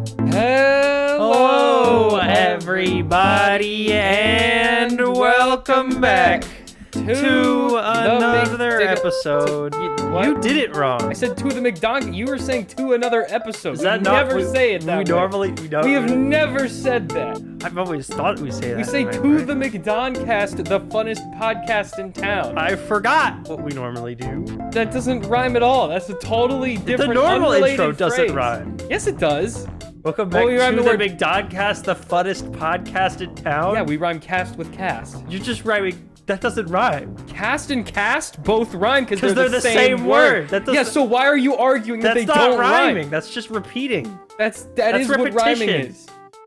Hello, everybody, and welcome back to another episode. You did it wrong. I said to the McDonCast. You were saying to another episode. Is that we not never say it that way. We have never said that. I've always thought we say that. We say right, to right? the McDonCast, the funnest podcast in town. I forgot what we normally do. That doesn't rhyme at all. That's a totally different, The normal unrelated intro doesn't phrase. rhyme. Yes, it does. Welcome back we to rhyme the the word- McDonCast, the funnest podcast in town. Yeah, we rhyme cast with cast. You're just rhyming. That doesn't rhyme. Cast and cast both rhyme because they're the same word. That Yeah, so why are you arguing that That's they not don't rhyming. rhyme? That's just repeating. That's That's what rhyming repetition. is.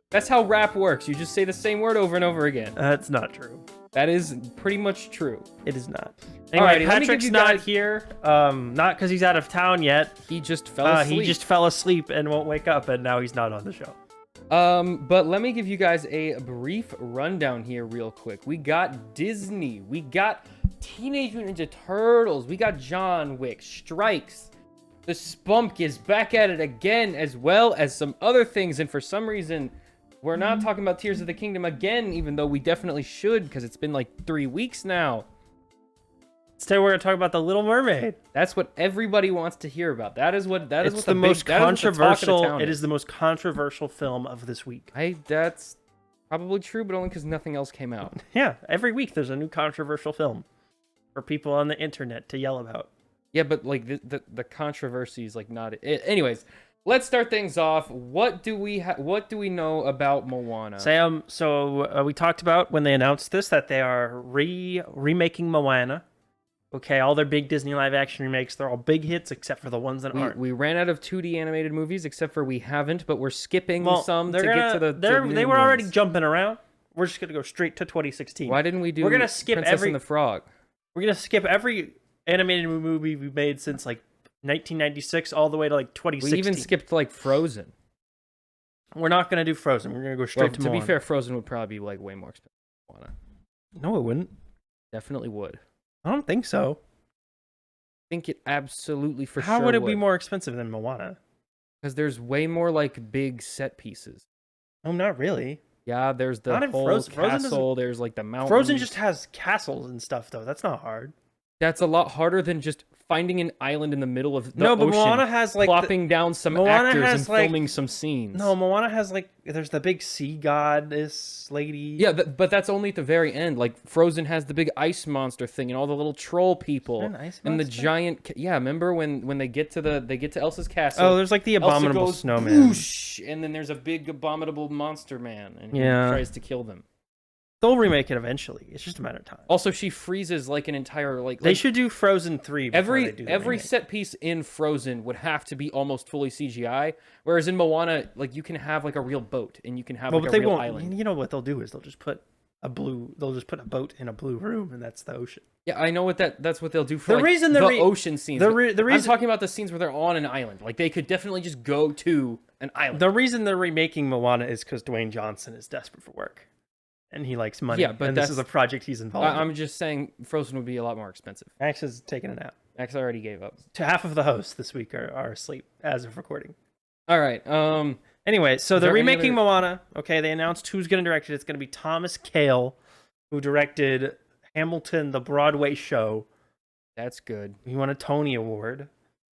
That's how rap works. You just say the same word over and over again. That's not true. That is pretty much true. It is not. Anyway, Alrighty, let me give Patrick's you not guys- here. Not because he's out of town yet. He just fell asleep. He just fell asleep and won't wake up, and now he's not on the show. But let me give you guys a brief rundown here real quick. We got Disney. We got Teenage Mutant Ninja Turtles. We got John Wick. Strikes. The SPUMC is back at it again, as well as some other things. And for some reason, we're not talking about Tears of the Kingdom again, even though we definitely should, because it's been like 3 weeks now. Today we're going to talk about The Little Mermaid. That's what everybody wants to hear about. That is what It's the most controversial. It is is the most controversial film of this week. That's probably true, but only because nothing else came out. Yeah, every week there's a new controversial film for people on the internet to yell about. Yeah, but like the controversy is like not. Anyways, let's start things off. What do we know about Moana? Sam, so we talked about when they announced this that they are remaking Moana. Okay, all their big Disney live-action remakes, they're all big hits except for the ones that aren't. We ran out of 2D animated movies, except for we haven't, but we're skipping some to gonna, get to the. They were already jumping around. We're just gonna go straight to 2016. Why didn't we do? We're gonna skip Princess and the Frog. We're gonna skip every animated movie we made since like 1996 all the way to like 2016. We even skipped like Frozen. We're not gonna do Frozen. We're gonna go straight to To Moana. be fair, Frozen would probably be like way more expensive than Moana. No, it wouldn't. Definitely would. I don't think so. I think it absolutely for sure How would it be more expensive than Moana? Because there's way more like big set pieces. Oh, not really. Yeah, there's the Not in whole Frozen. Frozen castle. There's like the mountain. Frozen just has castles and stuff, though. That's not hard. That's a lot harder than just finding an island in the middle of the No, but ocean, Moana has like plopping down some Moana actors has, and like- filming some scenes. No, Moana has like there's the big sea goddess lady. Yeah, but that's only at the very end. Like Frozen has the big ice monster thing and all the little troll people An ice and the monster? giant. Yeah, remember when they get to Elsa's castle? Oh, there's like the Elsa abominable goes, snowman. Whoosh, and then there's a big abominable monster man, and he Yeah. tries to kill them. They'll remake it eventually. It's just a matter of time. Also, she freezes like an entire like. They like, should do Frozen 3 before they do the every remake. set piece in Frozen would have to be almost fully CGI, whereas in Moana, like you can have like a real boat and you can have Well, like but a they real won't. island. You know what they'll do is they'll just put a boat in a blue room, and that's the ocean. Yeah, I know what that's what they'll do for The like, reason the the re- ocean scenes. the but re- the I'm reason- talking about the scenes where they're on an island. Like they could definitely just go to an island. The reason they're remaking Moana is because Dwayne Johnson is desperate for work, and he likes money. Yeah, but and this is a project he's involved in. I'm just saying Frozen would be a lot more expensive. Max is taking a nap. Max already gave up. To half of the hosts this week are asleep as of recording. All right. Anyway, so Is they're there any remaking other- Moana. Okay, they announced who's going to direct it. It's going to be Thomas Kail, who directed Hamilton, the Broadway show. That's good. He won a Tony Award.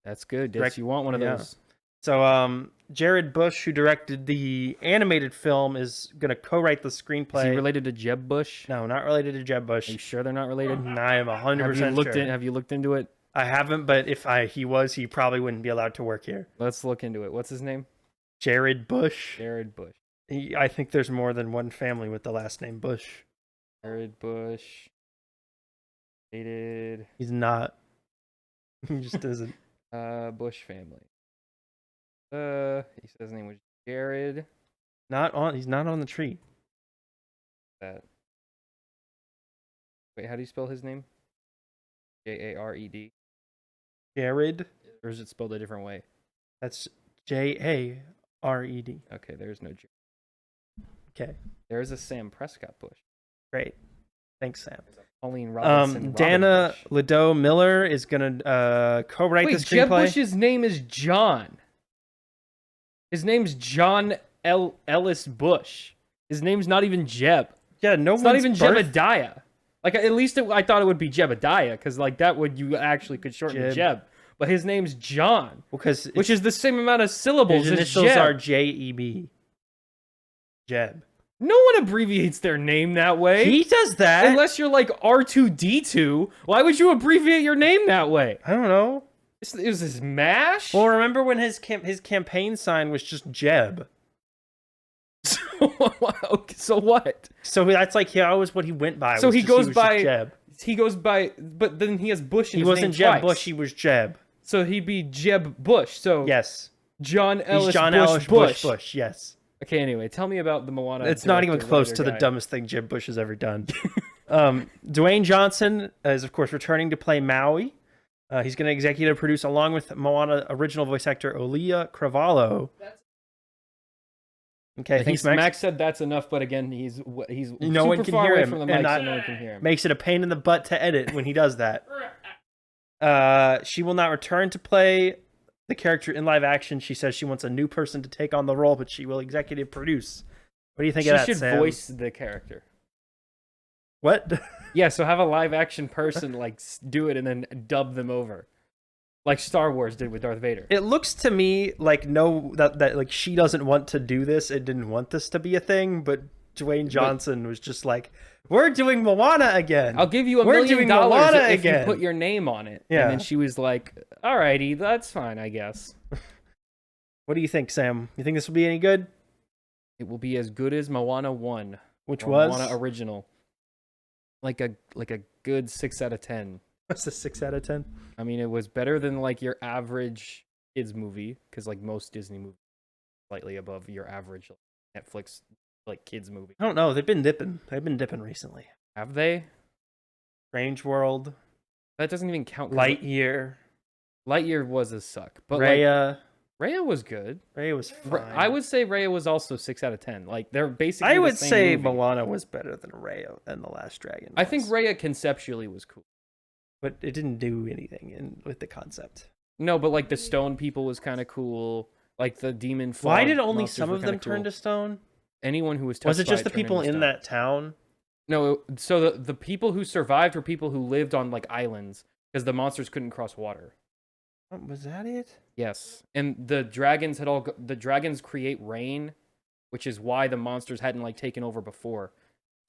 That's good. Direct- You want one of yeah. those? So, Jared Bush, who directed the animated film, is going to co-write the screenplay. Is he related to Jeb Bush? No, not related to Jeb Bush. Are you sure they're not related? I am 100% sure. Have you looked into it? I haven't, but if he was, he probably wouldn't be allowed to work here. Let's look into it. What's his name? Jared Bush. Jared Bush. I think there's more than one family with the last name Bush. Jared Bush. Dated. He's not. He just isn't. Bush family. He said his name was Jared. He's not on the tree. That. Wait, how do you spell his name? Jared. Jared. Or is it spelled a different way? That's Jared. Okay, there's no Jared. Okay, There is a Sam Prescott Bush. great. Thanks, Sam. Pauline Robinson. Dana Robin Bush. Ledoux Miller is gonna co-write the Wait, Jeb screenplay. Bush's name is John. His name's John Ellis Bush. His name's not even Jeb. Yeah, It's not even Jebediah. Like, at least I thought it would be Jebediah, because, like, that would you actually could shorten to Jeb. But his name's John, which is the same amount of syllables his as initials Jeb. are Jeb. Jeb. No one abbreviates their name that way. He does that. Unless you're like R2D2. Why would you abbreviate your name that way? I don't know. Is this MASH? Well, remember when his campaign sign was just Jeb? So what? So that's like always what he went by. So he goes by Jeb. He goes by, but then he has Bush in his name. He wasn't Jeb twice. Bush. He was Jeb. So he'd be Jeb Bush. So yes, John Ellis. He's John Bush, Ellis Bush. Bush. Yes. Okay. Anyway, tell me about the Moana. It's not even close to the dumbest thing Jeb Bush has ever done. Dwayne Johnson is of course returning to play Maui. He's going to executive produce along with Moana original voice actor Olia Cravalho. Okay, thanks, Max. Max said that's enough, but again, he's no one super can far hear away him, from the mic, and so no one can hear him. Makes it a pain in the butt to edit when he does that. She will not return to play the character in live action. She says she wants a new person to take on the role, but she will executive produce. What do you think of that, She should Sam? voice the character. What? Yeah, so have a live action person like do it and then dub them over. Like Star Wars did with Darth Vader. It looks to me like that like she doesn't want to do this and didn't want this to be a thing, but Dwayne Johnson was just like, "We're doing Moana again. I'll give you $1 million if you put your name on it." Yeah. And then she was like, "Alrighty, that's fine, I guess." What do you think, Sam? You think this will be any good? It will be as good as Moana 1, which was Moana original. Like a good 6 out of 10. What's a 6 out of 10? I mean, it was better than like your average kids movie, because like most Disney movies, slightly above your average Netflix like kids movie. I don't know. They've been dipping. They've been dipping recently. Have they? Strange World. That doesn't even count. Lightyear. Lightyear was a suck, but Raya. Raya was good. Raya was fine. I would say Raya was also 6 out of 10. Like they're basically. I would the same say movie. Moana was better than Raya and The Last Dragon. I think Raya conceptually was cool, but it didn't do anything with the concept. No, but like the stone people was kind of cool. Like the demon. Why did only some of them turn to stone? Anyone who was touched was it just by the people in that town? No, so the people who survived were people who lived on like islands because the monsters couldn't cross water. Was that it? Yes, and the dragons the dragons create rain, which is why the monsters hadn't like taken over before.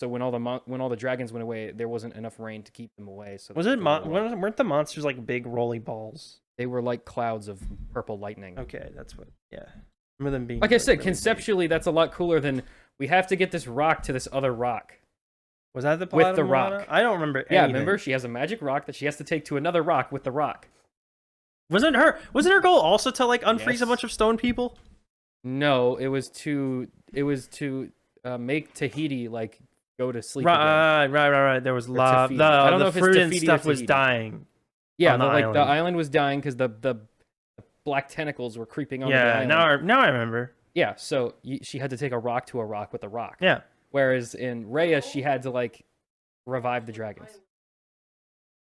So when all the dragons went away, there wasn't enough rain to keep them away. So weren't the monsters like big rolly balls? They were like clouds of purple lightning. Okay, that's what. Yeah, remember them being. Like I said, really conceptually, that's a lot cooler than we have to get this rock to this other rock. Was that the plot with the of Moana? rock? I don't remember. Anything. Yeah, remember she has a magic rock that she has to take to another rock with the rock. Wasn't her goal also to like unfreeze a bunch of stone people? No, it was to make Tahiti like go to sleep. Right. There was lava. I don't know The if fruit it's and Tahiti stuff or was Tahiti. dying. Yeah, the island was dying because the black tentacles were creeping on the island. Now I remember. Yeah, so she had to take a rock to a rock with a rock. Yeah. Whereas in Raya, she had to like revive the dragons.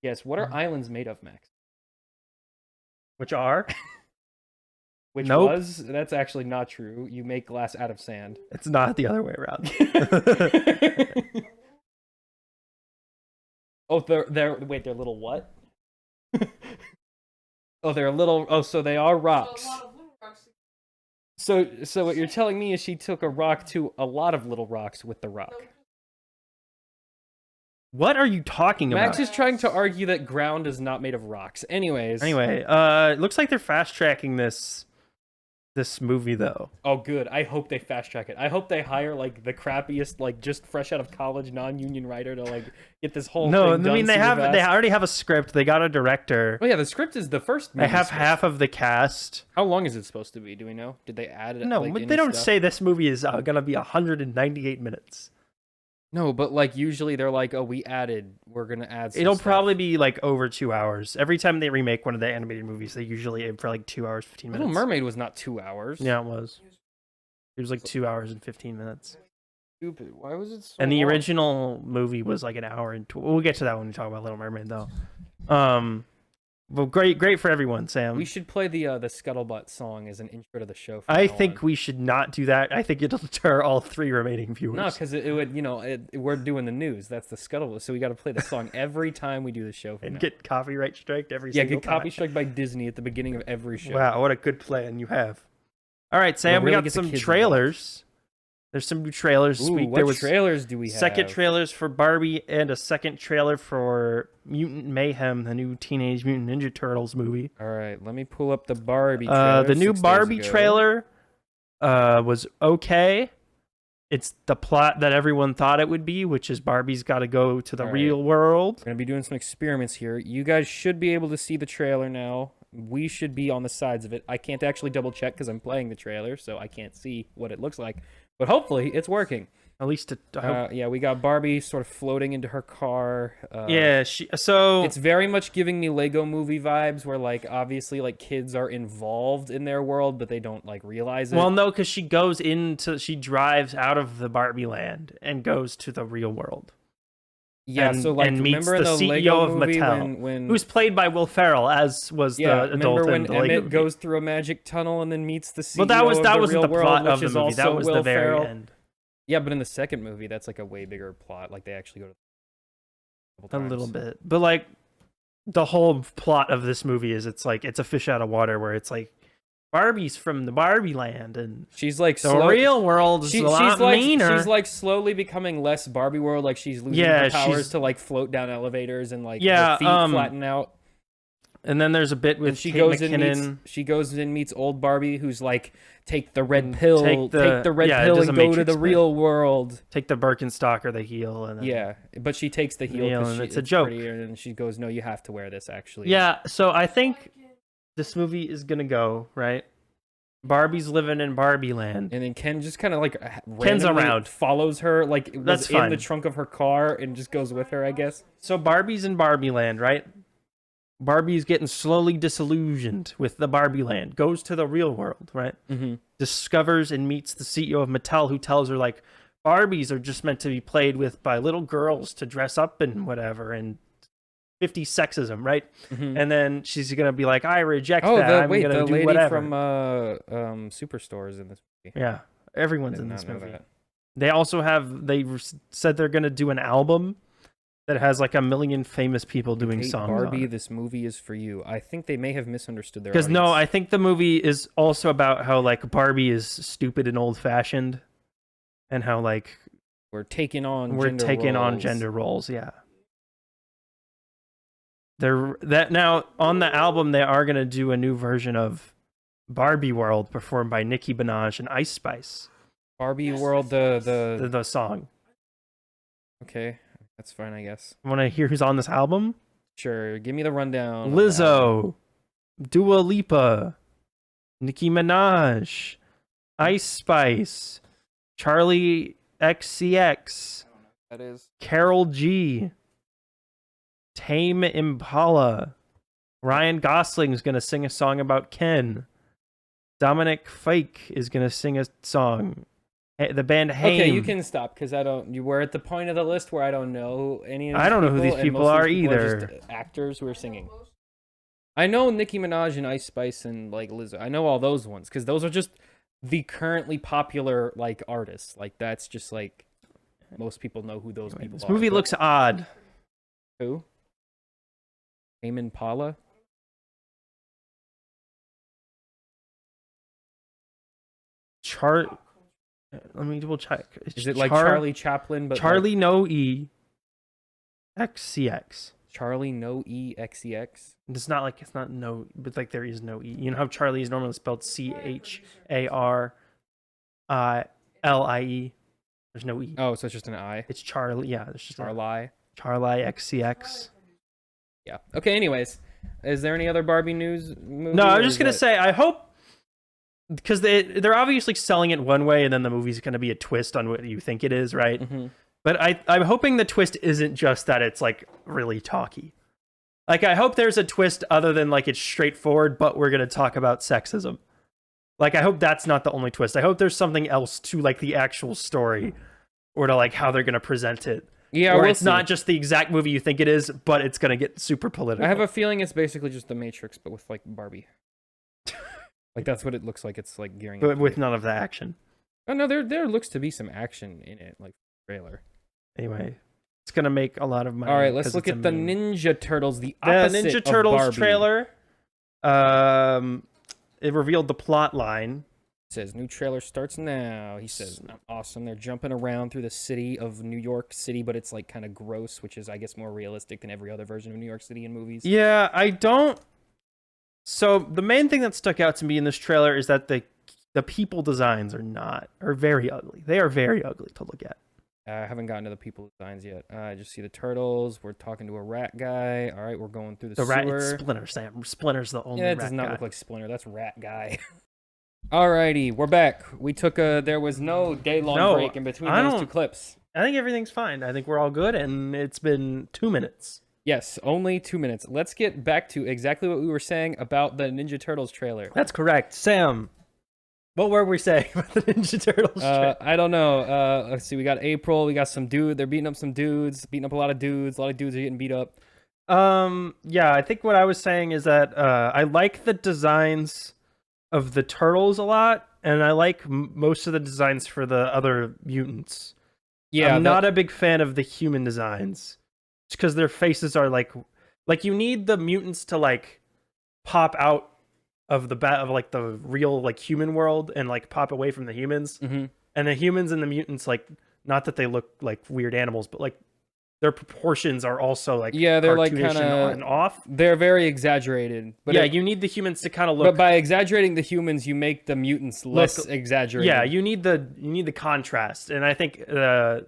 Yes. What are islands made of, Max? Which are? That's actually not true. You make glass out of sand. It's not the other way around. Oh, they're little what? Oh, they're little. Oh, so they are rocks. So what you're telling me is she took a rock to a lot of little rocks with the rock. What are you talking about? Max is trying to argue that ground is not made of rocks. Anyway, it looks like they're fast tracking this movie though. Oh, good. I hope they fast track it. I hope they hire like the crappiest, like just fresh out of college non-union writer to like get this whole thing done. I mean they already have a script. They got a director. Oh yeah, the script is the first movie. They have half of the cast. How long is it supposed to be? Do we know? Did they add it? No, but they don't say this movie is gonna be 198 minutes. No, but like usually they're like, oh, we're gonna add some It'll stuff. probably be like over 2 hours. Every time they remake one of the animated movies, they usually aim for like 2 hours, 15 minutes. Little Mermaid was not 2 hours. Yeah, it was. It was like 2 hours and 15 minutes. Stupid. Why was it so And the long? original movie was like an hour and we'll get to that when we talk about Little Mermaid though. Well, great for everyone, Sam. We should play the Scuttlebutt song as an intro to the show. I think we should not do that. I think it'll deter all 3 remaining viewers. No, because it would, we're doing the news. That's the Scuttlebutt. So we got to play the song every time we do the show. And get copyright striked every single time. Yeah, get copy striked by Disney at the beginning of every show. Wow, what a good plan you have. All right, Sam, we got some trailers. There's some new trailers this week. What trailers do we have? Second trailers for Barbie and a second trailer for Mutant Mayhem, the new Teenage Mutant Ninja Turtles movie. All right, let me pull up the Barbie trailer. The new Barbie trailer was okay. It's the plot that everyone thought it would be, which is Barbie's got to go to the real world. We're going to be doing some experiments here. You guys should be able to see the trailer now. We should be on the sides of it. I can't actually double check because I'm playing the trailer, so I can't see what it looks like. But hopefully it's working. At least yeah, we got Barbie sort of floating into her car. Yeah, so it's very much giving me Lego Movie vibes, where like obviously like kids are involved in their world, but they don't like realize it. Well, no, because she drives out of the Barbie land and goes to the real world. Yeah, and, so like and meets remember the in the CEO Lego of movie Mattel, who's played by Will Ferrell, as was the adult remember in the when Lego Emmett goes through a magic tunnel and then meets the CEO Well, that of the wasn't real the world, plot of which the is movie. also That was Will the very Ferrell. end. Yeah, but in the second movie, that's like a way bigger plot. Like they actually go to a little bit, but like the whole plot of this movie is it's a fish out of water, where it's like Barbie's from the Barbie land and she's like the real world is a lot meaner. She's like slowly becoming less Barbie world. Like she's losing her powers to like float down elevators and like her feet flatten out. And then there's a bit with she Kate goes McKinnon. She goes and meets old Barbie, who's like, take the red pill, take the red pill and go to the real world. Take the Birkenstock or the heel. And then but she takes the heel and it's a joke. And she goes, no, you have to wear this actually. Yeah, so I think this movie is gonna go, right? Barbie's living in Barbie land. And then Ken just kind of like Ken's around, follows her, like that's in the trunk of her car and just goes with her, I guess. So Barbie's in Barbie land, right? Barbie's getting slowly disillusioned with the Barbie land, goes to the real world, right? Mm-hmm. Discovers and meets the CEO of Mattel, who tells her, like, Barbies are just meant to be played with by little girls to dress up and whatever, and 50 sexism, right? Mm-hmm. And then she's going to be like, I reject that. I'm going to do lady whatever. from Superstore is in this movie. Yeah, everyone's in this movie. They also they said they're going to do an album that has like 1 million famous people doing songs. Barbie, this movie is for you. I think they may have misunderstood their audience. No, I think the movie is also about how like Barbie is stupid and old fashioned, and how like we're taking on gender roles. Yeah. Now on the album they are gonna do a new version of Barbie World performed by Nicki Minaj and Ice Spice. Barbie World, the song. Okay. That's fine, I guess. Want to hear who's on this album? Sure. Give me the rundown. Lizzo, Dua Lipa, Nicki Minaj, Ice Spice, Charlie XCX, that is Carol G, Tame Impala, Ryan Gosling's going to sing a song about Ken, Dominic Fike is going to sing a song. The band Haim. Okay, you can stop because we're at the point of the list where I don't know any of these I don't know who these people are either. Are just actors who are singing. I know Nicki Minaj and Ice Spice and like Lizzo. I know all those ones because those are just the currently popular like artists. Like that's just like most people know who those people are. This movie looks odd. Who? Tame Impala? Let me double check. Is it like Charlie Chaplin? But Charlie like... No E XCX. Charlie No E XCX. It's not no, but like there is no E. You know how Charlie is normally spelled CHARLIE. There's no E. Oh, so it's just an I. It's Charlie. Yeah, it's just Charlie. Charlie XCX. Yeah. Okay. Anyways, is there any other Barbie news? No, I was just gonna say I hope. Because they're obviously selling it one way, and then the movie's going to be a twist on what you think it is, right? Mm-hmm. But I'm hoping the twist isn't just that it's like really talky. Like I hope there's a twist other than like it's straightforward, but we're going to talk about sexism. Like I hope that's not the only twist. I hope there's something else to like the actual story, or to like how they're going to present it. Yeah, or we'll it's see. not just the exact movie you think it is, but it's gonna get super political. I have a feeling it's basically just The Matrix, but with like Barbie. Like that's what it looks like. It's like gearing up but to with be. none of the action. Oh no, there looks to be some action in it, like trailer. Anyway, it's gonna make a lot of money. All right, let's 'cause look it's a at the meme. Ninja Turtles, the The opposite Ninja of Turtles Barbie. trailer. It revealed the plot line. It says new trailer starts now. He says, awesome. They're jumping around through the city of New York City, but it's like kind of gross, which is, I guess, more realistic than every other version of New York City in movies. Yeah, I don't. So the main thing that stuck out to me in this trailer is that the people designs are very ugly. They are very ugly to look at. I haven't gotten to the people designs yet. I just see the turtles. We're talking to a rat guy. All right, we're going through the rat, sewer. it's Splinter, Sam. Splinter's the only Yeah, it rat does not guy. look like Splinter. That's rat guy. Alrighty, we're back. We took there was no day-long break in between those two clips. I think everything's fine. I think we're all good, and it's been 2 minutes. Yes, only 2 minutes. Let's get back to exactly what we were saying about the Ninja Turtles trailer. That's correct. Sam, what were we saying about the Ninja Turtles trailer? I don't know. Let's see. We got April. We got some dude. They're beating up some dudes. Beating up a lot of dudes. A lot of dudes are getting beat up. Yeah, I think what I was saying is that I like the designs of the turtles a lot, and I like most of the designs for the other mutants. Yeah, I'm not a big fan of the human designs, just because their faces are like you need the mutants to like pop out of the real like human world and like pop away from the humans, and the humans and the mutants, like, not that they look like weird animals, but like their proportions are also like, yeah, they're like cartoonish kind of and off. They're very exaggerated. But yeah, you need the humans to kind of look. But by exaggerating the humans, you make the mutants less exaggerated. Yeah, you need the contrast, and I think the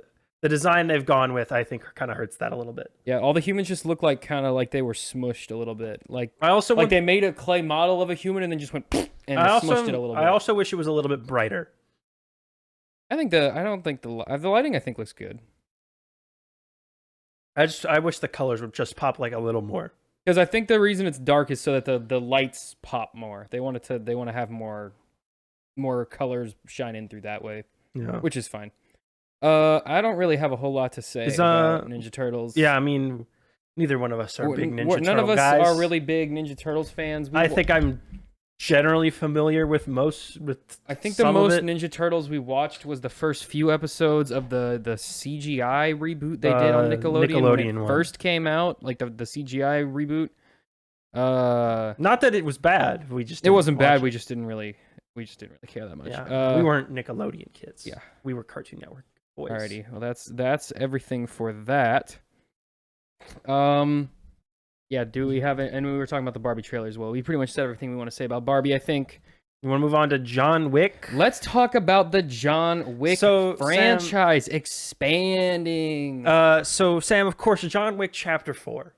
design they've gone with, I think, kind of hurts that a little bit. Yeah, all the humans just look like kind of like they were smushed a little bit. Like they made a clay model of a human and then just went and smushed it a little bit. I also wish it was a little bit brighter. I don't think the lighting I think looks good. I wish the colors would just pop like a little more. Because I think the reason it's dark is so that the lights pop more. They want to have more colors shine in through that way. Yeah, which is fine. I don't really have a whole lot to say about Ninja Turtles. Yeah, I mean, neither one of us are big Ninja Turtle guys. None of us are really big Ninja Turtles fans. I think I'm generally familiar with most. I think the most Ninja Turtles we watched was the first few episodes of the CGI reboot they did on Nickelodeon when it first came out, like the CGI reboot. Not that it was bad. It wasn't bad. We just didn't really care that much. Yeah, we weren't Nickelodeon kids. Yeah, we were Cartoon Network boys. Alrighty, well that's everything for that. Yeah, do we have it? And we were talking about the Barbie trailer as well. We pretty much said everything we want to say about Barbie, I think. You want to move on to John Wick? Let's talk about the John Wick franchise expanding. So Sam, of course, John Wick Chapter 4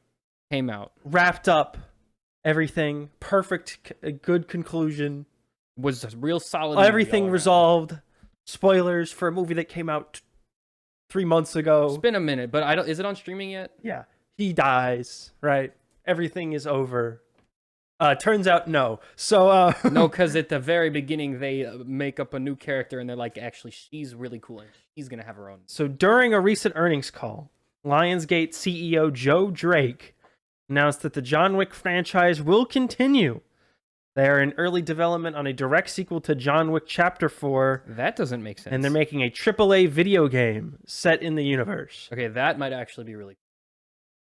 came out. Wrapped up everything. Perfect, good conclusion. Was a real solid. Everything resolved. Spoilers for a movie that came out 3 months ago. It's been a minute, but is it on streaming yet? Yeah. He dies, right? Everything is over. Turns out no. So no, because at the very beginning they make up a new character and they're like, actually, she's really cool and she's gonna have her own. So during a recent earnings call, Lionsgate CEO Joe Drake announced that the John Wick franchise will continue. They are in early development on a direct sequel to John Wick Chapter 4. That doesn't make sense. And they're making a AAA video game set in the universe. Okay, that might actually be really cool.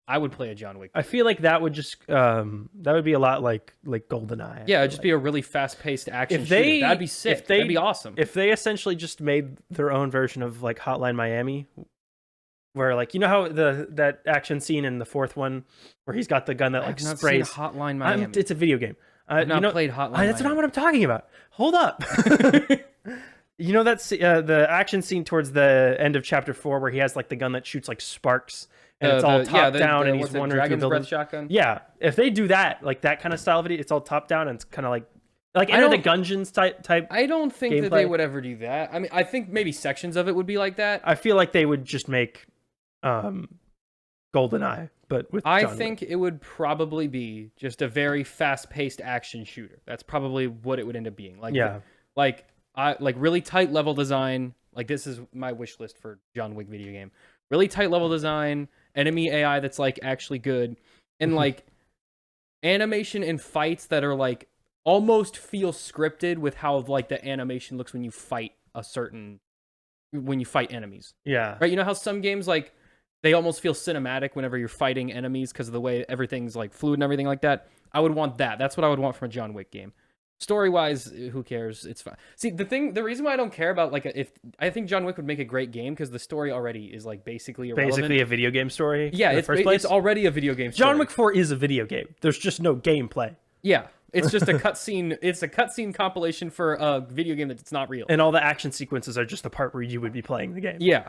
I would play a John Wick. I feel like that would just that would be a lot like GoldenEye. Yeah, it'd just be a really fast-paced action shooter. That'd be sick. That'd be awesome. If they essentially just made their own version of like Hotline Miami, where like, you know how that action scene in the fourth one where he's got the gun that like sprays. Hotline Miami. It's a video game. I've not played Hotline Miami. That's not what I'm talking about. Hold up. You know that's the action scene towards the end of Chapter 4 where he has like the gun that shoots like sparks. And it's all top down, and he's wandering through buildings. Shotgun? Yeah, if they do that, like that kind of style video, it's all top down, and it's kind of like Enter the Gungeons type. I don't think gameplay. that they would ever do that. I mean, I think maybe sections of it would be like that. I feel like they would just make GoldenEye, but with John Wick. It would probably be just a very fast-paced action shooter. That's probably what it would end up being. Like, yeah, like really tight level design. Like, this is my wish list for John Wick video game. really tight level design, enemy AI that's like actually good, and like animation and fights that are like almost feel scripted with how like the animation looks when you fight enemies. Yeah. Right? You know how some games like they almost feel cinematic whenever you're fighting enemies because of the way everything's like fluid and everything like that. I would want that. That's what I would want from a John Wick game. Story-wise, who cares? It's fine. See, the reason why I don't care about like if I think John Wick would make a great game because the story already is like basically irrelevant. Basically a video game story. Yeah, in the first place. It's already a video game story. John Wick 4 is a video game. There's just no gameplay. Yeah, it's just a cutscene. It's a cutscene compilation for a video game that's not real. And all the action sequences are just the part where you would be playing the game. Yeah.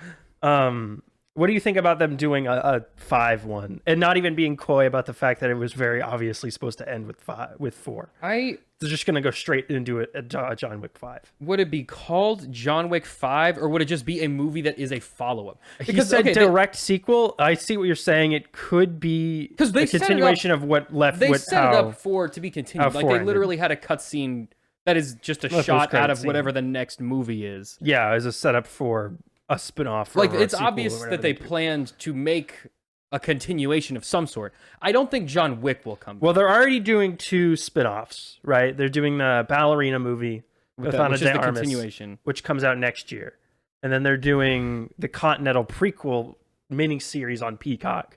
What do you think about them doing a 5-1 and not even being coy about the fact that it was very obviously supposed to end with 4? They're just gonna go straight into it at John Wick 5. Would it be called John Wick 5, or would it just be a movie that is a follow-up? Because he said direct sequel. I see what you're saying. It could be a continuation of what left. They set it up for to be continued. Like they literally had a cutscene that is just a shot out of whatever the next movie is. Yeah, as a setup for a spin-off. Like it's obvious that they planned to make a continuation of some sort. I don't think John Wick will come back. Well, they're already doing 2 spin-offs, right? They're doing the ballerina movie with Ana de Armas, continuation, which comes out next year. And then they're doing the Continental prequel mini-series on Peacock.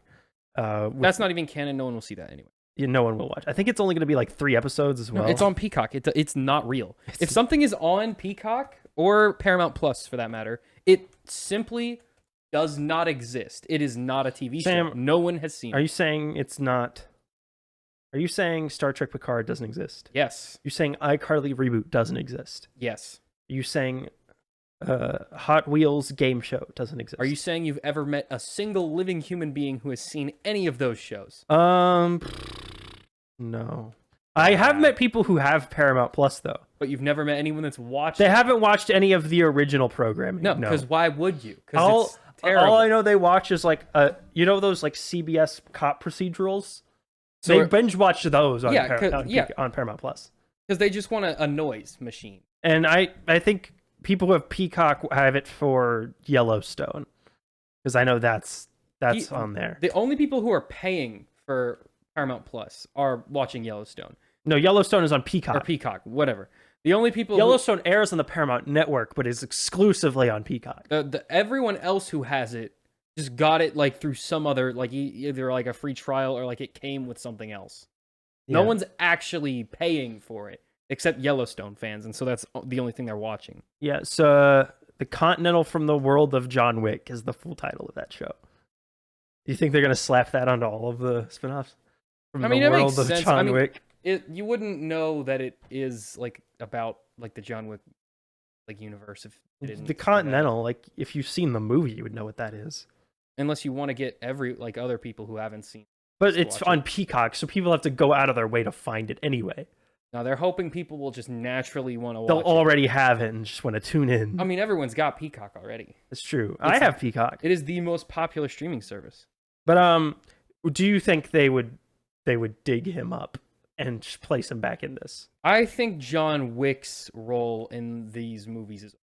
That's not even canon. No one will see that anyway. Yeah, no one will watch. I think it's only going to be like 3 episodes as well. No, it's on Peacock. It's not real. If something is on Peacock or Paramount Plus for that matter, it simply does not exist. It is not a TV show. No one has seen it. Are you saying it's not? Are you saying Star Trek Picard doesn't exist? Yes. You're saying iCarly reboot doesn't exist? Yes. Are you saying Hot Wheels game show doesn't exist? Are you saying you've ever met a single living human being who has seen any of those shows? No. I have met people who have Paramount Plus though. But you've never met anyone that's watched They haven't watched any of the original programming. No, because why would you? Because it's terrible. All I know they watch is like you know those like CBS cop procedurals? So they binge watched those on Paramount Plus. Because they just want a noise machine. And I think people who have Peacock have it for Yellowstone. Because I know that's on there. The only people who are paying for Paramount Plus are watching Yellowstone. No, Yellowstone is on Peacock. Or Peacock, whatever. The only people Yellowstone airs on the Paramount Network, but is exclusively on Peacock. Everyone else who has it just got it like through some other like either like a free trial or like it came with something else. Yeah. No one's actually paying for it except Yellowstone fans, and so that's the only thing they're watching. Yeah, so The Continental from the World of John Wick is the full title of that show. Do you think they're gonna slap that onto all of the spinoffs? From the world of John Wick. You wouldn't know that it is like about like the John Wick like universe if it didn't. The Continental, like if you've seen the movie, you would know what that is. Unless you want to get other people who haven't seen. But it's on Peacock, so people have to go out of their way to find it anyway. Now they're hoping people will just naturally want to watch They'll already have it and just want to tune in. I mean, everyone's got Peacock already. It's true. I have Peacock. It is the most popular streaming service. But do you think they would dig him up and just place him back in this? I think John Wick's role in these movies is...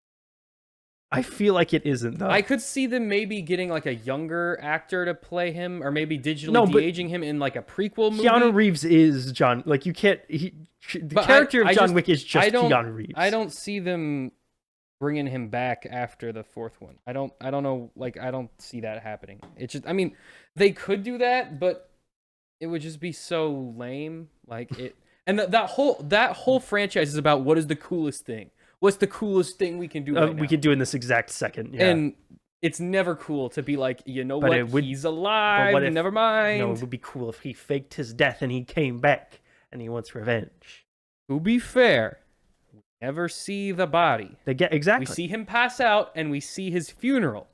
I feel like it isn't, though. I could see them maybe getting like a younger actor to play him, or maybe digitally de-aging him in like a prequel movie. Keanu Reeves is John. Like you can't. The character of John Wick is just Keanu Reeves. I don't see them bringing him back after the 4th one. I don't know. Like I don't see that happening. It's just. I mean, they could do that, but it would just be so lame. Like it. And that whole franchise is about what is the coolest thing. What's the coolest thing we can do right now? We can do in this exact second. Yeah. And it's never cool to be like, you know what? He's alive. But never mind. No, it would be cool if he faked his death and he came back and he wants revenge. To be fair, we never see the body. Exactly. We see him pass out and we see his funeral.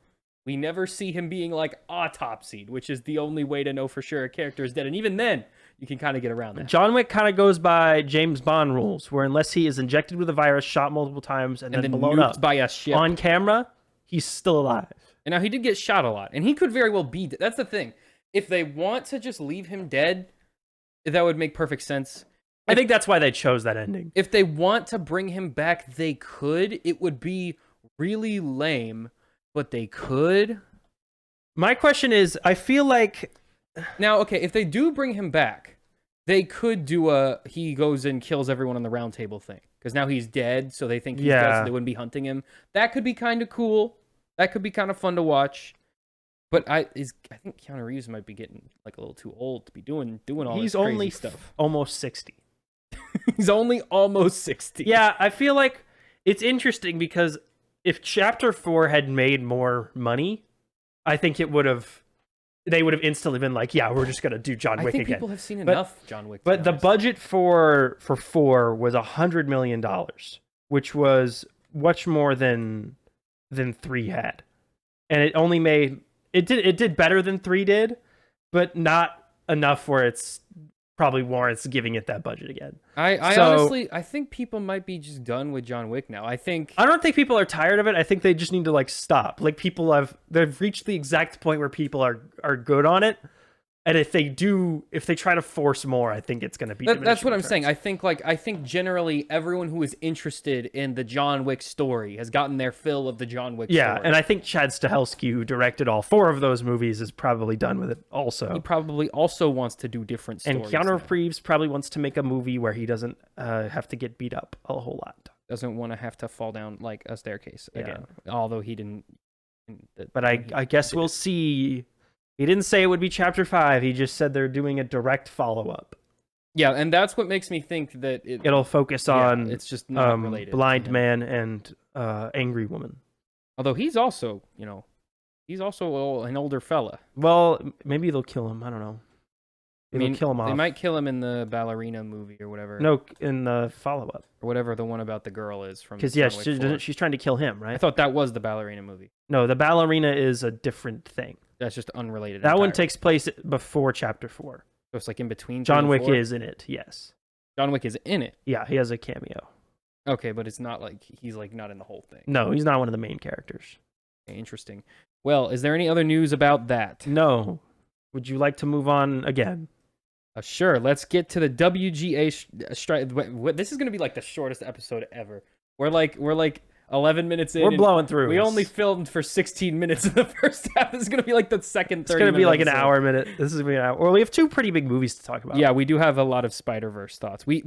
We never see him being like autopsied, which is the only way to know for sure a character is dead. And even then, you can kind of get around that. John Wick kind of goes by James Bond rules, where unless he is injected with a virus, shot multiple times, and then blown up by a ship on camera, he's still alive. And now he did get shot a lot, and he could very well be dead. That's the thing. If they want to just leave him dead, that would make perfect sense. I think that's why they chose that ending. If they want to bring him back, they could. It would be really lame, but they could. My question is, I feel like Now, okay, if they do bring him back, they could do he goes and kills everyone on the round table thing. Because now he's dead, so they think he's dead, so they wouldn't be hunting him. That could be kind of cool. That could be kind of fun to watch. But I think Keanu Reeves might be getting like a little too old to be doing all this crazy stuff. Almost 60. He's only almost 60. Yeah, I feel like it's interesting because if Chapter 4 had made more money, I think they would have instantly been like, yeah, we're just going to do John Wick again. I think people have seen enough John Wick. But the budget for 4 was $100 million, which was much more than 3 had. And it only made... It did better than 3 did, but not enough where it's probably warrants giving it that budget again. I honestly think people might be just done with John Wick now. I don't think people are tired of it. I think they just need to like stop. Like they've reached the exact point where people are good on it. And if they try to force more, I think it's going to be. That's what I'm saying. I think generally everyone who is interested in the John Wick story has gotten their fill of the John Wick story. Yeah, and I think Chad Stahelski, who directed all 4 of those movies, is probably done with it also. He probably also wants to do different stories. And Keanu Reeves probably wants to make a movie where he doesn't have to get beat up a whole lot. Doesn't want to have to fall down like a staircase again. Although he didn't. But I guess we'll see. He didn't say it would be Chapter 5. He just said they're doing a direct follow-up. Yeah, and that's what makes me think that it'll focus on it's just not related. Blind Man and Angry Woman. Although he's also, an older fella. Well, maybe they'll kill him. I don't know. They'll kill him off. They might kill him in the ballerina movie or whatever. No, in the follow-up. Or whatever the one about the girl is from. Because she's trying to kill him, right? I thought that was the ballerina movie. No, the ballerina is a different thing. That's just unrelated. That one takes place before Chapter 4. So it's like in between. John Wick is in it, yes. John Wick is in it? Yeah, he has a cameo. Okay, but it's not like he's like not in the whole thing. No, he's not one of the main characters. Okay, interesting. Well, is there any other news about that? No. Would you like to move on again? Sure, let's get to the WGA strike. This is going to be like the shortest episode ever. We're like 11 minutes in. We're blowing through. We only filmed for 16 minutes in the first half. This is going to be like the second 30 It's going to be like episode. an hour minute. This is going to be an hour. Well, we have 2 pretty big movies to talk about. Yeah, we do have a lot of Spider-Verse thoughts. We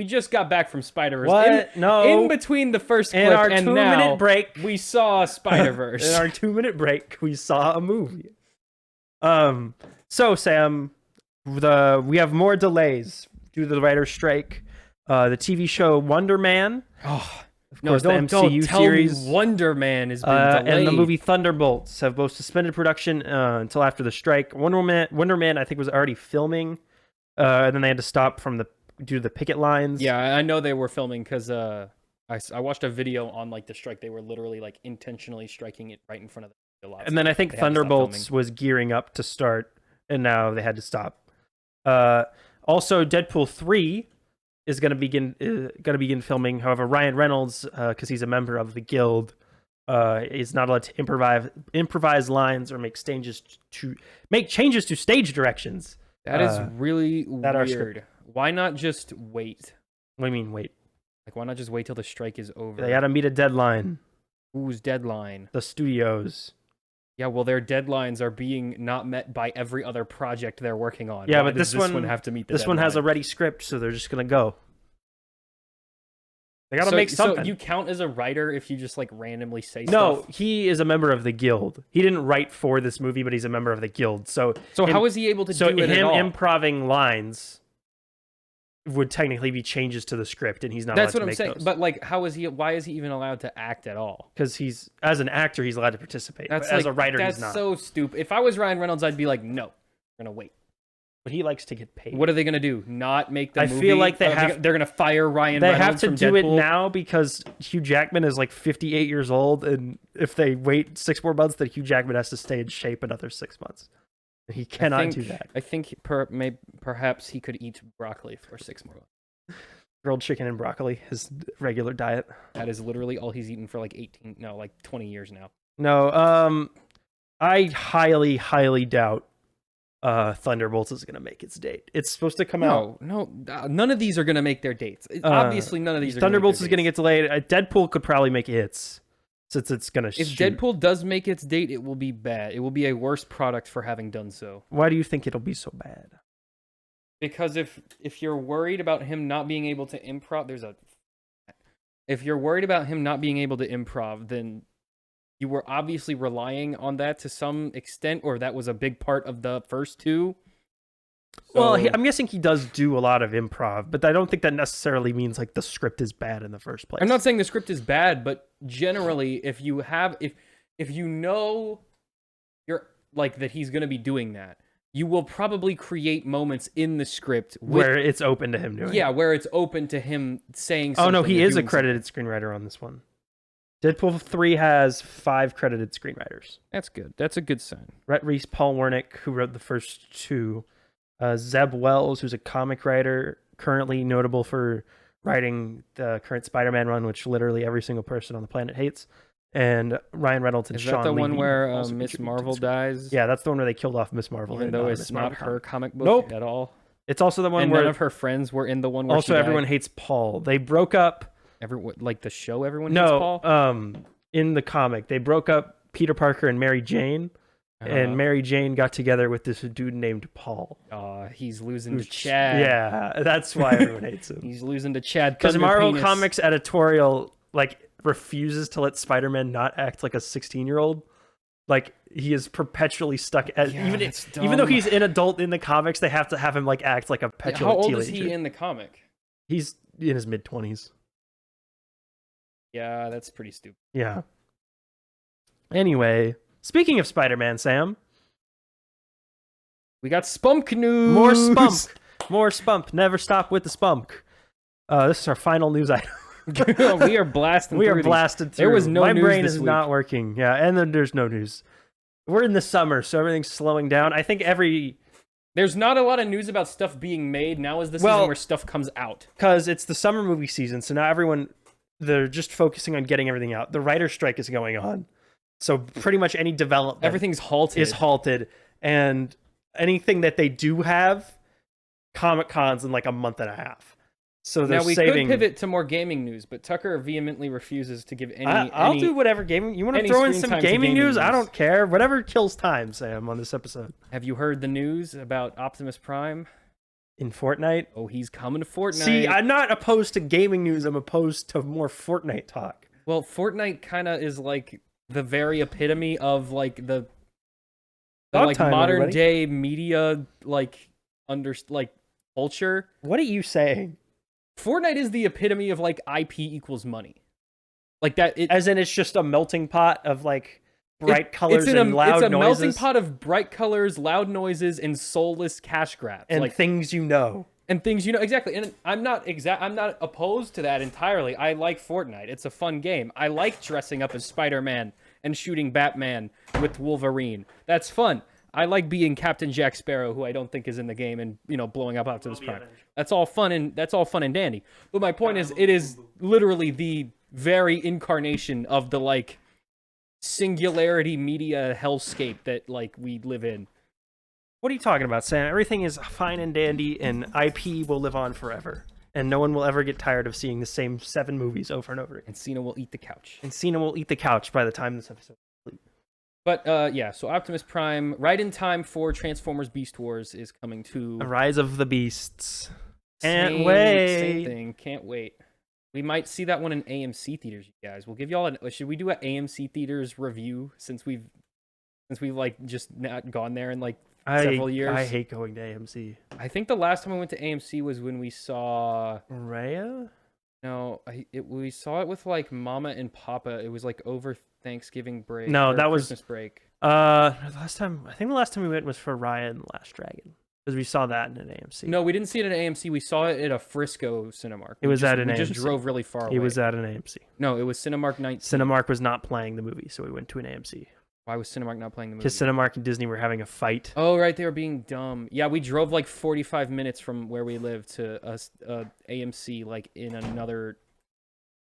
just got back from Spider-Verse. What? In between the first clip and now, 2-minute break, we saw Spider-Verse. In our 2-minute break, we saw a movie. So, Sam, we have more delays due to the writer's strike. The TV show Wonder Man. Oh, of course, the MCU series. Wonder Man is being delayed. And the movie Thunderbolts have both suspended production until after the strike. Wonder Man, I think, was already filming, and then they had to stop due to the picket lines. Yeah, I know they were filming because I watched a video on like the strike. They were literally like intentionally striking it right in front of the lot. And then I think Thunderbolts was gearing up to start, and now they had to stop. Also, Deadpool 3 is going to begin filming. However, Ryan Reynolds, because he's a member of the guild, is not allowed to improvise lines or make changes to stage directions. That is really weird. Why not just wait? What do you mean wait? Like, why not just wait till the strike is over? They got to meet a deadline. Whose deadline? The studios. Yeah, well, their deadlines are being not met by every other project they're working on. Yeah, Why but does this one have to meet the This deadline? one has a ready script, so they're just going to go. They got to make something. So you count as a writer if you just like randomly say stuff? No, he is a member of the guild. He didn't write for this movie, but he's a member of the guild. So how is he able to do it at all? So him improving lines would technically be changes to the script, and he's not That's allowed what to I'm make saying. those. But like, why is he even allowed to act at all? Because as an actor, he's allowed to participate. That's As a writer, he's not. That's so stupid. If I was Ryan Reynolds, I'd be like, no, we're going to wait. But he likes to get paid. What are they going to do? Not make the movie? I feel like they're going to fire Ryan Reynolds from Deadpool? They have to do it now because Hugh Jackman is like 58 years old, and if they wait 6 more months, then Hugh Jackman has to stay in shape another 6 months. He cannot do that. I think perhaps he could eat broccoli for 6 more months. Grilled chicken and broccoli, his regular diet. That is literally all he's eaten for like 20 years now. No, I highly, highly doubt Thunderbolts is going to make its date. It's supposed to come out. No, none of these are going to make their dates. Obviously, none of these are Thunderbolts is going to get delayed. Deadpool could probably make its. since it's gonna If shoot. Deadpool does make its date, it will be bad. It will be a worse product for having done so. Why do you think it'll be so bad? Because if you're worried about him not being able to improv, if you're worried about him not being able to improv, then you were obviously relying on that to some extent, or that was a big part of the first two. So, Well, I'm guessing he does do a lot of improv, but I don't think that necessarily means like the script is bad in the first place. I'm not saying the script is bad, but generally, if you know you're like that he's going to be doing that, you will probably create moments in the script where it's open to him doing. Yeah, where it's open to him saying something. Oh no, he is a credited screenwriter on this one. Deadpool 3 has 5 credited screenwriters. That's good. That's a good sign. Rhett Reese, Paul Wernick, who wrote the first 2. Zeb Wells, who's a comic writer, currently notable for writing the current Spider-Man run, which literally every single person on the planet hates. And Ryan Reynolds and Sean Levy. Is that the one where Miss Marvel dies? Yeah, that's the one where they killed off Miss Marvel. Even though it's not her comic book at all. It's also the one and where none of her friends were in the one where also everyone hates Paul. They broke up. Everyone, like the show, everyone hates Paul? In the comic, they broke up Peter Parker and Mary Jane. And Mary Jane got together with this dude named Paul. He's losing to Chad. Yeah, that's why everyone hates him. He's losing to Chad. Because Marvel Comics editorial refuses to let Spider-Man not act like a 16-year-old. Like he is perpetually stuck as even though he's an adult in the comics, they have to have him act like a petulant teenager. How old is he in the comic? He's in his mid-20s. Yeah, that's pretty stupid. Yeah. Anyway, speaking of Spider-Man, Sam, we got SPUMC news. More SPUMC. More SPUMC. Never stop with the SPUMC. This is our final news item. We are blasting. We are blasted through. There was no My news brain this is week. not working. Yeah, and then there's no news. We're in the summer, so everything's slowing down. I think there's not a lot of news about stuff being made. Now is the season where stuff comes out. Because it's the summer movie season, so now they're just focusing on getting everything out. The writer's strike is going on. So pretty much any development everything's halted. Is halted. And anything that they do have, Comic-Con's in a month and a half. So they're could pivot to more gaming news, but Tucker vehemently refuses to give any. I'll do whatever gaming. You want to throw in some gaming news? I don't care. Whatever kills time, Sam, on this episode. Have you heard the news about Optimus Prime? In Fortnite? Oh, he's coming to Fortnite. See, I'm not opposed to gaming news. I'm opposed to more Fortnite talk. Well, Fortnite kind of is the very epitome of the modern day media culture. What are you saying? Fortnite is the epitome of IP equals money. As in it's just a melting pot of bright colors and loud noises. It's a melting pot of bright colors, loud noises, and soulless cash grabs. And things you know. And things you know, exactly. And I'm not opposed to that entirely. I like Fortnite. It's a fun game. I like dressing up as Spider-Man and shooting Batman with Wolverine. That's fun. I like being Captain Jack Sparrow, who I don't think is in the game, and blowing up Optimus Prime. That's all fun and dandy. But my point is, it is literally the very incarnation of the singularity media hellscape that we live in. What are you talking about, Sam? Everything is fine and dandy, and IP will live on forever. And no one will ever get tired of seeing the same 7 movies over and over again. And Cena will eat the couch. And Cena will eat the couch by the time this episode is complete. But, yeah, so Optimus Prime, right in time for Transformers Beast Wars, is coming to... The Rise of the Beasts. Same thing. Can't wait. We might see that one in AMC theaters, you guys. We'll give y'all should we do an AMC theaters review since we've just not gone there in several years? I hate going to AMC. I think the last time I went to AMC was when we saw Raya? No, we saw it with Mama and Papa. It was over Thanksgiving break. No, that was Christmas break. I think the last time we went was for Raya and the Last Dragon. Because we saw that in an AMC. No, we didn't see it at an AMC. We saw it at a Frisco Cinemark. It was at an AMC. We just drove really far away. It was at an AMC. No, it was Cinemark 19. Cinemark was not playing the movie, so we went to an AMC. Why was Cinemark not playing the movie? Because Cinemark and Disney were having a fight. Oh, right. They were being dumb. Yeah, we drove 45 minutes from where we live to AMC, in another...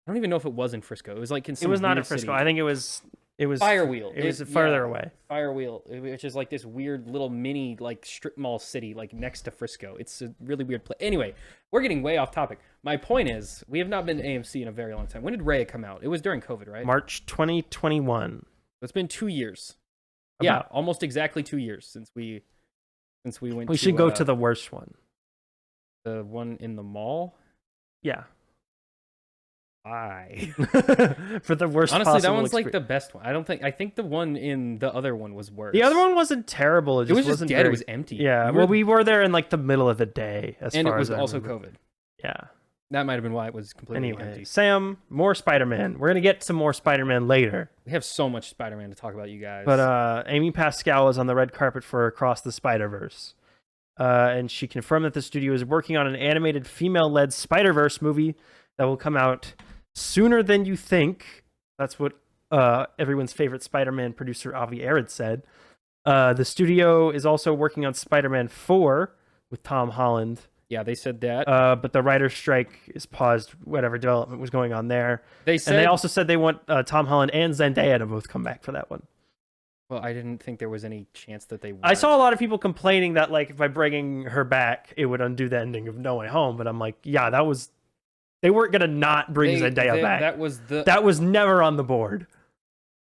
I don't even know if it was in Frisco. It was in some It was not in weird Frisco. city. I think it was It was Firewheel. It was further away. Firewheel, which is like this weird little mini like strip mall city like next to Frisco. It's a really weird place. Anyway, we're getting way off topic. My point is, we have not been to AMC in a very long time. When did Raya come out? It was during COVID, right? March 2021. It's been 2 years. About. Yeah, almost exactly 2 years since we went. We should go to the worst one. The one in the mall. Yeah. Why? For the worst. Honestly, that one's like the best one. I think the one in the other one was worse. The other one wasn't terrible. It just wasn't dead. It was empty. Yeah. Well, we were there in like the middle of the day. And it was also COVID. Yeah. That might have been why it was completely Anyway, empty. Sam, more Spider-Man. We're gonna get some more Spider-Man later. We have so much Spider-Man to talk about, you guys. But Amy Pascal is on the red carpet for Across the Spider-Verse. And she confirmed that the studio is working on an animated female-led Spider-Verse movie that will come out sooner than you think. That's what everyone's favorite Spider-Man producer Avi Arad said. The studio is also working on Spider-Man 4 with Tom Holland. Yeah, they said that. But the writer's strike is paused, whatever development was going on there. They said, and they also said they want Tom Holland and Zendaya to both come back for that one. Well, I didn't think there was any chance that they would. I saw a lot of people complaining that, like, by bringing her back, it would undo the ending of No Way Home. But I'm like, yeah, that was... They weren't going to not bring Zendaya back. That was never on the board.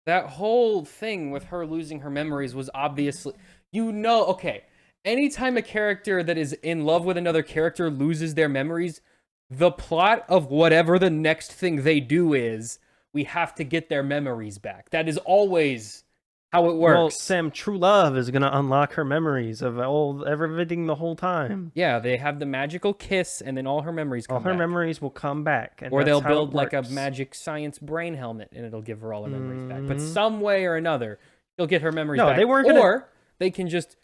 That whole thing with her losing her memories was obviously... Okay. Anytime a character that is in love with another character loses their memories, the plot of whatever the next thing they do is, we have to get their memories back. That is always how it works. Well, Sam, true love is going to unlock her memories of everything the whole time. Yeah, they have the magical kiss, and then all her memories come back. All her memories will come back. Or they'll build like a magic science brain helmet, and it'll give her all her memories back. But some way or another, she'll get her memories back. They weren't gonna... Or they can just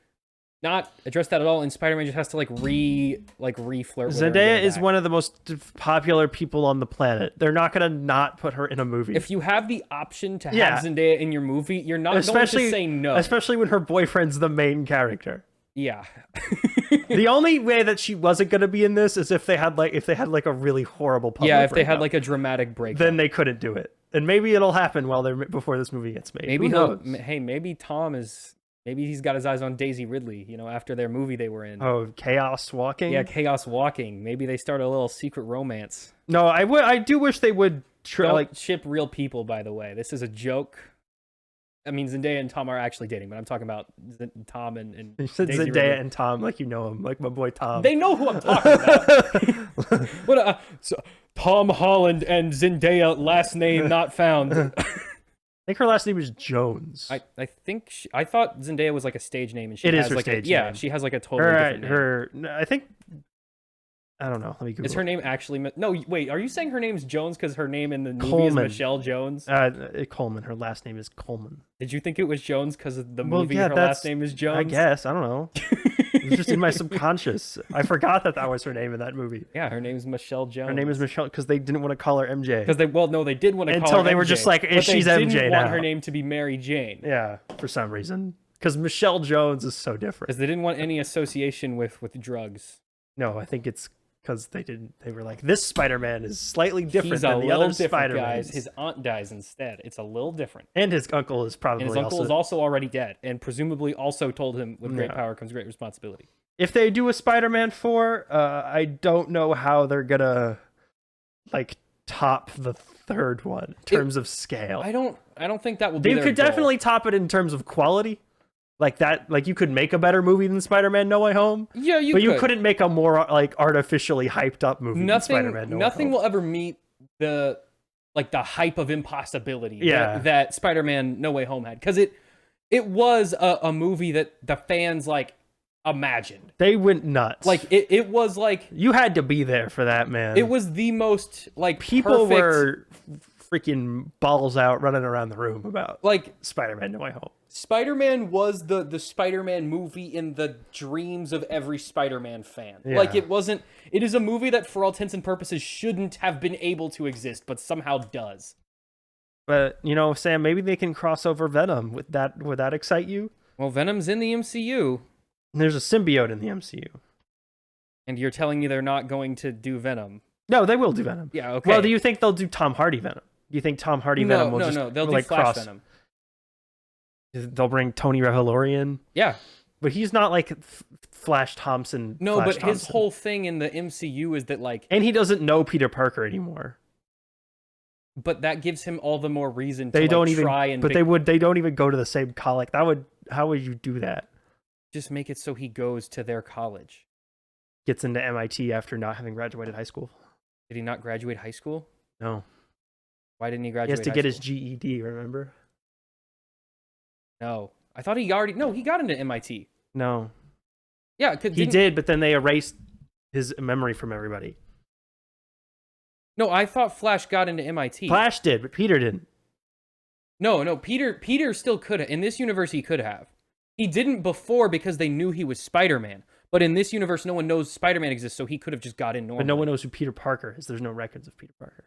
not address that at all, and Spider-Man just has to re-flirt with Zendaya is one of the most popular people on the planet. They're not gonna not put her in a movie. If you have the option to have Zendaya in your movie, you're not going to say no. Especially when her boyfriend's the main character. Yeah. The only way that she wasn't gonna be in this is if they had like a really horrible public if they breakup. had like a dramatic breakup. Then they couldn't do it. And maybe it'll happen before this movie gets made. Maybe maybe Maybe he's got his eyes on Daisy Ridley, after their movie they were in. Oh, Chaos Walking? Yeah, Chaos Walking. Maybe they start a little secret romance. No, I do wish they would ship real people, by the way. This is a joke. I mean, Zendaya and Tom are actually dating, but I'm talking about Tom and you said Daisy Zendaya Ridley. And Tom like you know him, like my boy Tom. They know who I'm talking about. Tom Holland and Zendaya, last name not found. I think her last name is Jones. I think I thought Zendaya was like a stage name, and she it has is her like stage name. name. She has like a totally different name. I think I don't know. Let me Google. Is her name actually? No, wait. Are you saying her name's Jones because her name in the movie Coleman. is Michelle Jones? Coleman. Her last name is Coleman. Did you think it was Jones because of the movie? Her last name is Jones. I guess. I don't know. It was just in my subconscious. I forgot that was her name in that movie. Yeah, her name is Michelle Jones. Her name is Michelle because they didn't want to call her MJ. Because they did want to call her MJ. Until they were just like, she's MJ now. They didn't want her name to be Mary Jane. Yeah, for some reason. Because Michelle Jones is so different. Because they didn't want any association with drugs. No, I think it's because they were like, this Spider-Man is slightly different than the other Spider-Man. His aunt dies instead. It's a little different. And his uncle is probably is also already dead, and presumably also told him with great power comes great responsibility. If they do a Spider-Man 4, I don't know how they're gonna top the third one in terms of scale. I don't think that will be. They could definitely top it in terms of quality. You could make a better movie than Spider-Man No Way Home. Yeah, you couldn't make a more artificially hyped up movie than Spider-Man No Way Home. Nothing will ever meet the hype of impossibility that Spider-Man No Way Home had, because it was a movie that the fans imagined. They went nuts. It was you had to be there for that, man. It was the most people perfect... were freaking balls out running around the room about Spider-Man No Way Home. Spider-Man was the Spider-Man movie in the dreams of every Spider-Man fan. Yeah. It is a movie that for all intents and purposes shouldn't have been able to exist, but somehow does. But, Sam, maybe they can cross over Venom. Would that excite you? Well, Venom's in the MCU. There's a symbiote in the MCU. And you're telling me they're not going to do Venom? No, they will do Venom. Yeah, okay. Well, do you think they'll do Tom Hardy Venom? Do you think Tom Hardy Venom will No, they'll do Flash Venom. They'll bring Tony Revolorian. Yeah. But he's not like Flash Thompson. No, Flash but Thompson. his whole thing in the MCU is that like, and he doesn't know Peter Parker anymore. But that gives him all the more reason They to don't like, even try and But they don't even go to the same college. How would you do that? just make it so he goes to their college. Gets into MIT after not having graduated high school. Did he not graduate high school? No. Why didn't he He graduate? has to high get his school? GED, remember? No, I thought he already. No, he got into MIT. No. Yeah, He did, but then they erased his memory from everybody. No, I thought Flash got into MIT. Flash did, but Peter didn't. No, Peter still could have. In this universe, he could have. He didn't before because they knew he was Spider-Man. But in this universe, no one knows Spider-Man exists, so he could have just got in normally. But no one knows who Peter Parker is. There's no records of Peter Parker.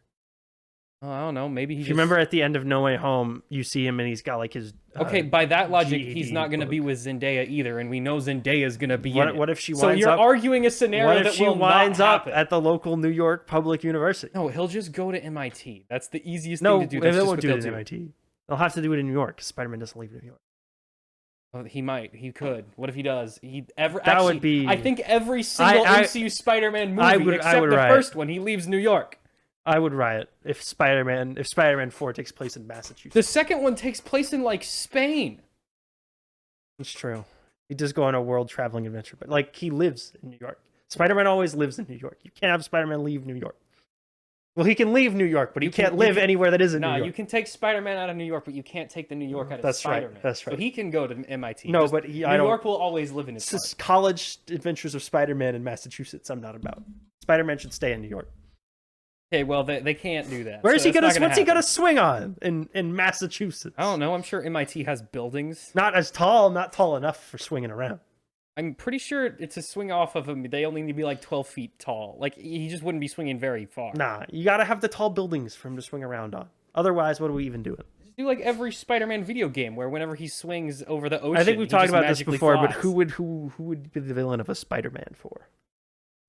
Oh, I don't know. Maybe he. If you remember at the end of No Way Home, you see him and he's got like his. Okay, by that logic, GED he's not going to be with Zendaya either, and we know Zendaya is going to be in it. What if she winds So you're up? arguing a scenario What if that she will winds not up happen. at the local New York Public University? No, he'll just go to MIT. That's the easiest No, thing to do. they That's just won't what do they'll it in do. MIT. They'll have to do it in New York. Spider-Man doesn't leave New York. Oh, he might. He could. What if he does? That would be. I think every single MCU Spider-Man movie, except the riot. first one, he leaves New York. I would riot if Spider-Man 4 takes place in Massachusetts. The second one takes place in like Spain. It's true. He does go on a world traveling adventure, but like he lives in New York. Spider-Man always lives in New York. You can't have Spider-Man leave New York. Well, he can leave New York, but he can't live anywhere that isn't New York. No, you can take Spider-Man out of New York, but you can't take the New York out of That's right. Spider-Man. That's right. So he can go to MIT. No, Just but New York will always live in his heart. It's college adventures of Spider-Man in Massachusetts. I'm not about. Spider-Man should stay in New York. Okay, well, they can't do that. Where's so he gonna? that's not What's he happen. gonna swing on in Massachusetts? I don't know. I'm sure MIT has buildings. Not as tall. Not tall enough for swinging around. I'm pretty sure it's a swing off of him. They only need to be like 12 feet tall. Like, he just wouldn't be swinging very far. Nah, you gotta have the tall buildings for him to swing around on. Otherwise, what are we even doing? Just do like every Spider-Man video game where whenever he swings over the ocean, I think we've he talked just about this magically before, flies. but who would be the villain of a Spider-Man 4?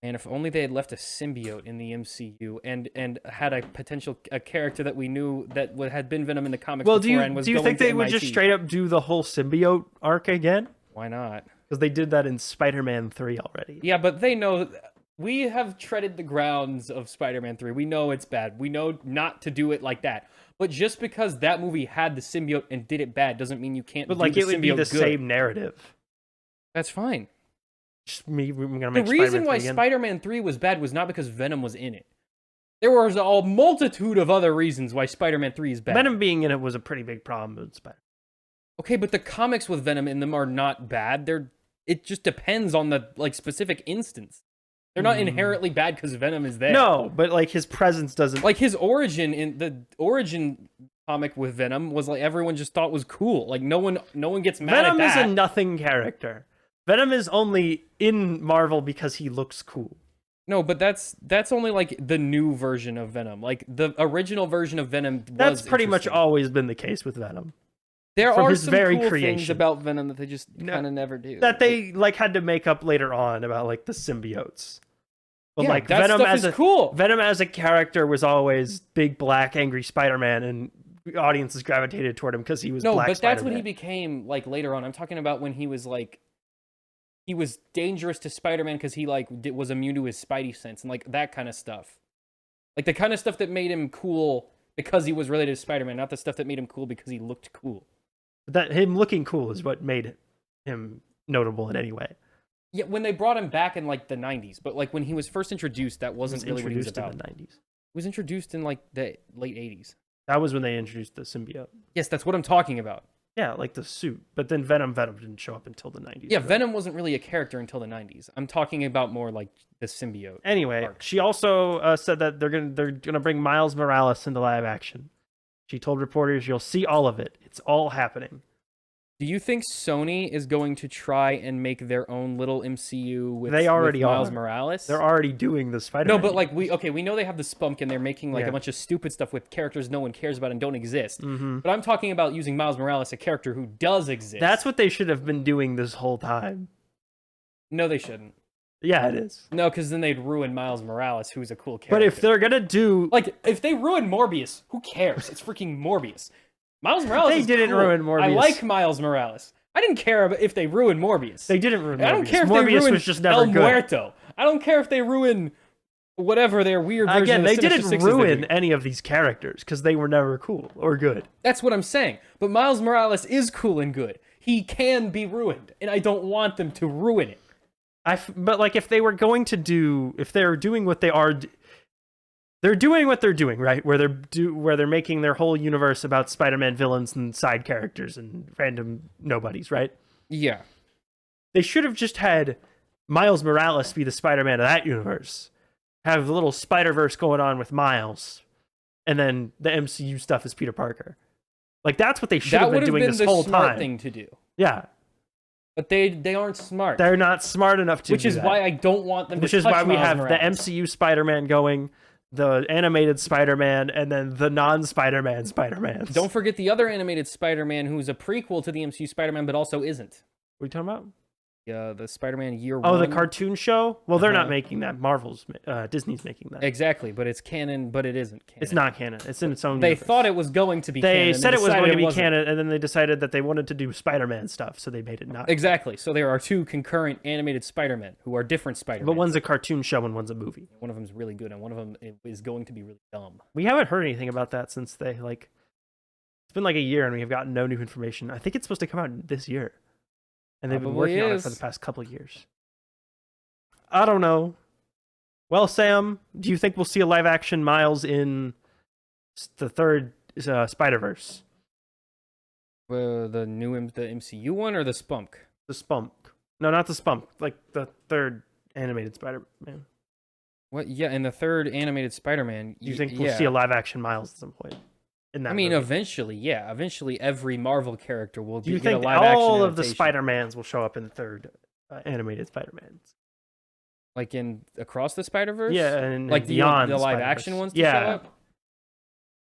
And if only they had left a symbiote in the MCU and had a character that we knew that had been Venom in the comics Well, before and was do you going think to they would MIT. just straight up do the whole symbiote arc again? Why not? Because they did that in Spider-Man 3 already. Yeah, but they know we have treaded the grounds of Spider-Man 3. We know it's bad. We know not to do it like that. But just because that movie had the symbiote and did it bad doesn't mean you can't But do like the it would be symbiote the good. same narrative. That's fine. Just me, we're gonna The make reason Spider-Man why 3 again. Spider-Man 3 was bad was not because Venom was in it. There was a multitude of other reasons why Spider-Man 3 is bad. Venom being in it was a pretty big problem with Spider. Okay, but the comics with Venom in them are not bad. It just depends on the like specific instance. They're not inherently bad because Venom is there. No, but like his presence doesn't. Like his origin in the origin comic with Venom was like everyone just thought was cool. Like no one gets mad Venom at is that. a nothing character. Venom is only in Marvel because he looks cool. No, but that's only like the new version of Venom. Like the original version of Venom was That's pretty much interesting. always been the case with Venom. There from are his some very cool things creation. about Venom that they just kind of never do. That they like had to make up later on about like the symbiotes. But Yeah, like that Venom stuff as is cool. Venom as a character was always big black angry Spider-Man, and audiences gravitated toward him because he was No, black but that's when he Spider-Man. became like later on. I'm talking about when he was like he was dangerous to Spider-Man because he like was immune to his Spidey sense and like that kind of stuff. Like the kind of stuff that made him cool because he was related to Spider-Man, not the stuff that made him cool because he looked cool. That him looking cool is what made him notable in any way. Yeah, when they brought him back in like the 90s, but like when he was first introduced, that wasn't really what he was Introduced about. in the He 90s. was introduced in like the late 80s. That was when they introduced the symbiote. Yes, that's what I'm talking about. Yeah, like the suit. But then Venom didn't show up until the 90s. Yeah, right? Venom wasn't really a character until the 90s. I'm talking about more like the symbiote. Anyway, arc. she also said that they're gonna bring Miles Morales into live action. She told reporters, "You'll see all of it. It's all happening." Do you think Sony is going to try and make their own little MCU with, They already with Miles are. Morales? They're already doing the Spider-Man. No, but like we know they have the SPUMC and they're making like Yeah. a bunch of stupid stuff with characters no one cares about and don't exist. Mhm. But I'm talking about using Miles Morales, a character who does exist. That's what they should have been doing this whole time. No, they shouldn't. Yeah, it is. No, because then they'd ruin Miles Morales, who's a cool character. But if they're gonna do, like if they ruin Morbius, who cares? It's freaking Morbius. Miles Morales They is didn't cool. ruin Morbius. I like Miles Morales. I didn't care if they ruined Morbius. They didn't ruin Morbius. I don't care if Morbius they ruined was just never El good. Muerto. I don't care if they ruin whatever their weird version Again, of the they Sinister didn't Six is they're ruin doing. any of these characters because they were never cool or good. That's what I'm saying. But Miles Morales is cool and good. He can be ruined, and I don't want them to ruin it. But like, if they were going to do, if they're doing what they are, they're doing what they're doing, right? Where they're making their whole universe about Spider-Man villains and side characters and random nobodies, right? Yeah. They should have just had Miles Morales be the Spider-Man of that universe. Have a little Spider-Verse going on with Miles, and then the MCU stuff is Peter Parker. Like, that's what they should have been doing this whole time. That would have been the smart thing to do. Yeah. But they aren't smart. They're not smart enough to Which do is that. why I don't want them to touch Which is why we Miles have Morales. the MCU Spider-Man going, the animated Spider-Man, and then the non-Spider-Man Spider-Mans. Don't forget the other animated Spider-Man who's a prequel to the MCU Spider-Man, but also isn't. What are you talking about? The Spider-Man Year Oh, One. the cartoon show? Well, they're not making that. Disney's making that. Exactly, but it's canon, but it isn't canon. It's not canon. It's in its own They universe. thought it was going to be They canon. said it was going to be wasn't. canon, and then they decided that they wanted to do Spider-Man stuff, so they made it not. Exactly. So there are two concurrent animated Spider-Men who are different Spider-Men. But one's a cartoon show and one's a movie. One of them is really good, and one of them is going to be really dumb. We haven't heard anything about that since they, like... It's been like a year, and we have gotten no new information. I think it's supposed to come out this year. And they've been working on it for the past couple of years. I don't know. Well, Sam, do you think we'll see a live-action Miles in the third Spider-Verse? The MCU one or the SPUMC? The SPUMC. No, not the SPUMC. Like the third animated Spider-Man. What? Yeah, in the third animated Spider-Man. Do you think we'll see a live-action Miles at some point? In that movie? Eventually, yeah. Eventually, every Marvel character will Do you get a think live-action all of the adaptation. Spider-Mans will show up in the third animated Spider-Mans? Like in Across the Spider-Verse? Yeah, and like beyond the live Spider-Verse. action ones to Yeah. show up?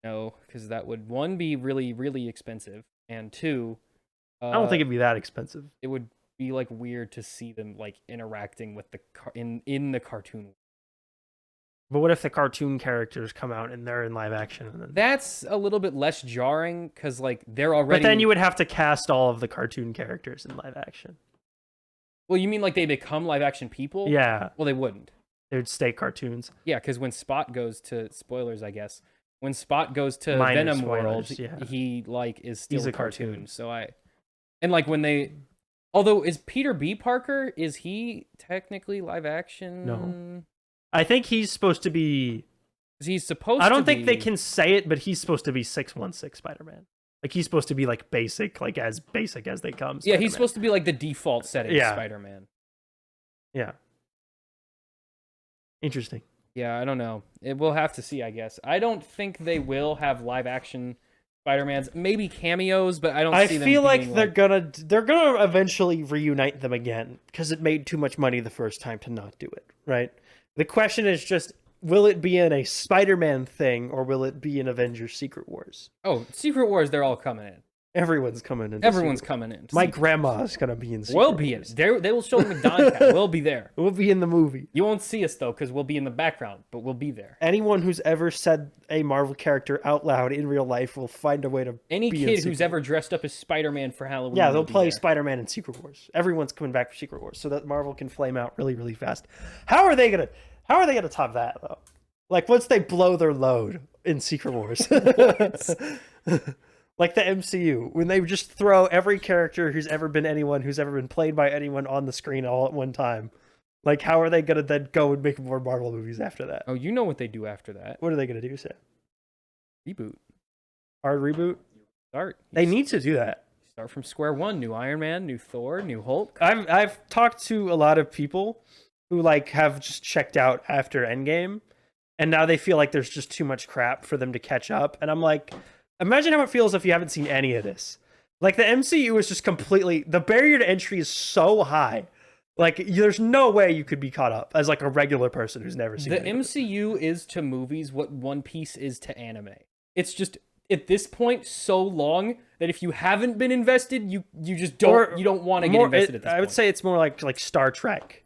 No, because that would, one, be really, really expensive, and two... I don't think it'd be that expensive. it would be like weird to see them like interacting with the in the cartoon. But what if the cartoon characters come out and they're in live action? And then... That's a little bit less jarring because like they're already. But then you would have to cast all of the cartoon characters in live action. Well, you mean like they become live action people? Yeah, Well, they wouldn't. they would stay cartoons. Yeah, because when Spot goes to spoilers, I guess when Spot goes to Minor Venom spoilers, World, yeah. he like is still He's a a cartoon. cartoon. So and like when they, although is Peter B. Parker, is he technically live action? No. I think he's supposed to be. He's supposed. I don't to think they be- can say it, but he's supposed to be 616 Spider-Man. Like he's supposed to be like basic, like as basic as they come. Yeah, Spider-Man. he's supposed to be like the default setting Yeah. Spider-Man. Yeah. Interesting. Yeah, I don't know. We'll have to see, I guess. I don't think they will have live action Spider-Mans. Maybe cameos, but I don't I see them feel like being, they're gonna eventually reunite them again because it made too much money the first time to not do it. Right. The question is just, will it be in a Spider-Man thing or will it be in Avengers Secret Wars? Oh, Secret Wars, they're all coming in. Everyone's coming in. Everyone's coming in. My grandma's gonna be in Secret We'll be in Wars. it. They will show the McDonCast. We'll be there. We'll be in the movie. You won't see us, though, because we'll be in the background, but we'll be there. Anyone who's ever said a Marvel character out loud in real life will find a way to Any be in kid Secret who's ever dressed up as Spider-Man for Halloween. Yeah, will they'll be play there. Spider-Man in Secret Wars. Everyone's coming back for Secret Wars so that Marvel can flame out really, really fast. How are they gonna top that though? Like once they blow their load in Secret Wars. Like the MCU, when they just throw every character who's ever been played by anyone on the screen all at one time. Like how are they gonna then go and make more Marvel movies after that? Oh, you know what they do after that. What are they gonna do, Sam? Reboot. Hard reboot? Start. They need to do that. Start from square one. New Iron Man, new Thor, new Hulk. I've talked to a lot of people who like have just checked out after Endgame, and now they feel like there's just too much crap for them to catch up. And I'm like, imagine how it feels if you haven't seen any of this. Like the MCU is just completely, the barrier to entry is so high. Like there's no way you could be caught up as like a regular person who's never seen The any of it. MCU is to movies what One Piece is to anime. It's just at this point so long that if you haven't been invested, you just don't want to get invested at this point. I would say it's more like Star Trek.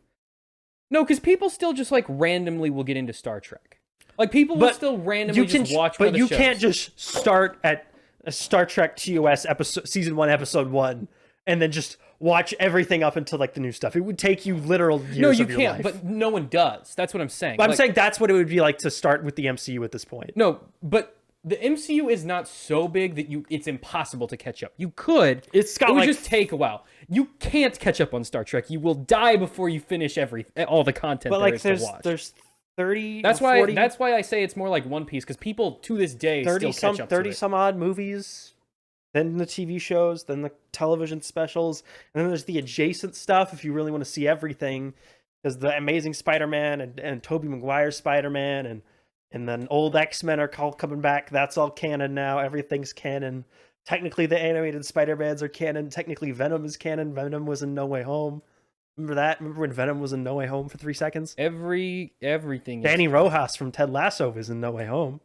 No, because people still just like randomly will get into Star Trek. Like people will still randomly just watch. But other you shows. can't just start at a Star Trek TOS episode, season 1, episode 1, and then just watch everything up until like the new stuff. It would take you literal years. No, you of your can't. life. But no one does. That's what I'm saying. But I'm saying that's what it would be like to start with the MCU at this point. No, but the MCU is not so big that it's impossible to catch up. You could. It's got it would like just take a while. You can't catch up on Star Trek. You will die before you finish all the content there is to watch. There's 30. That's or 40, why. That's why I say it's more like One Piece, because people to this day still catch up. 30 to it. some odd movies, then the TV shows, then the television specials, and then there's the adjacent stuff if you really want to see everything. There's the Amazing Spider-Man and Tobey Maguire's Spider-Man and then old X-Men are coming back. That's all canon now. Everything's canon. Technically, the animated Spider-Mans are canon. Technically, Venom is canon. Venom was in No Way Home. Remember that? Remember when Venom was in No Way Home for 3 seconds? Everything. Danny Rojas from Ted Lasso was in No Way Home.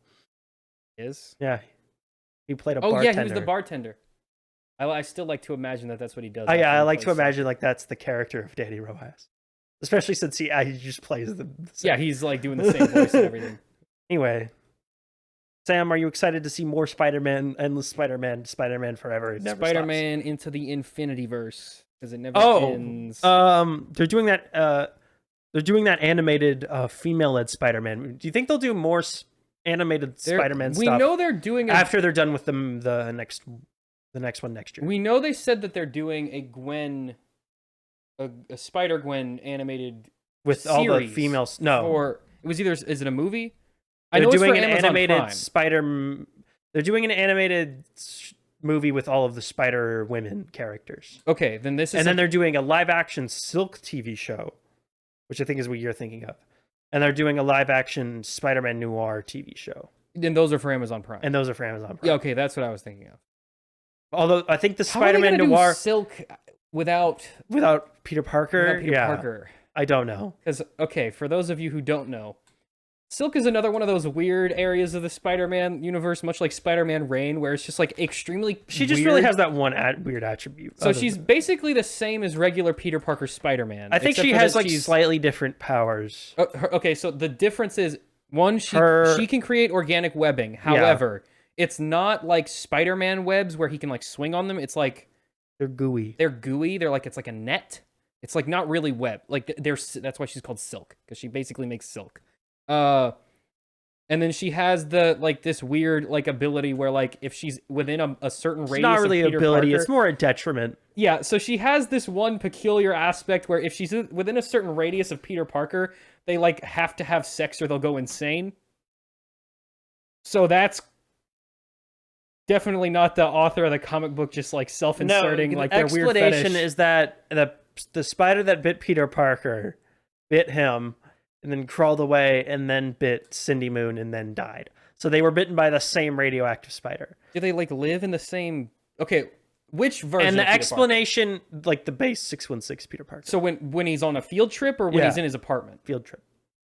Is? Yeah. He played a bartender. Oh, yeah, he was the bartender. I still like to imagine that's what he does. I like to imagine like that's the character of Danny Rojas. Especially since he just plays the same. Yeah, he's like doing the same voice and everything. Anyway, Sam, are you excited to see more Spider-Man, Endless Spider-Man, Spider-Man Forever? It never Spider-Man stops. into the Infinityverse, because it never ends. They're doing that. They're doing that animated female-led Spider-Man. Do you think they'll do more animated Spider-Man stuff? We know they're doing after they're done with the next one next year. We know they said that they're doing a Spider-Gwen animated with all the females. No, or it was either is it a movie? They're doing an animated Prime. They're doing an animated movie with all of the Spider Women characters. Okay, then this is. And then they're doing a live-action Silk TV show, which I think is what you're thinking of. And they're doing a live-action Spider-Man Noir TV show. And those are for Amazon Prime. And those are for Amazon Prime. Yeah, okay, that's what I was thinking of. Although I think the How are they Spider-Man gonna Noir do Silk without Peter Parker. Parker. I don't know. Because okay, for those of you who don't know, Silk is another one of those weird areas of the Spider-Man universe, much like Spider-Man Reign, where it's just like extremely. She just weird. really has that one weird attribute. So she's basically the same as regular Peter Parker Spider-Man. I think she has like slightly different powers. Okay, so the difference is one, she can create organic webbing. However, it's not like Spider-Man webs where he can like swing on them. It's like they're gooey. They're gooey. They're like it's like a net. It's like not really web. Like that's why she's called Silk, because she basically makes silk. And then she has this weird like ability where like if she's within a certain radius, it's not really an ability. Parker, it's more a detriment. Yeah, so she has this one peculiar aspect where if she's within a certain radius of Peter Parker, they like have to have sex or they'll go insane. So that's definitely not the author of the comic book just like self-inserting like their weird fetish. The explanation is that the spider that bit Peter Parker bit him and then crawled away and then bit Cindy Moon and then died. So they were bitten by the same radioactive spider. Do they like live in the same? Okay, which version? And the of Peter explanation, Parker? Like the base 616 Peter Parker. So when he's on a field trip or when he's in his apartment? Field trip.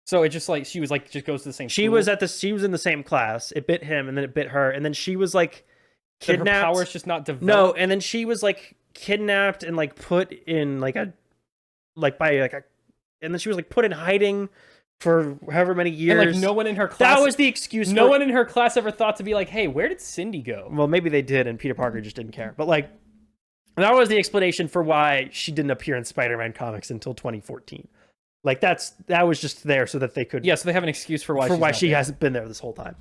So it just like she was like just goes to the same. She school? She was in the same class. It bit him and then it bit her and then she was like kidnapped. Her powers just not developed. No, and then she was like kidnapped and like put in and then she was like put in hiding for however many years. And like no one in her class. That was the excuse. No one in her class ever thought to be like, "Hey, where did Cindy go?" Well, maybe they did, and Peter Parker just didn't care. But like, that was the explanation for why she didn't appear in Spider-Man comics until 2014. Like that was just there so that they could. Yeah, so they have an excuse for why she hasn't been there this whole time.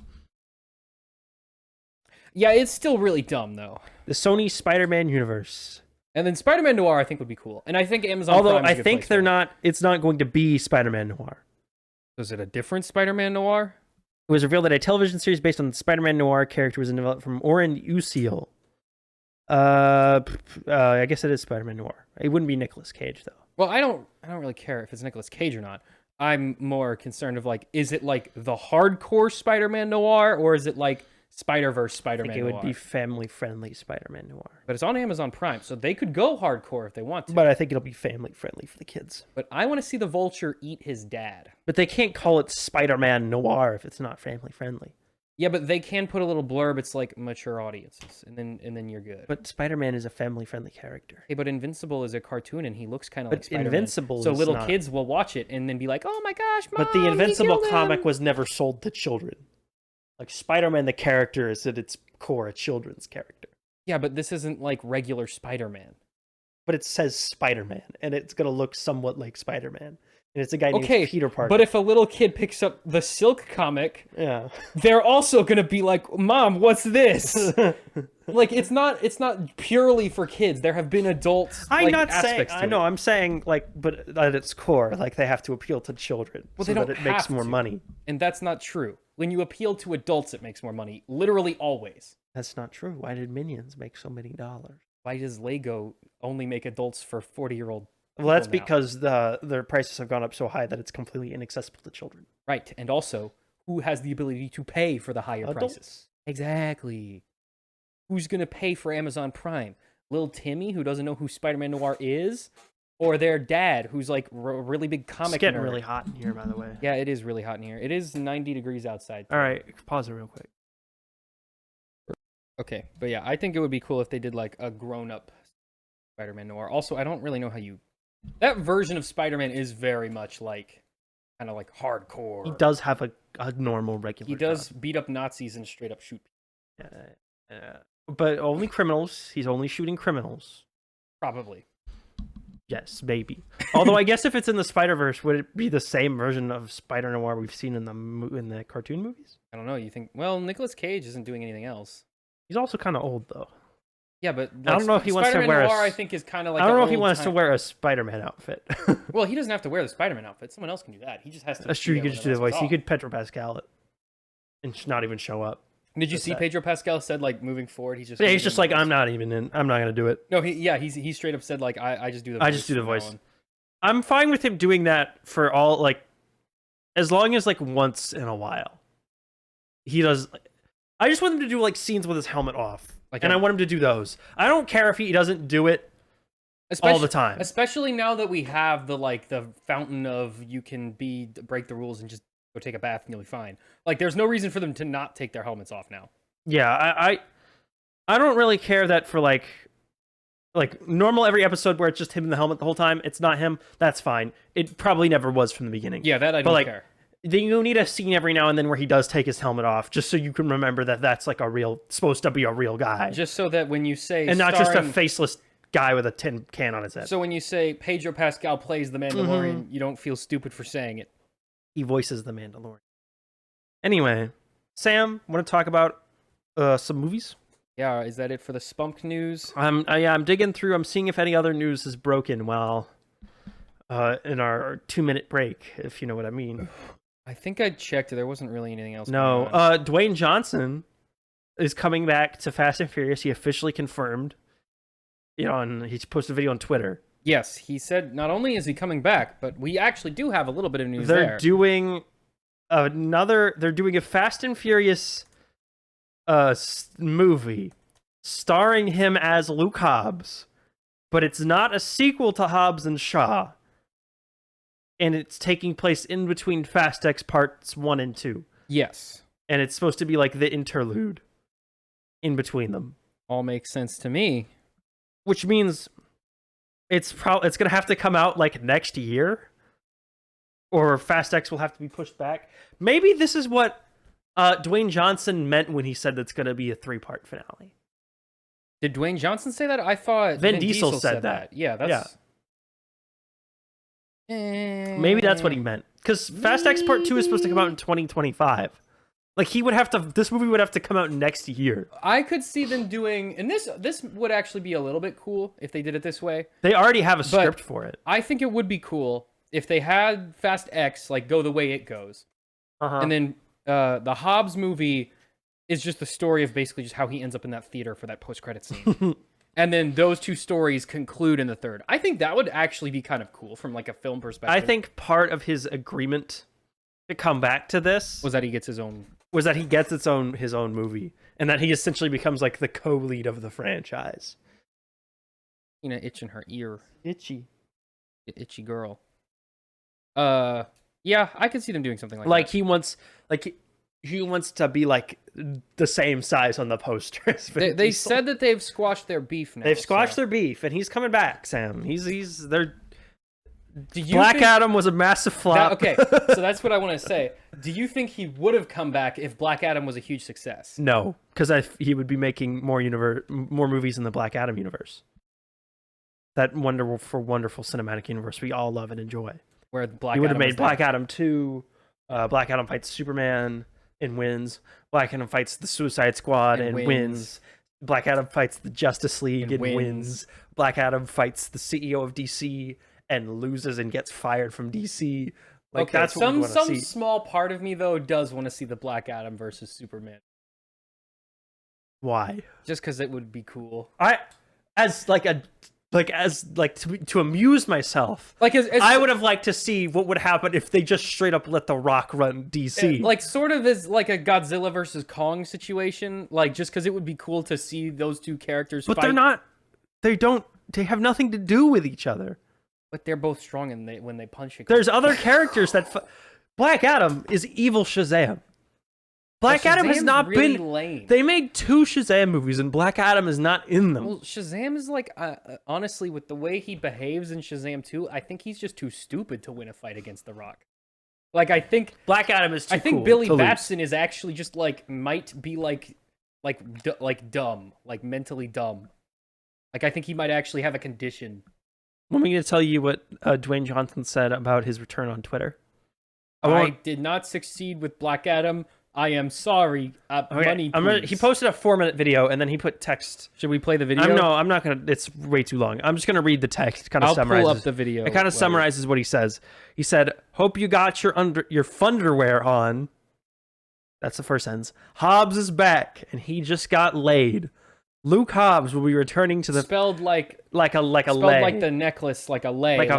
Yeah, it's still really dumb though. The Sony Spider-Man universe. And then Spider-Man Noir, I think, would be cool. And I think Amazon. Although I think they're not. It's not going to be Spider-Man Noir. Is it a different Spider-Man Noir? It was revealed that a television series based on the Spider-Man Noir character was developed from Oren Uziel. I guess it is Spider-Man Noir. It wouldn't be Nicolas Cage though. Well, I don't really care if it's Nicolas Cage or not. I'm more concerned of like, is it like the hardcore Spider-Man Noir or is it like Spider-Verse Spider-Man Noir? I think it would be family-friendly Spider-Man Noir. But it's on Amazon Prime, so they could go hardcore if they want to. But I think it'll be family-friendly for the kids. But I want to see the Vulture eat his dad. But they can't call it Spider-Man Noir if it's not family-friendly. Yeah, but they can put a little blurb. It's like mature audiences, and then you're good. But Spider-Man is a family-friendly character. Hey, but Invincible is a cartoon, and he looks kind of like Spider-Man. Invincible, so little kids will watch it and then be like, "Oh my gosh, Mom, But the Invincible comic was never sold to children. Like Spider-Man, the character is at its core a children's character. Yeah, but this isn't like regular Spider-Man. But it says Spider-Man, and it's gonna look somewhat like Spider-Man. And it's a guy named Peter Parker. But if a little kid picks up the Silk comic, yeah, they're also gonna be like, "Mom, what's this?" Like it's not purely for kids. There have been adults. I'm not saying. I know. I'm saying like, but at its core, like they have to appeal to children, well, so they don't that it makes more money. And that's not true. When you appeal to adults, it makes more money. Literally always. That's not true. Why did Minions make so many dollars? Why does Lego only make adults for 40-year-old? Well, that's because their prices have gone up so high that it's completely inaccessible to children. Right, and also, who has the ability to pay for the higher Adults. Prices? Exactly. Who's gonna pay for Amazon Prime? Little Timmy, who doesn't know who Spider-Man Noir is, or their dad, who's like a really big comic. It's getting nerd. really hot in here, by the way. Yeah, it is really hot in here. It is 90 degrees outside. All right, pause it real quick. Okay, but yeah, I think it would be cool if they did like a grown-up Spider-Man Noir. Also, I don't really know how you... That version of Spider-Man is very much like, kind of like hardcore. He does have a normal, regular He does job. beat up Nazis and straight up shoot people. But only criminals. He's only shooting criminals. Probably. Yes, maybe. Although I guess if it's in the Spider-Verse, would it be the same version of Spider-Noir we've seen in the cartoon movies? I don't know. You think... Well, Nicolas Cage isn't doing anything else. He's also kind of old, though. Yeah, but like, I don't know if he wants to Spider-Man wear Noir, I think, is kind of like... I don't know if he wants to wear a Spider-Man outfit. Well, he doesn't have to wear the Spider-Man outfit. Someone else can do that. He just has to... That's true. You could just do the voice. He could Pedro Pascal it and not even show up. Did you see Pedro Pascal said, like, moving forward, he's just... Yeah, he's just like, I'm not even in. I'm not going to do it. No, he straight up said, like, I just do the voice. I just do the voice. I'm fine with him doing that for all, like, as long as, like, once in a while. He does... I just want him to do, like, scenes with his helmet off. Like, and I want him to do those. I don't care if he doesn't do it all the time. Especially now that we have the fountain of you can break the rules and just go take a bath and you'll be fine. Like, there's no reason for them to not take their helmets off now. Yeah, I don't really care that for, like normal every episode where it's just him in the helmet the whole time, it's not him, that's fine. It probably never was from the beginning. Yeah, that I don't care. Then you need a scene every now and then where he does take his helmet off, just so you can remember that that's like supposed to be a real guy. Just so that when you say... And not just a faceless guy with a tin can on his head. So when you say Pedro Pascal plays the Mandalorian, you don't feel stupid for saying it. He voices the Mandalorian. Anyway, Sam, want to talk about some movies? Yeah, is that it for the SPUMC news? I'm digging through. I'm seeing if any other news is broken while in our 2-minute break, if you know what I mean. I think I checked. There wasn't really anything else. No, Dwayne Johnson is coming back to Fast and Furious. He officially confirmed. He posted a video on Twitter. Yes, he said not only is he coming back, but we actually do have a little bit of news there. They're doing a Fast and Furious movie starring him as Luke Hobbs, but it's not a sequel to Hobbs and Shaw. And it's taking place in between Fast X Parts 1 and 2. Yes. And it's supposed to be like the interlude in between them. All makes sense to me. Which means it's going to have to come out like next year. Or Fast X will have to be pushed back. Maybe this is what Dwayne Johnson meant when he said it's going to be a 3-part finale. Did Dwayne Johnson say that? I thought Vin Diesel said that. Yeah, that's... Yeah. Maybe that's what he meant. Because Fast X Part 2 is supposed to come out in 2025. Like, this movie would have to come out next year. I could see them doing, and this would actually be a little bit cool if they did it this way. They already have a script for it. I think it would be cool if they had Fast X, like, go the way it goes. And then the Hobbs movie is just the story of basically just how he ends up in that theater for that post-credit scene. And then those two stories conclude in the third. I think that would actually be kind of cool from like a film perspective. I think part of his agreement to come back to this was that he gets his own his own movie, and that he essentially becomes like the co-lead of the franchise. Itching her ear. Itchy girl. Yeah, I could see them doing something like that. He wants to be like the same size on the posters. They said that they've squashed their beef now. They've squashed their beef, and he's coming back, Sam. Black Adam was a massive flop. Okay, so that's what I want to say. Do you think he would have come back if Black Adam was a huge success? No, because he would be making more movies in the Black Adam universe. That wonderful cinematic universe we all love and enjoy. Where Black he would have Adam made Black Adam 2, Black Adam fights Superman and wins. Black Adam fights the Suicide Squad and wins. Black Adam fights the Justice League and wins. Black Adam fights the CEO of DC and loses and gets fired from DC. Like, okay, that's what we want to see. Some small part of me, though, does want to see the Black Adam versus Superman. Why? Just because it would be cool. To amuse myself. I would have liked to see what would happen if they just straight up let The Rock run DC. Like, sort of as like a Godzilla versus Kong situation. Like, just because it would be cool to see those two characters fight. But they're not. They have nothing to do with each other. But they're both strong when they punch each other. There's other characters that... Black Adam is evil Shazam. Black Adam has not really been... lame. They made 2 Shazam movies, and Black Adam is not in them. Well, Shazam is like... honestly, with the way he behaves in Shazam 2, I think he's just too stupid to win a fight against The Rock. Like, I think... Black Adam is too I think cool Billy Batson is actually just, like, might be, like dumb. Like, mentally dumb. Like, I think he might actually have a condition. Want me to tell you what Dwayne Johnson said about his return on Twitter? I did not succeed with Black Adam. I am sorry. Money, please. He posted a 4-minute video, and then he put text. Should we play the video? No, I'm not going to. It's way too long. I'm just going to read the text. Kind of summarizes. I'll pull up the video. It kind of summarizes what he says. He said, "Hope you got your funderwear on." That's the first sentence. Hobbs is back, and he just got laid. Luke Hobbs will be returning to the spelled like a lay. Like the necklace, like a lay, like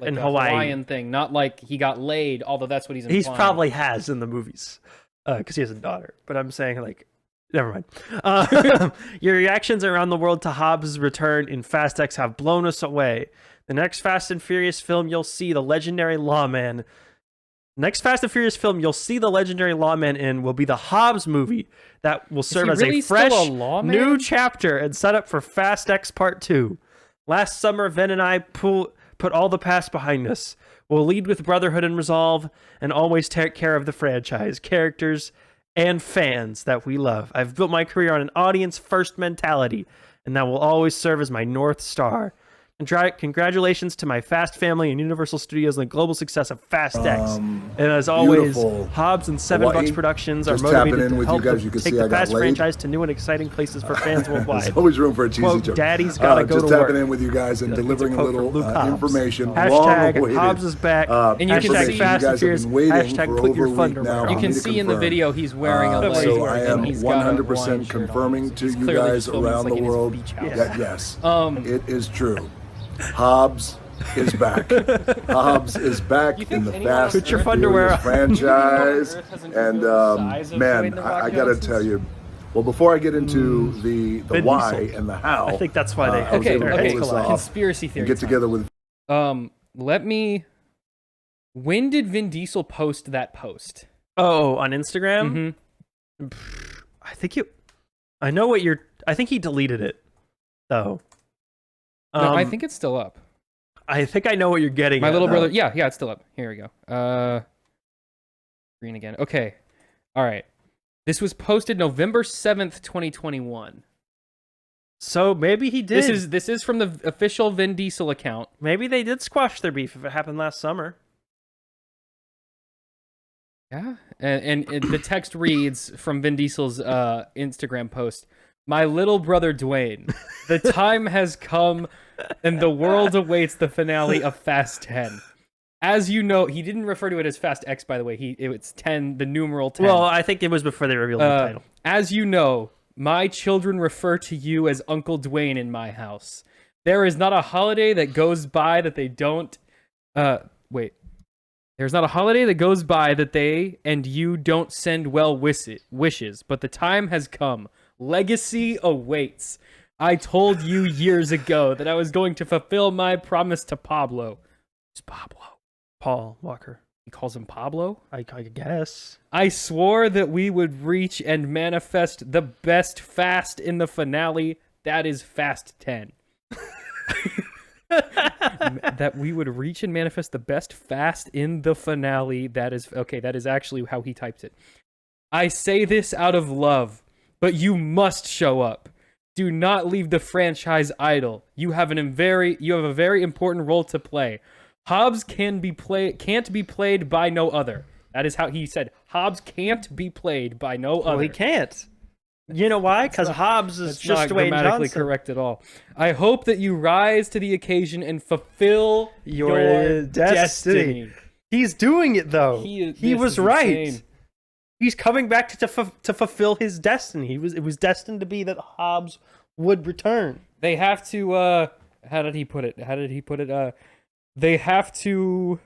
in a Hawaii. Hawaiian thing, not like he got laid. Although that's what he's implying. He's probably has in the movies, because he has a daughter. But I'm saying, like, never mind. Your reactions around the world to Hobbs' return in Fast X have blown us away. The next Fast and Furious film, you'll see the legendary lawman. Next Fast and Furious film you'll see the legendary lawman in will be the Hobbs movie that will serve as a fresh new chapter and set up for Fast X Part 2. Last summer, Vin and I put all the past behind us. We'll lead with brotherhood and resolve and always take care of the franchise, characters, and fans that we love. I've built my career on an audience-first mentality, and that will always serve as my North Star. Congratulations to my Fast family and Universal Studios on the global success of Fast X. And as always, Hobbs and $7 Productions are motivated to help take the Fast franchise to new and exciting places for fans worldwide. There's always room for a cheesy Quote, joke. Daddy's gotta go to work. Just tapping in with you guys and delivering a little information. Hashtag Hobbs is back. And you can see Fast and Furious. Hashtag put your funderwear. You can see in the video he's wearing a layer. So I am 100% confirming to you guys around the world that yes, it is true. Hobbs is back. Hobbs is back in the Fast and Furious franchise. And man, I gotta tell you, well, before I get into the why and the how, I think that's why they okay. Conspiracy theory. Get together with. When did Vin Diesel post that post? Oh, on Instagram. Mm-hmm. I think he deleted it, though. No, I think it's still up. I think I know what you're getting. My little brother. Yeah, it's still up. Here we go. Green again. Okay. All right. This was posted November 7th, 2021. So maybe he did. This is from the official Vin Diesel account. Maybe they did squash their beef if it happened last summer. Yeah. And the text reads from Vin Diesel's Instagram post. My little brother Dwayne, the time has come and the world awaits the finale of Fast 10. As you know, he didn't refer to it as Fast X, by the way. It's 10, the numeral 10. Well, I think it was before they revealed the title. As you know, my children refer to you as Uncle Dwayne in my house. There is not a holiday that goes by that they don't... There's not a holiday that goes by that they and you don't send well wishes, but the time has come. Legacy awaits. I told you years ago that I was going to fulfill my promise to Pablo. Who's Pablo? Paul Walker. He calls him Pablo? I guess. I swore that we would reach and manifest the best Fast in the finale. That is Fast 10. that we would reach and manifest the best fast in the finale. That is okay. That is actually how he typed it. I say this out of love, but you must show up. Do not leave the franchise idle. You have a very important role to play. Hobbs can't be played by no other. That is how he said. Hobbs can't be played by no other. Well, he can't. You know why? Because Hobbs is just Dwayne grammatically Johnson. correct at all. I hope that you rise to the occasion and fulfill your destiny. He's doing it though. He was right. Insane. He's coming back to fulfill his destiny. It was destined to be that Hobbs would return. They have to. How did he put it? They have to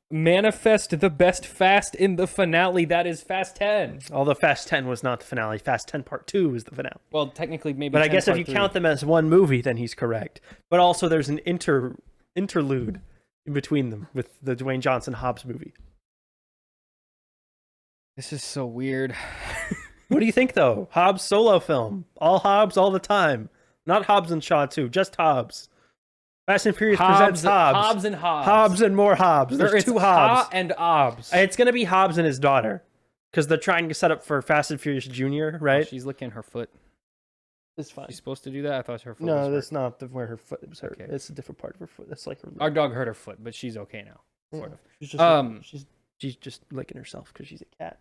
manifest the best fast in the finale. That is Fast 10. Although Fast 10 was not the finale. Fast 10 Part 2 is the finale. Well, technically, maybe. But I guess if you count them as one movie, then he's correct. But also, there's an interlude in between them with the Dwayne Johnson Hobbs movie. This is so weird. What do you think, though? Hobbs solo film. All Hobbs all the time. Not Hobbs and Shaw 2, just Hobbs. Fast and Furious presents Hobbs. Hobbs and Hobbs. Hobbs and more Hobbs. There's two Hobbs. Ha and Hobbs. It's going to be Hobbs and his daughter. Because they're trying to set up for Fast and Furious Jr., right? Oh, she's licking her foot. It's fine. She's supposed to do that? I thought her foot was No, hurt. that's not where her foot was hurt. Okay. It's a different part of her foot. That's like her... Our dog hurt her foot, but she's okay now. Sort of. She's just licking herself because she's a cat.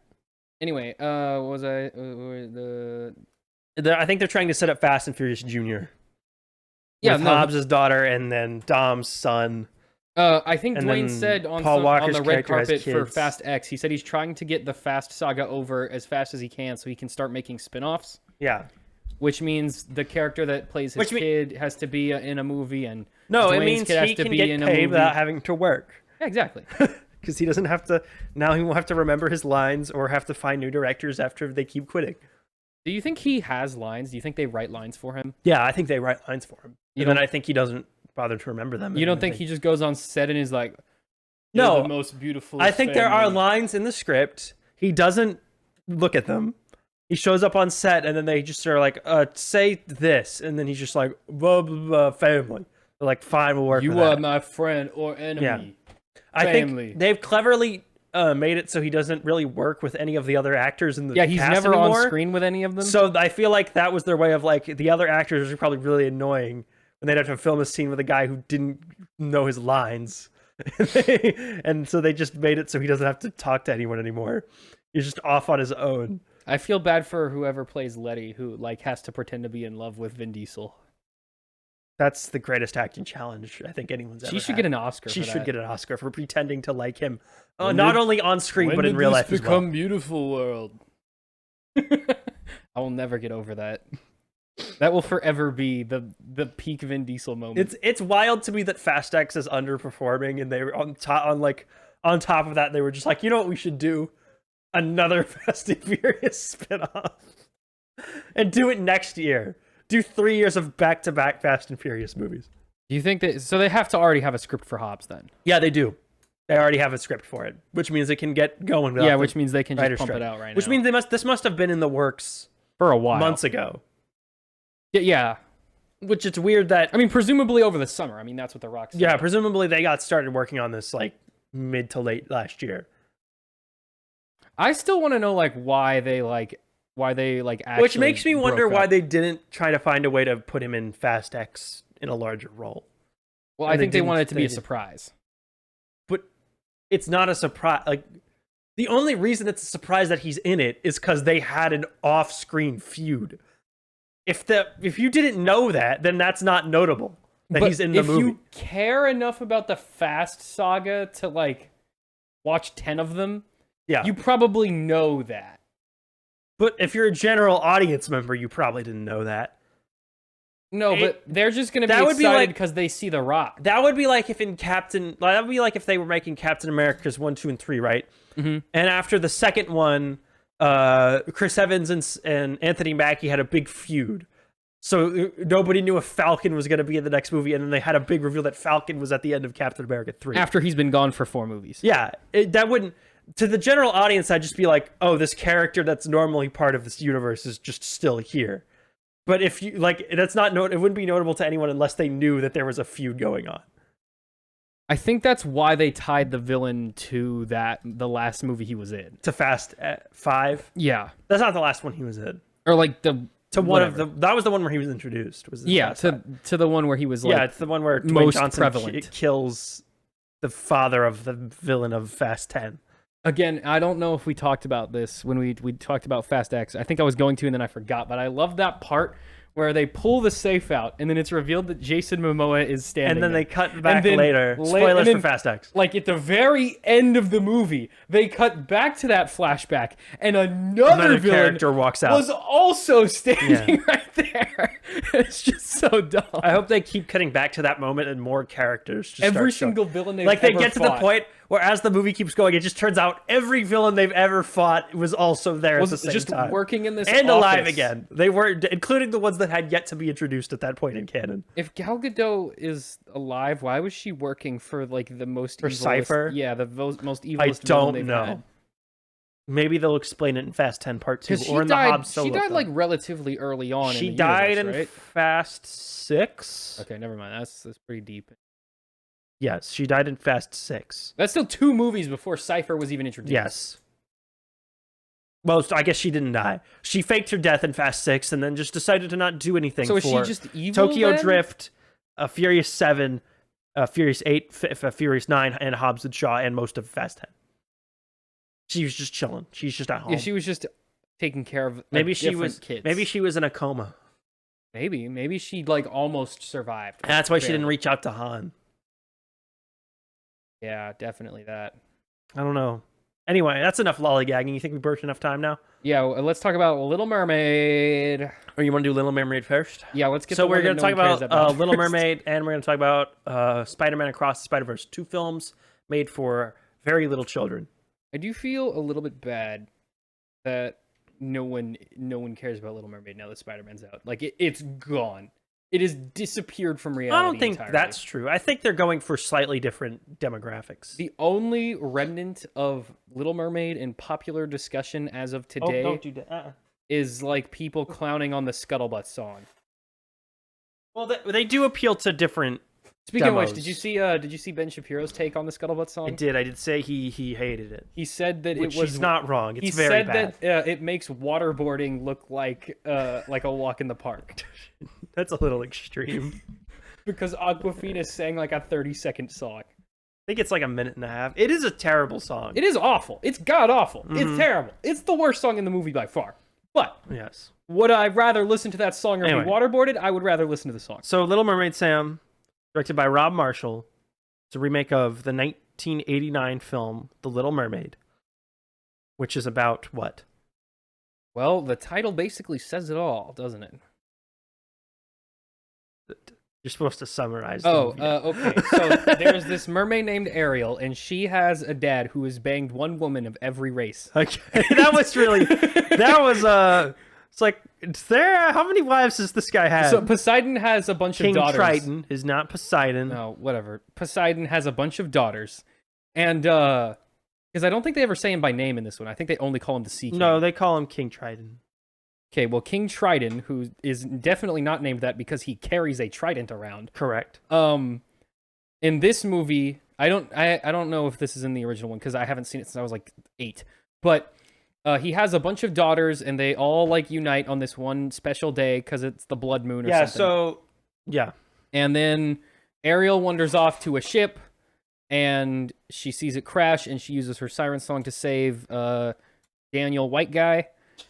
Anyway, what was I... I think they're trying to set up Fast and Furious Jr. Yeah, with Hobbs' daughter and then Dom's son. I think And Dwayne then said on the red character has carpet for kids. Fast X, he said he's trying to get the Fast saga over as fast as he can so he can start making spin-offs. Yeah. Which means the character that plays his kid has to be in a movie, and No, Dwayne's it means kid has he to can be get in a paid movie. without having to work. Yeah, exactly. Because he doesn't have to... Now he won't have to remember his lines or have to find new directors after they keep quitting. Do you think he has lines? Do you think they write lines for him? Yeah, I think they write lines for him. And then I think he doesn't bother to remember them. You don't think he just goes on set and is like, no, the most beautiful I think there are lines in the script. He doesn't look at them. He shows up on set and then they just are like, say this. And then he's just like, blah, blah, blah, family. They're like, fine, we'll work with that. You are my friend or enemy. Yeah. I think they've cleverly made it so he doesn't really work with any of the other actors in the he's cast never anymore. on screen with any of them. So I feel like that was their way of like, the other actors are probably really annoying when they'd have to film a scene with a guy who didn't know his lines. And so they just made it so he doesn't have to talk to anyone anymore. He's just off on his own. I feel bad for whoever plays Letty, who like has to pretend to be in love with Vin Diesel. That's the greatest acting challenge I think anyone's ever She should had. get an Oscar. She for should that. get an Oscar for pretending to like him, not only on screen but in real life as well. When did this become beautiful world? I will never get over that. That will forever be the peak Vin Diesel moment. It's wild to me that Fast X is underperforming, and they were on top of that they were just like, you know what we should do? Another Fast and Furious spinoff, and do it next year. Do 3 years of back-to-back Fast and Furious movies. Do you think that? So they have to already have a script for Hobbs then? Yeah, they do. They already have a script for it, which means it can get going. Yeah, which means they can just pump it out right now. Which means this must have been in the works for a while, months ago. Yeah. Which it's weird that... I mean, presumably over the summer. I mean, that's what the Rock said. Yeah, presumably they got started working on this like mid to late last year. I still want to know like why they actually... Which makes me wonder why they didn't try to find a way to put him in Fast X in a larger role. Well, I think they wanted it to be a surprise. But it's not a surprise. Like, the only reason it's a surprise that he's in it is because they had an off-screen feud. If you didn't know that, then that's not notable that he's in the movie. If you care enough about the Fast saga to like watch 10 of them, yeah, you probably know that. But if you're a general audience member, you probably didn't know that. No, but they're just going to be excited because they see The Rock. That would be like if they were making Captain America's 1, 2, and 3, right? Mm-hmm. And after the second one, Chris Evans and Anthony Mackie had a big feud. So nobody knew if Falcon was going to be in the next movie, and then they had a big reveal that Falcon was at the end of Captain America 3. After he's been gone for 4 movies. Yeah, that wouldn't... To the general audience, I'd just be like, oh, this character that's normally part of this universe is just still here. But if you like, that's not it wouldn't be notable to anyone unless they knew that there was a feud going on. I think that's why they tied the villain to the last movie he was in. To Fast 5. Yeah, that's not the last one he was in. or like the to one whatever. Of the that was the one where he was introduced. Was to the one where he was like it's the one where Dwayne most Johnson prevalent. Kills the father of the villain of Fast 10. Again, I don't know if we talked about this when we talked about Fast X. I think I was going to, and then I forgot. But I love that part where they pull the safe out, and then it's revealed that Jason Momoa is standing and then there. They cut back later. Spoilers for Fast X. Like, at the very end of the movie, they cut back to that flashback, and another villain character walks out. Was also standing right there. It's just so dumb. I hope they keep cutting back to that moment and more characters just every single villain they've they ever get to fought. the point where as the movie keeps going, it just turns out every villain they've ever fought was also there at the same just time. Working in this and office. Alive again. They were, including the ones that had yet to be introduced at that point in canon. If Gal Gadot is alive, why was she working for like the most for Cypher? Yeah, the most evilest. I don't they've know. Had. Maybe they'll explain it in Fast 10 Part 2 or in died, the Hobbs solo. She died like relatively early on. She in the died universe, in right? Fast 6. Okay, never mind. That's pretty deep. Yes, she died in Fast 6. That's still 2 movies before Cypher was even introduced. Yes. Well, I guess she didn't die. She faked her death in Fast 6 and then just decided to not do anything. So is she just evil? Tokyo then? Drift, Furious 7, Furious 8, Furious 9, and Hobbs and Shaw, and most of Fast 10. She was just chilling. She's just at home. Yeah, she was just taking care of maybe she was kids. Maybe she was in a coma. Maybe she like almost survived. And that's why she didn't reach out to Han. Yeah, definitely that. I don't know. Anyway, that's enough lollygagging. You think we burst enough time now? Yeah, let's talk about Little Mermaid. Or you want to do Little Mermaid first? Yeah, let's get. So we're going to talk about Little Mermaid, and we're going to talk about Spider-Man Across the Spider-Verse. 2 films made for very little children. I do feel a little bit bad that no one cares about Little Mermaid now that Spider-Man's out. Like it's gone. It has disappeared from reality. I don't think entirely. that's true. I think they're going for slightly different demographics. The only remnant of Little Mermaid in popular discussion as of today don't do that. is like people clowning on the Scuttlebutt song. Well, they do appeal to different. Speaking demos. of which, did you see Ben Shapiro's take on the Scuttlebutt song? I did say he hated it. He said that Which it was he's not wrong. It's he very said bad. that it makes waterboarding look like a walk in the park. That's a little extreme. Because Aquafina sang like a 30-second song. I think it's like a minute and a half. It is a terrible song. It is awful. It's god awful. It's terrible. It's the worst song in the movie by far. But yes, would I rather listen to that song or be waterboarded? I would rather listen to the song. So Little Mermaid, Sam, directed by Rob Marshall. It's a remake of the 1989 film The Little Mermaid, which is about what? Well, the title basically says it all, doesn't it? You're supposed to summarize. Okay. So there's this mermaid named Ariel, and she has a dad who has banged one woman of every race. Okay, that was it's like, how many wives does this guy have? So Poseidon has a bunch of daughters. King Triton is not Poseidon. No, whatever. Poseidon has a bunch of daughters, and because I don't think they ever say him by name in this one. I think they only call him the Sea King. No, they call him King Triton. Okay, well, King Triton, who is definitely not named that because he carries a trident around. Correct. In this movie, I don't know if this is in the original one because I haven't seen it since I was like 8. But he has a bunch of daughters, and they all like unite on this one special day because it's the blood moon or something. Yeah. And then Ariel wanders off to a ship, and she sees it crash, and she uses her siren song to save Daniel White Guy.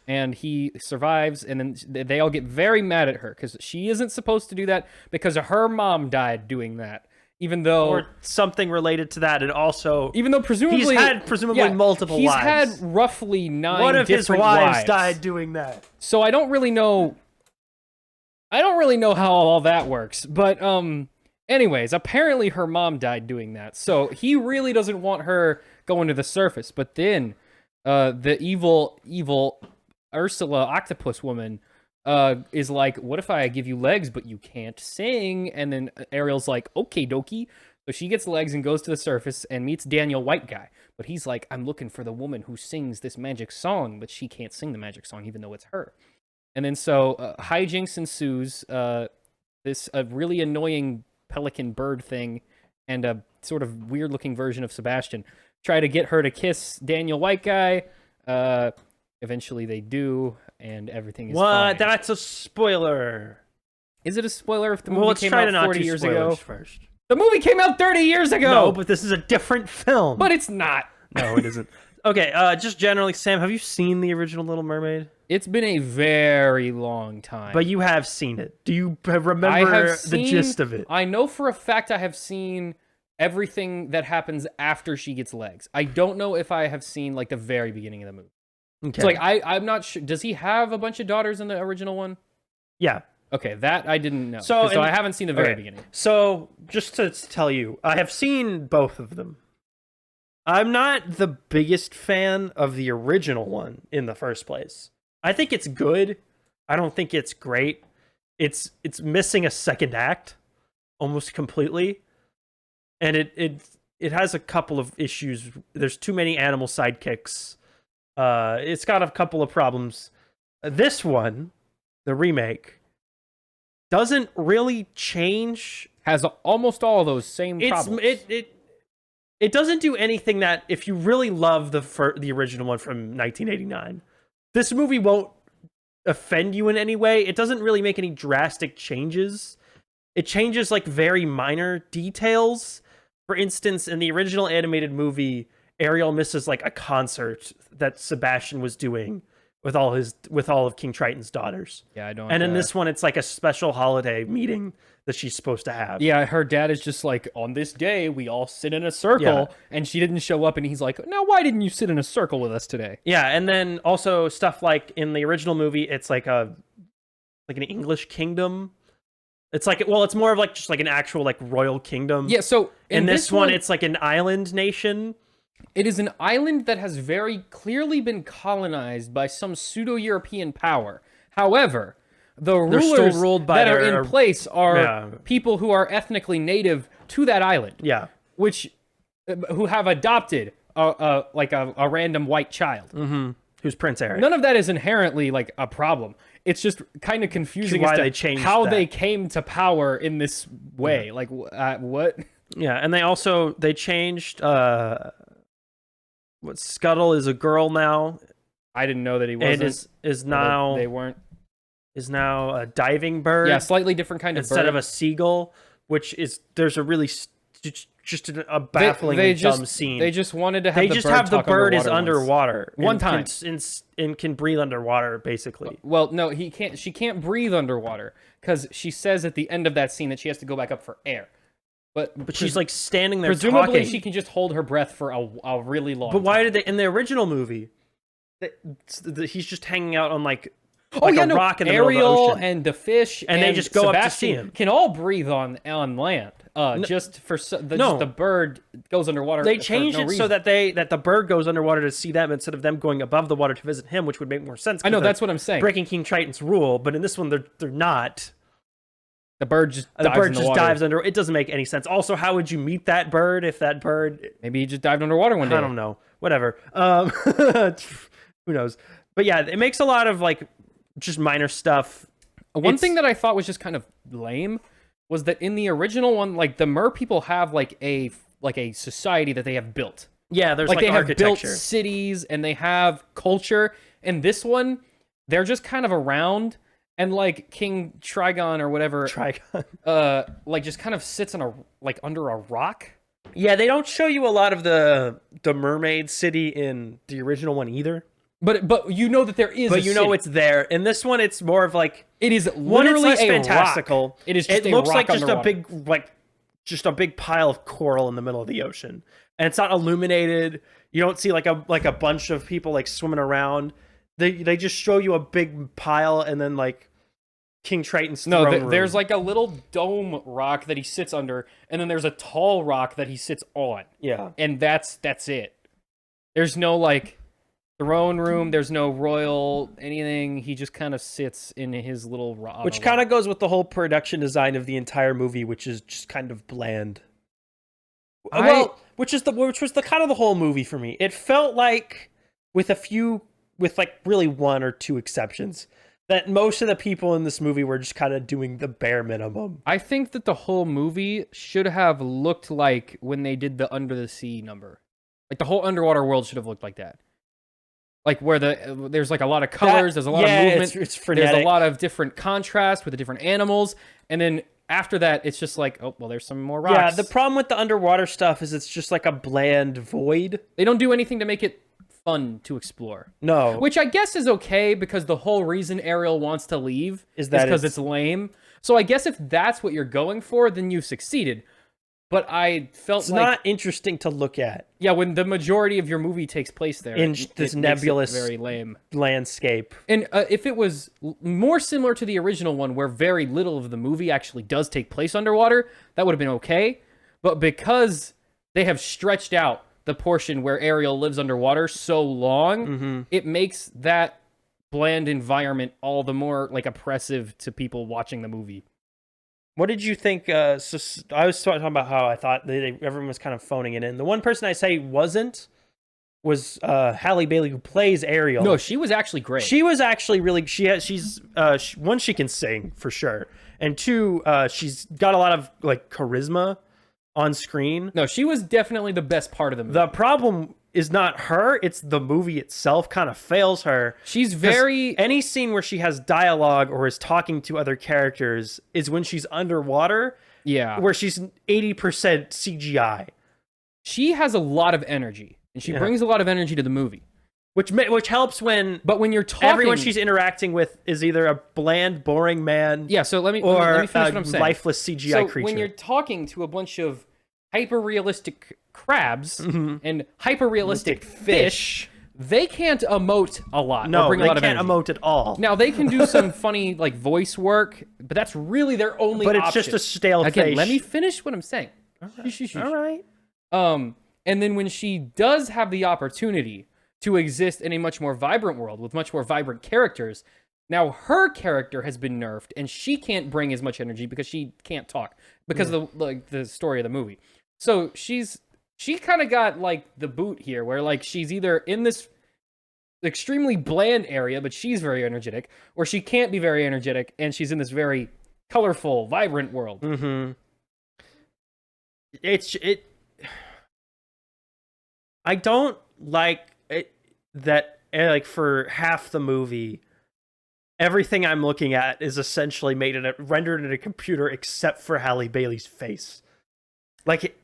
And he survives, and then they all get very mad at her because she isn't supposed to do that because her mom died doing that. Even though, or something related to that, and also, even though presumably he's had multiple he's wives. He's had roughly 9 One of his different wives died doing that. So I don't really know. How all that works, but anyways, apparently her mom died doing that. So he really doesn't want her going to the surface. But then, the evil Ursula octopus woman is like, what if I give you legs but you can't sing? And then Ariel's like, okay dokie. So she gets legs and goes to the surface and meets Daniel White Guy. But he's like, I'm looking for the woman who sings this magic song, but she can't sing the magic song even though it's her. And then so hijinks ensues. This really annoying pelican bird thing and a sort of weird looking version of Sebastian try to get her to kiss Daniel White guy. Eventually they do, and everything is fine. That's a spoiler. Is it a spoiler if the movie came out 40 years ago? First. The movie came out 30 years ago! No, but this is a different film. But it's not. No, it isn't. Okay, just generally, Sam, have you seen the original Little Mermaid? It's been a very long time. But you have seen it. Do you remember the gist of it? I know for a fact I have seen everything that happens after she gets legs. I don't know if I have seen like the very beginning of the movie. Okay. So like I'm not sure. Does he have a bunch of daughters in the original one? Yeah. Okay, that I didn't know. So I haven't seen the very beginning. So just to tell you, I have seen both of them. I'm not the biggest fan of the original one in the first place. I think it's good. I don't think it's great. It's missing a second act almost completely. And it has a couple of issues. There's too many animal sidekicks. It's got a couple of problems. This one, the remake, doesn't really change. Has almost all of those same problems. It doesn't do anything that, if you really love the original one from 1989, this movie won't offend you in any way. It doesn't really make any drastic changes. It changes like very minor details. For instance, in the original animated movie, Ariel misses like a concert that Sebastian was doing with all of King Triton's daughters. Yeah, I don't. And in this one, it's like a special holiday meeting that she's supposed to have. Yeah, her dad is just like, on this day, we all sit in a circle, and she didn't show up, and he's like, now why didn't you sit in a circle with us today? Yeah, and then also stuff like in the original movie, it's like an English kingdom. It's like, well, it's more of like just like an actual like royal kingdom. Yeah, so in this one, it's like an island nation. It is an island that has very clearly been colonized by some pseudo-European power. However, the rulers that are in place are people who are ethnically native to that island. Yeah. Who have adopted a random white child. Mm-hmm. Who's Prince Eric. None of that is inherently like a problem. It's just kind of confusing as to how they came to power in this way. Like, what? Yeah, and they changed... what Scuttle is a girl now. I didn't know that he wasn't. And is now... They weren't. Is now a diving bird. Yeah, slightly different kind of bird. Instead of a seagull, which is... There's a really... Just a bafflingly dumb scene. They just wanted to have the bird is underwater. One time. And can breathe underwater, basically. Well, no, he can't. She can't breathe underwater because she says at the end of that scene that she has to go back up for air. But she's like standing there presumably talking. She can just hold her breath for a really long time. But why did they... In the original movie, he's just hanging out on like a rock in the Ariel middle of the ocean. And the fish and they just go Sebastian up to see him. Can all breathe on land. Just the bird goes underwater. They changed it so that the bird goes underwater to see them instead of them going above the water to visit him, which would make more sense. I know, that's what I'm saying. Breaking King Triton's rule, but in this one they're not. The bird just dives under. It doesn't make any sense. Also, how would you meet that bird if that bird... Maybe he just dived underwater one day. I don't know. Whatever. Who knows? But yeah, it makes a lot of like just minor stuff. One thing that I thought was just kind of lame was that in the original one, like the Mer people have like a society that they have built. Yeah, there's like they architecture. Have built cities and they have culture. And this one, they're just kind of around. And like King Trigon or whatever, like just kind of sits under a rock. Yeah, they don't show you a lot of the mermaid city in the original one either. But you know that there is. But you know it's there. In this one, it's more of like it is literally it's less fantastical. Rock. It is. Just it looks like underwater. just a big pile of coral in the middle of the ocean, and it's not illuminated. You don't see like a bunch of people like swimming around. They just show you a big pile and then like King Triton's throne room. There's like a little dome rock that he sits under, and then there's a tall rock that he sits on. Yeah, and that's it. There's no like throne room. There's no royal anything. He just kind of sits in his little rock. Which kind of goes with the whole production design of the entire movie, which is just kind of bland. Which was the kind of the whole movie for me. It felt like with like really one or two exceptions, that most of the people in this movie were just kind of doing the bare minimum. I think that the whole movie should have looked like when they did the Under the Sea number. Like the whole underwater world should have looked like that. Like where there's like a lot of colors, there's a lot of movement, it's there's a lot of different contrast with the different animals, and then after that, it's just like, oh, well, there's some more rocks. Yeah, the problem with the underwater stuff is it's just like a bland void. They don't do anything to make it fun to explore. No. Which I guess is okay, because the whole reason Ariel wants to leave is because it's lame. So I guess if that's what you're going for, then you've succeeded. But I felt it's not interesting to look at. Yeah, when the majority of your movie takes place there. In this nebulous, very lame landscape. And if it was more similar to the original one, where very little of the movie actually does take place underwater, that would have been okay. But because they have stretched out the portion where Ariel lives underwater so long, it makes that bland environment all the more like oppressive to people watching the movie. What did you think? So I was talking about how I thought everyone was kind of phoning it in. The one person I say wasn't was Halle Bailey, who plays Ariel. No, she was actually great. She was actually really. She's one, she can sing for sure, and two, she's got a lot of like charisma on screen. No, she was definitely the best part of the movie. The problem is not her, it's the movie itself kind of fails her. She's very... Any scene where she has dialogue or is talking to other characters is when she's underwater. Yeah. Where she's 80% CGI. She has a lot of energy, and she brings a lot of energy to the movie. Which helps when... But when you're talking... Everyone she's interacting with is either a bland, boring man... Yeah, so let me finish what I'm saying. Lifeless CGI creature. When you're talking to a bunch of hyper-realistic crabs and hyper-realistic fish, they can't emote a lot. No, bring a lot they can't emote at all. Now, they can do some funny like voice work, but that's really their only option. But it's just a stale Again, face. let me finish what I'm saying. All right. And then when she does have the opportunity to exist in a much more vibrant world with much more vibrant characters, now her character has been nerfed, and she can't bring as much energy because she can't talk because of the story of the movie. So she kind of got like the boot here, where like she's either in this extremely bland area, but she's very energetic, or she can't be very energetic, and she's in this very colorful, vibrant world. I don't like it that like for half the movie, everything I'm looking at is essentially rendered in a computer except for Halle Bailey's face. Like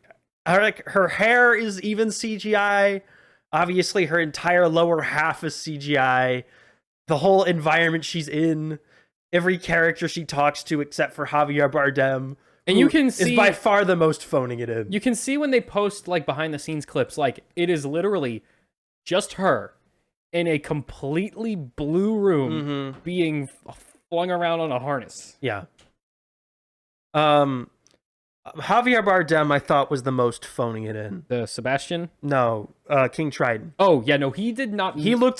her hair is even CGI. Obviously, her entire lower half is CGI. The whole environment she's in, every character she talks to except for Javier Bardem, and you can see is by far the most phoning it in. You can see when they post like behind the scenes clips, like it is literally just her in a completely blue room being flung around on a harness. Yeah. Javier Bardem, I thought, was the most phoning it in. The Sebastian? No, King Triton. Oh yeah, no, he did not. He looked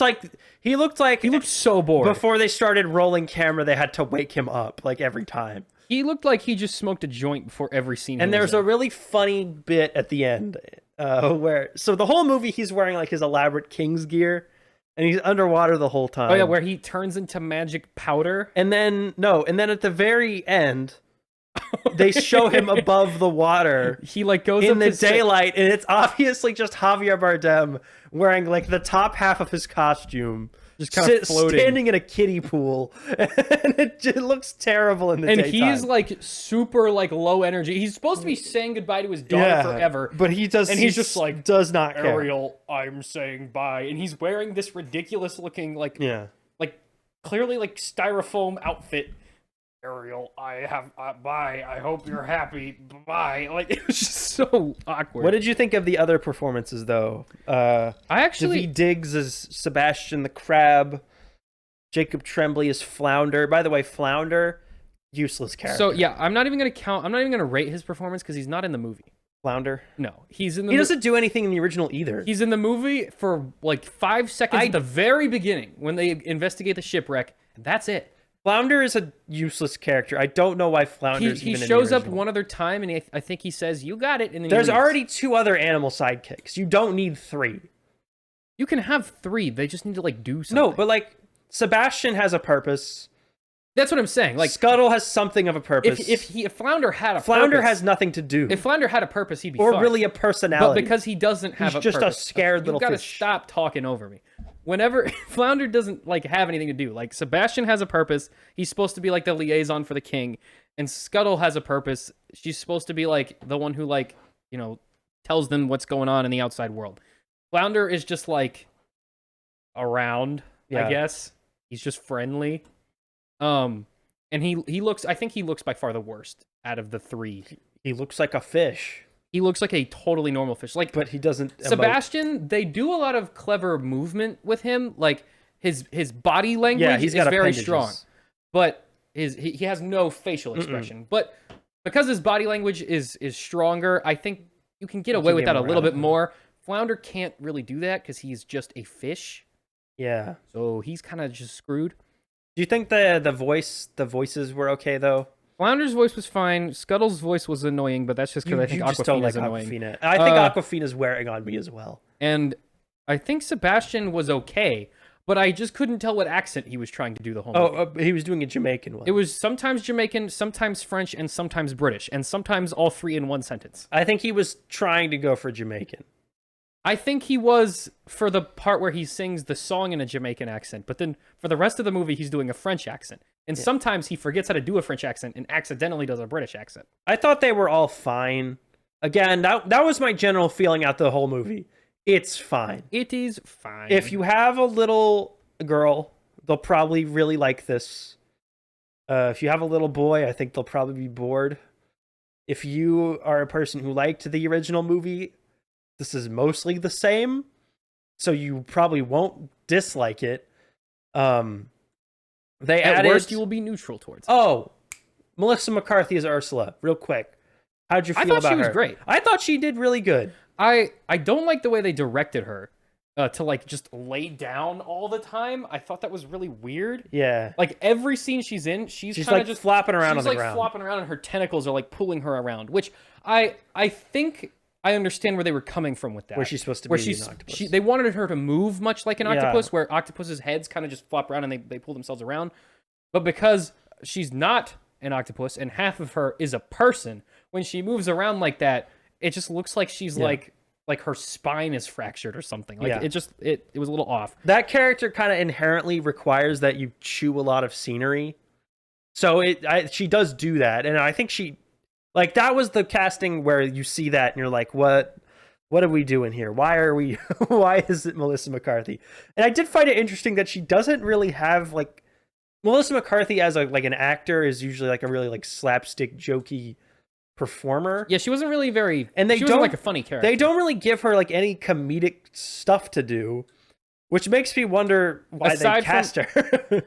so bored. Before they started rolling camera, they had to wake him up like every time. He looked like he just smoked a joint before every scene. And there's a really funny bit at the end where the whole movie he's wearing like his elaborate King's gear, and he's underwater the whole time. Oh yeah, where he turns into magic powder. And then at the very end, they show him above the water. He like goes in up the daylight, and it's obviously just Javier Bardem wearing like the top half of his costume, just kind of floating, standing in a kiddie pool, and it just looks terrible in the daytime. And he's like super like low energy. He's supposed to be saying goodbye to his daughter forever, but he does, and he's just like does not care. Ariel, I'm saying bye, and he's wearing this ridiculous looking like clearly like styrofoam outfit. Ariel, bye. I hope you're happy. Bye. Like, it was just so awkward. What did you think of the other performances, though? Daveed Diggs as Sebastian the Crab. Jacob Tremblay as Flounder. By the way, Flounder, useless character. So, yeah, I'm not even going to rate his performance because he's not in the movie. Flounder? No. He doesn't do anything in the original either. He's in the movie for like 5 seconds at the very beginning when they investigate the shipwreck, and that's it. Flounder is a useless character. I don't know why Flounder's he shows up one other time, and I think he says, "You got it." And then there's already 2 other animal sidekicks. You don't need 3. You can have 3. They just need to like do something. No, but like Sebastian has a purpose. That's what I'm saying. Like Scuttle has something of a purpose. If Flounder had a Flounder purpose, has nothing to do. If Flounder had a purpose, he'd be or fun. really a personality. But because he doesn't have He's a just purpose, a scared little you gotta fish. stop talking over me. Whenever Flounder doesn't like have anything to do, like Sebastian has a purpose. He's supposed to be like the liaison for the king, and Scuttle has a purpose. She's supposed to be like the one who like tells them what's going on in the outside world. Flounder is just like around, I guess. He's just friendly. And he looks, I think he looks by far the worst out of the three. He looks like a fish. He looks like a totally normal fish. Like, but he doesn't emote. Sebastian, they do a lot of clever movement with him. Like his body language he's is got very appendages. strong. But he has no facial expression. But because his body language is stronger, I think you can get away with that a little bit more. Flounder can't really do that because he's just a fish. Yeah. So he's kind of just screwed. Do you think the voices were okay though? Flounder's voice was fine. Scuttle's voice was annoying, but that's just because I think Aquafina's annoying. Aquafina. I think Aquafina's wearing on me as well. And I think Sebastian was okay, but I just couldn't tell what accent he was trying to do the whole movie. He was doing a Jamaican one. It was sometimes Jamaican, sometimes French, and sometimes British, and sometimes all three in one sentence. I think he was trying to go for Jamaican. I think he was for the part where he sings the song in a Jamaican accent, but then for the rest of the movie, he's doing a French accent. And sometimes he forgets how to do a French accent and accidentally does a British accent. I thought they were all fine. Again, that was my general feeling out the whole movie. It's fine. It is fine. If you have a little girl, they'll probably really like this. If you have a little boy, I think they'll probably be bored. If you are a person who liked the original movie, this is mostly the same, so you probably won't dislike it. They At added, worst, you will be neutral towards it. Oh, Melissa McCarthy as Ursula. Real quick, how'd you feel about her? I thought she was great. I thought she did really good. I don't like the way they directed her to like just lay down all the time. I thought that was really weird. Yeah, like every scene she's in, she's kind of like just flopping around on the ground. She's like flopping around, and her tentacles are like pulling her around. Which I think I understand where they were coming from with that. Where she's supposed to be an octopus. They wanted her to move much like an octopus, where octopuses' heads kind of just flop around and they pull themselves around. But because she's not an octopus and half of her is a person, when she moves around like that, it just looks like she's like her spine is fractured or something. Like it was a little off. That character kind of inherently requires that you chew a lot of scenery. So she does do that, and I think she. Like, that was the casting where you see that and you're like, what are we doing here? Why is it Melissa McCarthy? And I did find it interesting that she doesn't really have, like, Melissa McCarthy as an actor is usually like a really like slapstick jokey performer. Yeah, she wasn't really very, and she wasn't like a funny character. They don't really give her like any comedic stuff to do, which makes me wonder why they cast her.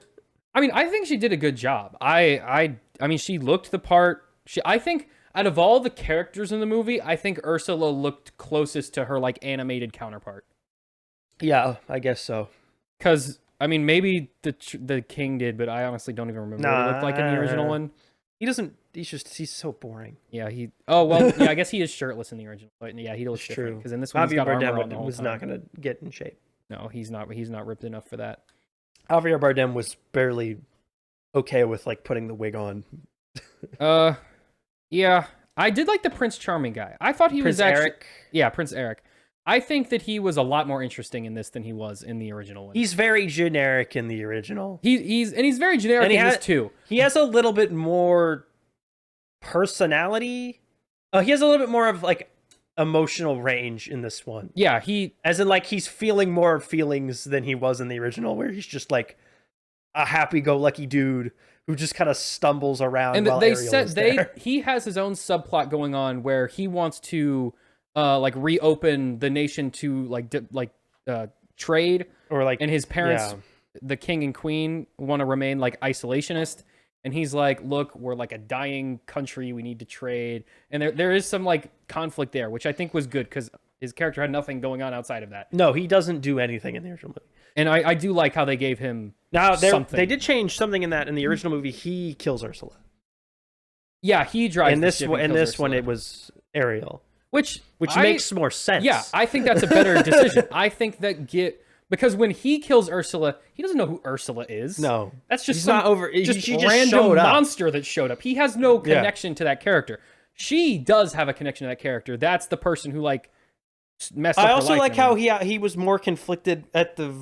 I mean, I think she did a good job. I mean, she looked the part. I think out of all the characters in the movie, I think Ursula looked closest to her like animated counterpart. Yeah, I guess so. Because I mean, maybe the king did, but I honestly don't even remember what he looked like in the original one. He doesn't. He's so boring. Yeah, Oh well, yeah. I guess he is shirtless in the original, but yeah, he looks different. Because in this one, he's got armor on the whole was time. not going to get in shape. No, he's not. He's not ripped enough for that. Javier Bardem was barely okay with like putting the wig on. Yeah, I did like the Prince Charming guy. I thought he was actually Eric. Yeah, Prince Eric. I think that he was a lot more interesting in this than he was in the original one. He's very generic in the original. He's very generic in this too. He has a little bit more personality. He has a little bit more of like emotional range in this one. Yeah, as in like he's feeling more feelings than he was in the original, where he's just like a happy-go-lucky dude who just kind of stumbles around. And while they Ariel said is there. he has his own subplot going on where he wants to like reopen the nation to trade, or like, and his parents, the king and queen, want to remain like isolationist. And he's like, look, we're like a dying country. We need to trade. And there is some like conflict there, which I think was good because his character had nothing going on outside of that. No, he doesn't do anything in the original movie. And I do like how they gave him something. They did change something in that. In the original movie, he kills Ursula. Yeah, he drives in this the ship one. and In kills this one, Ursula. it was Ariel, which makes more sense. Yeah, I think that's a better decision. I think that Because when he kills Ursula, he doesn't know who Ursula is. No. That's just He's some not over. just She just random showed up. monster that showed up. He has no connection to that character. She does have a connection to that character. That's the person who like messed up I her also life like and how everything. he was more conflicted at the.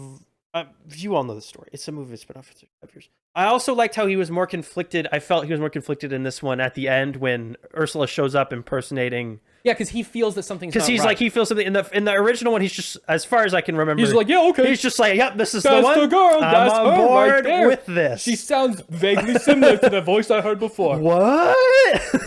You all know the story. It's a movie that's been out for 5 years. I also liked how he was more conflicted. I felt he was more conflicted in this one at the end when Ursula shows up impersonating. Yeah, because he feels that something's Because not he's right. like he feels something in the original one. He's just, as far as I can remember, He's like, yeah, okay. He's just like, yep, this is That's the one. the girl. I'm That's on her board right there. with this. She sounds vaguely similar to the voice I heard before. What?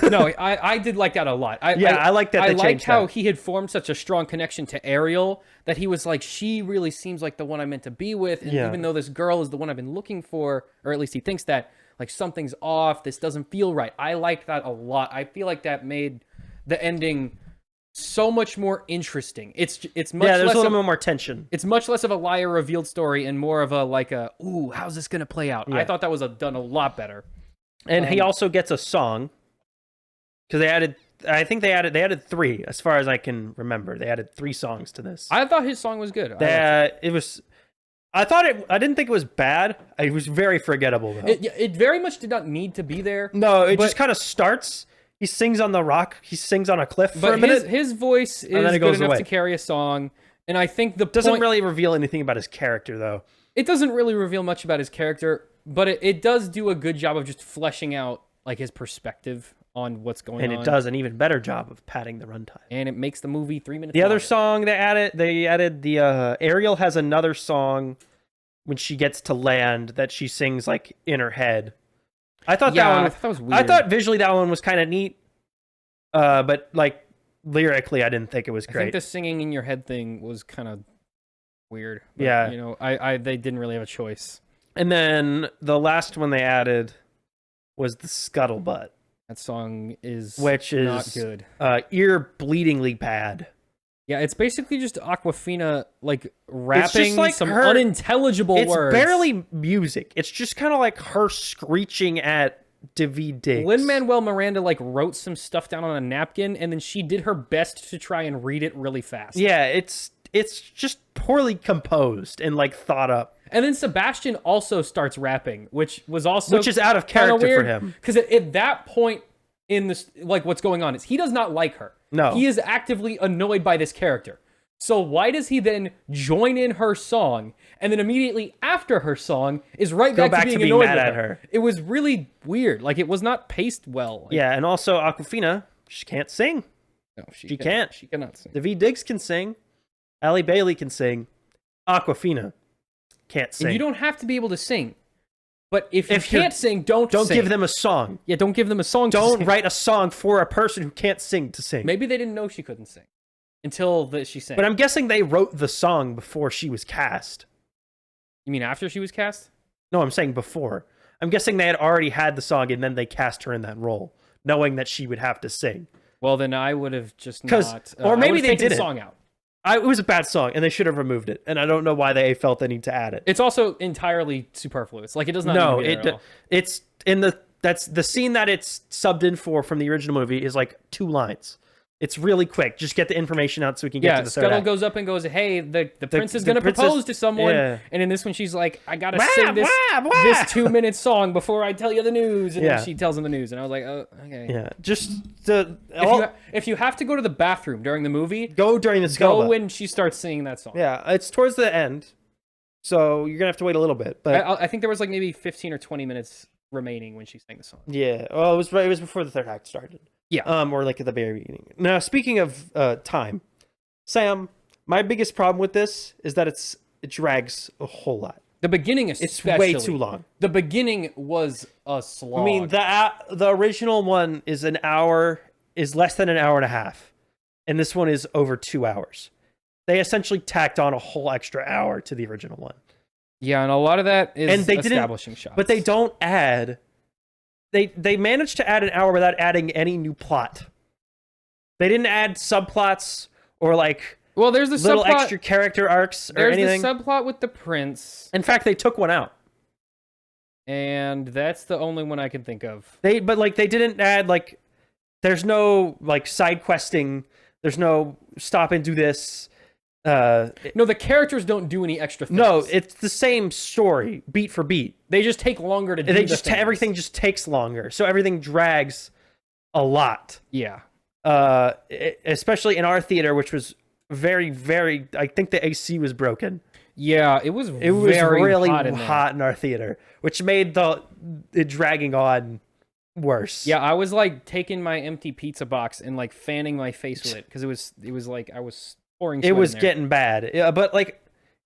No, I did like that a lot. I like that. I they liked changed how that. he had formed such a strong connection to Ariel that he was like, she really seems like the one I'm meant to be with. And even though this girl is the one I've been looking for, or at least he thinks that, like something's off. This doesn't feel right. I liked that a lot. I feel like that made the ending so much more interesting. It's much there's less a little bit more tension. It's much less of a liar revealed story and more of a like a ooh, how's this gonna play out? Yeah. I thought that was done a lot better. And he also gets a song because they added. I think they added 3, as far as I can remember. They added 3 songs to this. I thought his song was good. It was. I didn't think it was bad. It was very forgettable though. It very much did not need to be there. No, it just kind of starts. He sings on the rock. He sings on a cliff for a minute. His voice is then it good goes enough away. to carry a song, and I think the Doesn't point, really reveal anything about his character though. it doesn't really reveal much about his character, but it does do a good job of just fleshing out like his perspective on what's going on. And it does an even better job of padding the runtime. And it makes the movie 3 minutes The other longer. song they added the Ariel has another song when she gets to land that she sings like in her head. I thought that one I thought that was weird. I thought visually that one was kind of neat. But like lyrically I didn't think it was I great. think the singing in your head thing was kind of weird. But, Yeah. you know, I they didn't really have a choice. And then the last one they added was the Scuttlebutt, That song is which is not good. Ear bleedingly bad. Yeah, it's basically just Aquafina like rapping like some her- unintelligible It's words. barely music. It's just kind of like her screeching at David Diggs. Lin-Manuel Miranda like wrote some stuff down on a napkin, and then she did her best to try and read it really fast. Yeah, it's just poorly composed and like thought up. And then Sebastian also starts rapping, which is out of character for him. Because at that point in this, like what's going on is he does not like her. No. He is actively annoyed by this character. So why does he then join in her song and then immediately after her song is right Go back back to to being being annoyed mad with at her? her. It was really weird. Like it was not paced well. Like, Yeah, and also Aquafina, she can't sing. no, she can't. She cannot sing. David Diggs can sing. Halle Bailey can sing. Aquafina can't sing. And you don't have to be able to sing. But if you you're- can't sing, don't sing. give them a song. Yeah, don't give them a song to Don't sing. write a song for a person who can't sing to sing. Maybe they didn't know she couldn't sing until she sang. But I'm guessing they wrote the song before she was cast. You mean after she was cast? No, I'm saying before. I'm guessing they had already had the song and then they cast her in that role, knowing that she would have to sing. Well, then I would have just 'Cause- not. or I maybe would've they taken the didn't. song out. It was a bad song, and they should have removed it. And I don't know why they felt the need to add it. It's also entirely superfluous. Like it does not. No, need to be there at all. it's in that's the scene that it's subbed in for from the original movie is like 2 lines. It's really quick. Just get the information out so we can get Yeah, to the third Scuttle act. goes up and goes, "Hey, the prince is the going to princess- propose to someone." yeah. And in this one, she's like, "I gotta Wah, sing this wah, wah. this 2-minute song before I tell you the news." And Yeah. then she tells him the news, and I was like, "Oh, okay." Yeah, just the If you have to go to the bathroom during the movie, go during the go Scuttlebutt. when she starts singing that song. Yeah, it's towards the end, so you're gonna have to wait a little bit. But I think there was like maybe 15 or 20 minutes remaining when she sang the song. yeah, well, it was before the third act started. Yeah. Or like at the very beginning. Now, speaking of time, Sam, my biggest problem with this is that it drags a whole lot. The beginning It's especially. way too long. The beginning was a slog. I mean, the original one is less than an hour and a half, and this one is over 2 hours. They essentially tacked on a whole extra hour to the original one. yeah, and a lot of that is And they establishing shots. But they don't add. They managed to add an hour without adding any new plot. They didn't add subplots or like well, there's the little subplot. extra character arcs or There's anything. the subplot with the prince, In fact, they took one out. and that's the only one I can think of. They didn't add like. There's no like side questing. There's no stop and do this. No, the characters don't do any extra things. No, it's the same story, beat for beat. They just take longer to do everything just takes longer, so everything drags a lot. Yeah. Especially in our theater, which was very, very. I think the AC was broken. Yeah, it was really hot in our theater, which made it dragging on worse. Yeah, I was like taking my empty pizza box and like fanning my face with it because it was like I was pouring sweat. It was in there. getting bad. Yeah, but like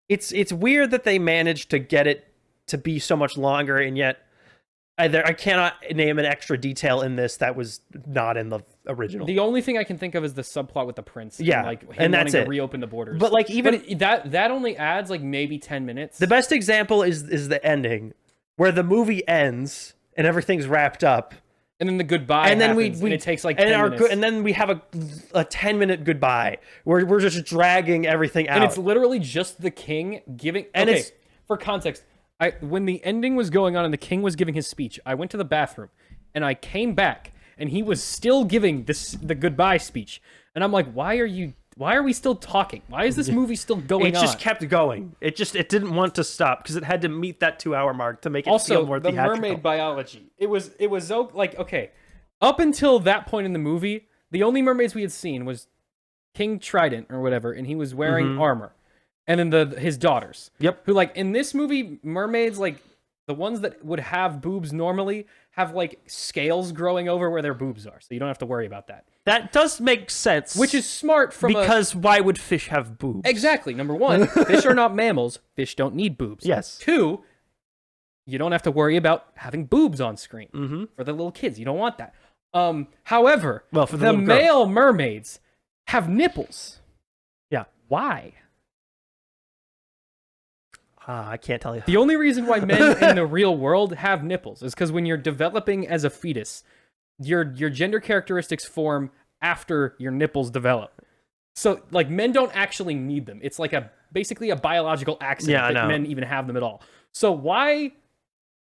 it's weird that they managed to get it to be so much longer, and yet I cannot name an extra detail in this that was not in the original. The only thing I can think of is the subplot with the prince. Yeah, and that's wanting to reopen the borders. But like even that only adds like maybe 10 minutes. The best example is the ending, where the movie ends and everything's wrapped up, and then the goodbye and then happens, and it takes like 10 minutes. And then we have a 10-minute goodbye where we're just dragging everything out. And it's literally just the king giving. And okay, for context, when the ending was going on and the king was giving his speech, I went to the bathroom and I came back and he was still giving the goodbye speech. And I'm like, why are we still talking? Why is this movie still going on? It just kept going. It didn't want to stop because it had to meet that 2-hour mark to make it feel more theatrical. Also, the mermaid biology. It was like, okay, up until that point in the movie, the only mermaids we had seen was King Trident or whatever, and he was wearing armor. And then his daughters. Yep. Who, like, in this movie, mermaids, like, the ones that would have boobs normally have, like, scales growing over where their boobs are. So you don't have to worry about that. That does make sense. Which is smart because why would fish have boobs? Exactly. Number one, fish are not mammals. Fish don't need boobs. Yes. 2, you don't have to worry about having boobs on screen. For the little kids. You don't want that. However, for the male mermaids have nipples. Yeah. Why? I can't tell you. The only reason why men in the real world have nipples is because when you're developing as a fetus, your gender characteristics form after your nipples develop. So, like, men don't actually need them. It's like basically a biological accident that men even have them at all. So why,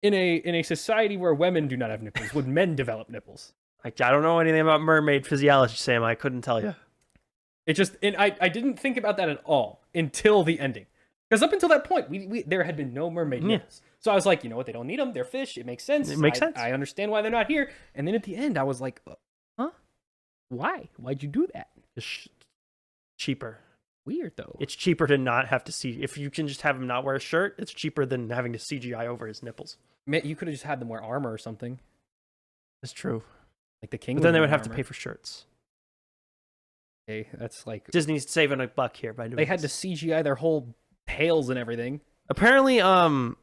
in a society where women do not have nipples, would men develop nipples? I don't know anything about mermaid physiology, Sam. I couldn't tell you. I didn't think about that at all until the ending. Because up until that point, there had been no mermaid nipples. So I was like, you know what? They don't need them. They're fish. It makes sense. It makes sense. I understand why they're not here. And then at the end, I was like, huh? Why? Why'd you do that? It's cheaper. Weird, though. It's cheaper to not have to see. If you can just have him not wear a shirt, it's cheaper than having to CGI over his nipples. You could have just had them wear armor or something. That's true. Like the king. But then they would have to pay for shirts. Okay, that's like Disney's saving a buck here by doing They had to CGI their whole tails and everything. Apparently, for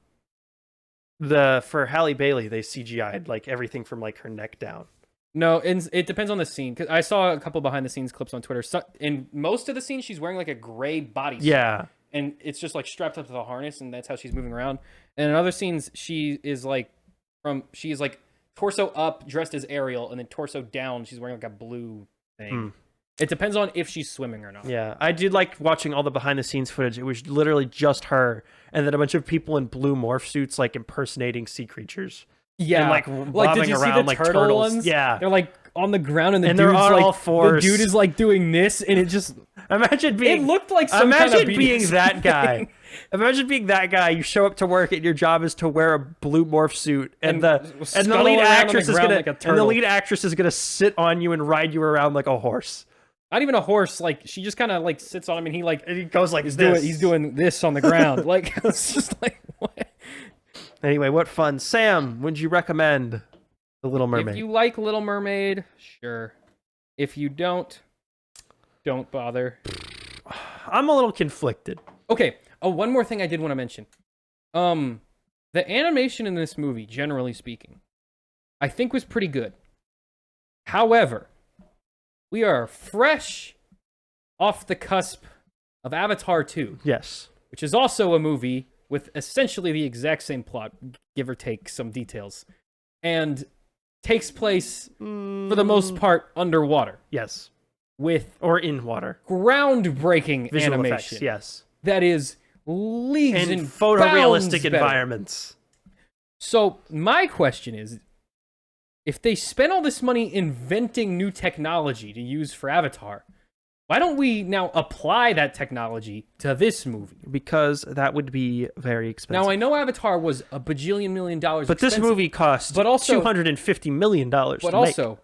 Halle Bailey, they CGI'd like everything from like her neck down. No, it depends on the scene. Cause I saw a couple behind the scenes clips on Twitter. So, in most of the scenes, she's wearing like a gray bodysuit. Yeah, and it's just like strapped up to the harness, and that's how she's moving around. And in other scenes, she is like torso up, dressed as Ariel, and then torso down, she's wearing like a blue thing. It depends on if she's swimming or not. Yeah, I did like watching all the behind-the-scenes footage. It was literally just her, and then a bunch of people in blue morph suits, like impersonating sea creatures. Yeah, and, like bobbing did you around see the like turtle turtles. Ones? Yeah, they're like on the ground, and they're on all fours. The dude is like doing this, and it just imagine being. It looked like some kind of being that guy. Imagine being that guy. You show up to work, and your job is to wear a blue morph suit, and the lead actress is gonna sit on you and ride you around like a horse. Not even a horse. Like she just kind of like sits on him, and he goes like he's doing this on the ground. Like it's just like what. Anyway, what fun. Sam, would you recommend The Little Mermaid? If you like Little Mermaid, sure. If you don't bother. I'm a little conflicted. Okay. Oh, one more thing I did want to mention. The animation in this movie, generally speaking, I think was pretty good. However, we are fresh off the cusp of Avatar 2. Yes. Which is also a movie with essentially the exact same plot, give or take some details, and takes place, for the most part, underwater. Yes. Or in water. Groundbreaking visual animation. Effects, yes. That is leagues and photorealistic better. Environments. So, my question is, if they spent all this money inventing new technology to use for Avatar, Why don't we now apply that technology to this movie? Because that would be very expensive. Now, I know Avatar was a bajillion $1 million but this movie cost $250 million But also,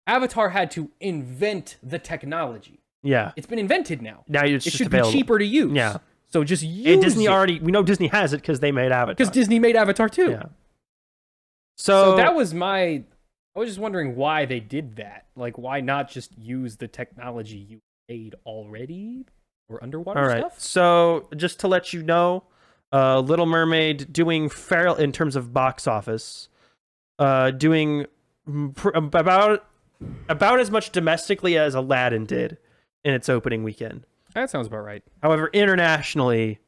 Avatar had to invent the technology. Yeah. It's been invented now. Now it's it just should available. be cheaper to use. Yeah. So just use Disney it. we know Disney has it because they made Avatar. Because Disney made Avatar too. Yeah. So that was I was just wondering why they did that. Like, why not just use the technology you made already or underwater stuff? So just to let you know, Little Mermaid doing fair in terms of box office, doing about as much domestically as Aladdin did in its opening weekend. That sounds about right. However, internationally,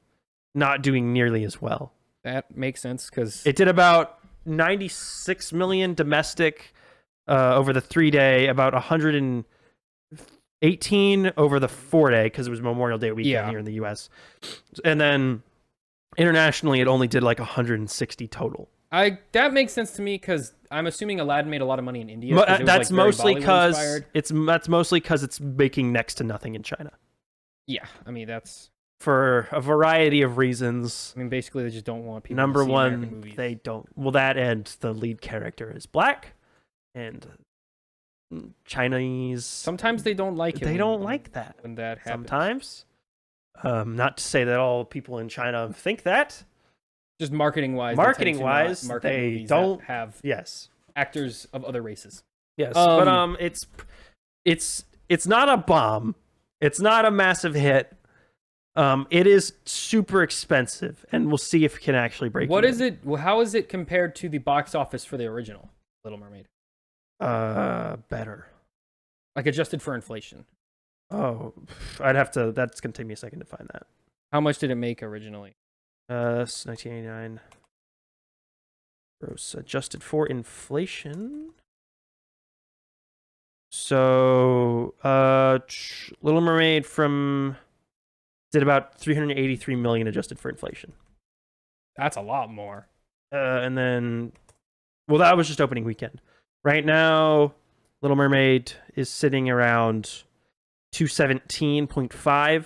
not doing nearly as well. That makes sense because it did about 96 million domestic over the 3-day, about 118 over the 4-day because it was Memorial Day weekend here in the U.S. And then internationally, it only did like 160 total. That makes sense to me because I'm assuming Aladdin made a lot of money in India. That's mostly because it's making next to nothing in China. Yeah, I mean that's for a variety of reasons. I mean, basically, they just don't want people. Number to see one, American movies. they don't. Well, that and the lead character is black, and Chinese. Sometimes they don't like it. They don't like that when that happens. Sometimes, not to say that all people in China think that. Just marketing wise, they don't have yes actors of other races. Yes, but it's not a bomb. It's not a massive hit. It is super expensive, and we'll see if it can actually break. What is it? Well, how is it compared to the box office for the original Little Mermaid? Better. Like adjusted for inflation. Oh, I'd have to. That's gonna take me a second to find that. How much did it make originally? 1989. Gross adjusted for inflation. So, Little Mermaid did about 383 million adjusted for inflation. That's a lot more. And then, well, that was just opening weekend. Right now, Little Mermaid is sitting around 217.5,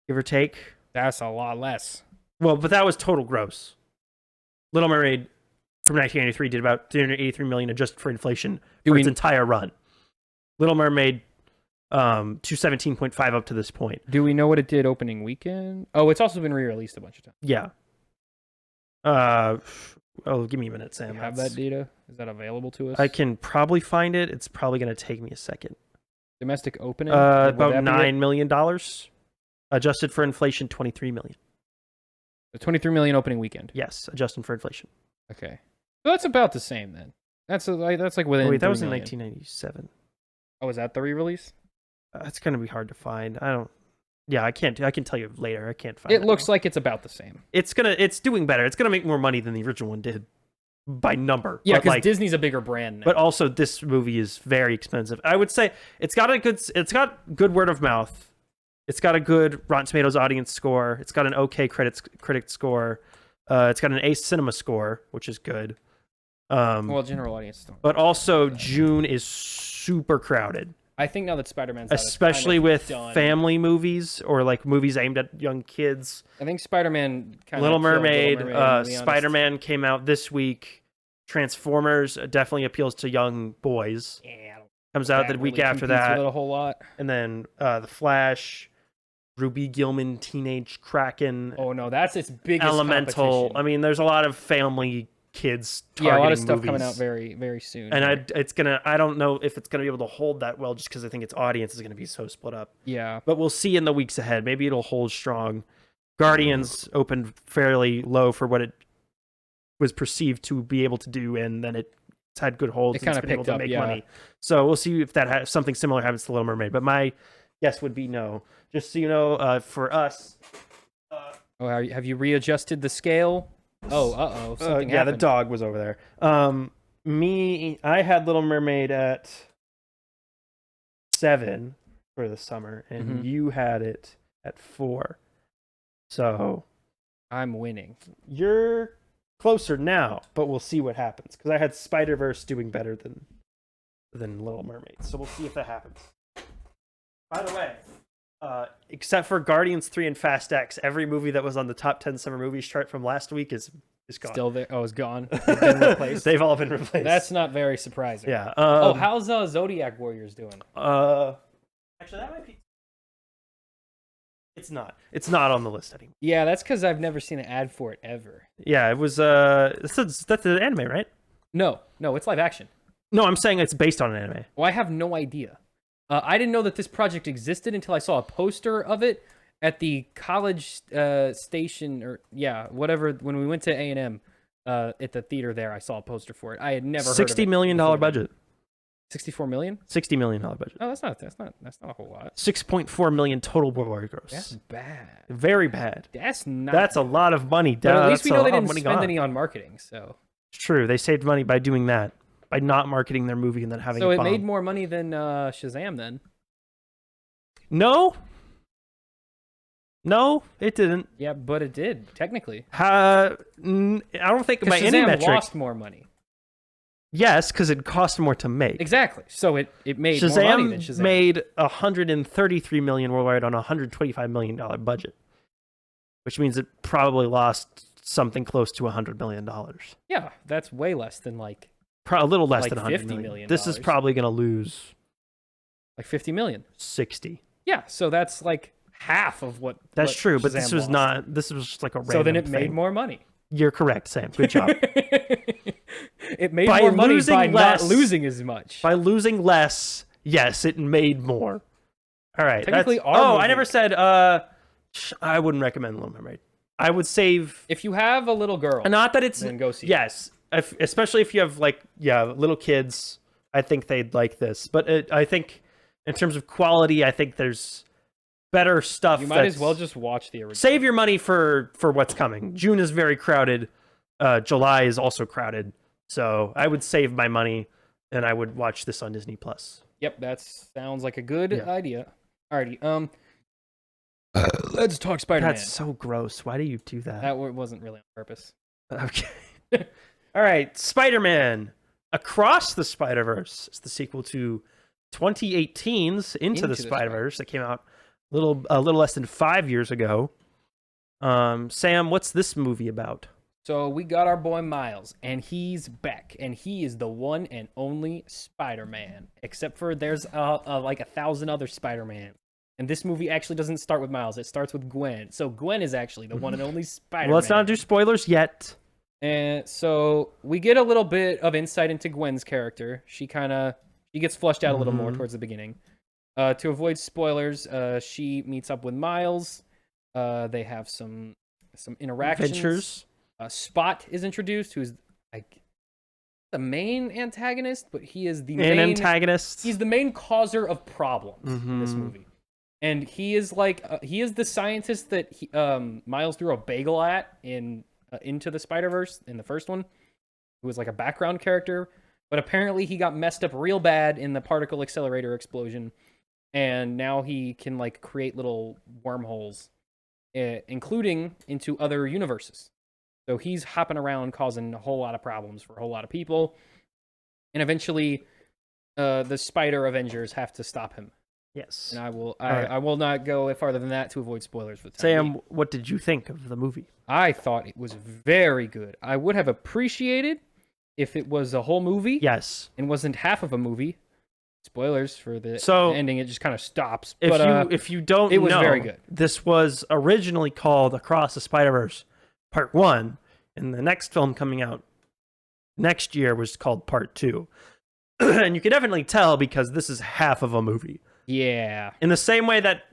give or take. That's a lot less. Well, but that was total gross. Little Mermaid from 1983 did about 383 million adjusted for inflation for its entire run. Little Mermaid, 217.5 up to this point. Do we know what it did opening weekend? Oh, it's also been re-released a bunch of times. Yeah. Give me a minute, Sam. Do you have that data? Is that available to us? I can probably find it. It's probably going to take me a second. Domestic opening? About $9 million. Adjusted for inflation, $23 million. The $23 million opening weekend? Yes, adjusted for inflation. Okay. So that's about the same then. That's like within. Oh, wait, that was in 1997. Oh, was that the re-release? It's going to be hard to find. I can't. I can tell you later. I can't find it. It looks like it's about the same. It's doing better. It's gonna make more money than the original one did by number. Yeah, because Disney's a bigger brand now. But also, this movie is very expensive. I would say it's got good word of mouth. It's got a good Rotten Tomatoes audience score. It's got an okay critic score. It's got an A cinema score, which is good. Well, general audience. But also, June is super crowded. I think now that Spider-Man's especially with family movies or like movies aimed at young kids. I think Spider-Man kind of Little Mermaid, Spider-Man came out this week. Transformers definitely appeals to young boys. Yeah, comes out the week after that. With it a whole lot. And then The Flash, Ruby Gilman, Teenage Kraken. Oh no, that's its biggest Elemental. I mean, there's a lot of family kids targeting a lot of stuff movies coming out very, very soon. And I don't know if it's gonna be able to hold that well, just because I think its audience is gonna be so split up. Yeah, but we'll see in the weeks ahead. Maybe it'll hold strong. Guardians opened fairly low for what it was perceived to be able to do, and then it's had good holds. It kind of picked up, money. So we'll see if something similar happens to Little Mermaid. But my guess would be no. Just so you know, for us. Have you readjusted the scale? Oh, something happened. The dog was over there. I had Little Mermaid at 7 for the summer, and you had it at 4. So I'm winning. You're closer now, but we'll see what happens. Because I had Spider-Verse doing better than Little Mermaid. So we'll see if that happens. By the way, except for Guardians 3 and Fast X, every movie that was on the top 10 summer movies chart from last week is gone. Still there? Oh, it's gone. They've been replaced. They've all been replaced. That's not very surprising. Yeah. How's Zodiac Warriors doing? Actually, that might be. It's not. It's not on the list anymore. Yeah, that's because I've never seen an ad for it ever. Yeah, it was. That's the anime, right? No, it's live action. No, I'm saying it's based on an anime. Well, I have no idea. I didn't know that this project existed until I saw a poster of it at the college station, or whatever. When we went to A&M at the theater there, I saw a poster for it. I had never heard of it. $60 million budget. 64 million? $60 million budget. Oh, that's not a whole lot. 6.4 million total worldwide gross. That's bad. Very bad. That's not. That's a lot of money. But at least we know they didn't spend any on marketing. So it's true. They saved money by doing that, by not marketing their movie and then having. So it it bomb. made more money than Shazam then. No, it didn't. Yeah, but it did technically. I don't think by Shazam any metric. lost more money. Yes, because it cost more to make. Exactly. So it made more money than Shazam. Made $133 million worldwide on a $125 million budget, which means it probably lost something close to $100 million. Yeah, that's way less than like. A little less like than $100 $50 million. This is probably going to lose like 50 million. 60. Yeah, so that's like half of what. That's true, but this Shazam was lost. not. This was just like a random. So then it thing. made more money. You're correct, Sam. Good job. It made By more money losing by less- not losing as much. By losing less, yes, it made more. All right. Technically, I never said. I wouldn't recommend Little Mermaid. I would save. If you have a little girl, Not that it's. then go see it. Yes, especially if you have little kids. I think they'd like this. But I think in terms of quality, I think there's better stuff. You might as well just watch the original. Save your money for what's coming. June is very crowded. July is also crowded. So I would save my money and I would watch this on Disney Plus. Yep, that sounds like a good idea. Alrighty, let's talk Spider-Man. That's so gross. Why do you do that? That wasn't really on purpose. Okay. All right, Spider-Man Across the Spider-Verse. It's the sequel to 2018's Into the Spider-Verse that came out a little less than 5 years ago. Sam, what's this movie about? So we got our boy Miles, and he's back, and he is the one and only Spider-Man. Except for there's like 1,000 other Spider-Man. And this movie actually doesn't start with Miles; it starts with Gwen. So Gwen is actually the one and only Spider-Man. Well, let's not do spoilers yet. And so we get a little bit of insight into Gwen's character. She gets flushed out a little more towards the beginning. To avoid spoilers, she meets up with Miles. They have some interactions. Adventures. Spot is introduced, who's like the main antagonist, but he is the main antagonist. He's the main causer of problems in this movie. And he is he is the scientist that Miles threw a bagel at in Into the Spider-Verse in the first one, who was like a background character, but apparently he got messed up real bad in the particle accelerator explosion, and now he can like create little wormholes, including into other universes. So he's hopping around causing a whole lot of problems for a whole lot of people, and eventually the Spider Avengers have to stop him. Yes. And I will not go farther than that to avoid spoilers for the time Sam, being. what did you think of the movie? I thought it was very good. I would have appreciated if it was a whole movie. Yes. And wasn't half of a movie. Spoilers for the ending, it just kind of stops. If you don't know, it was very good. This was originally called Across the Spider-Verse Part 1, and the next film coming out next year was called Part 2. And you can definitely tell because this is half of a movie. Yeah. In the same way that,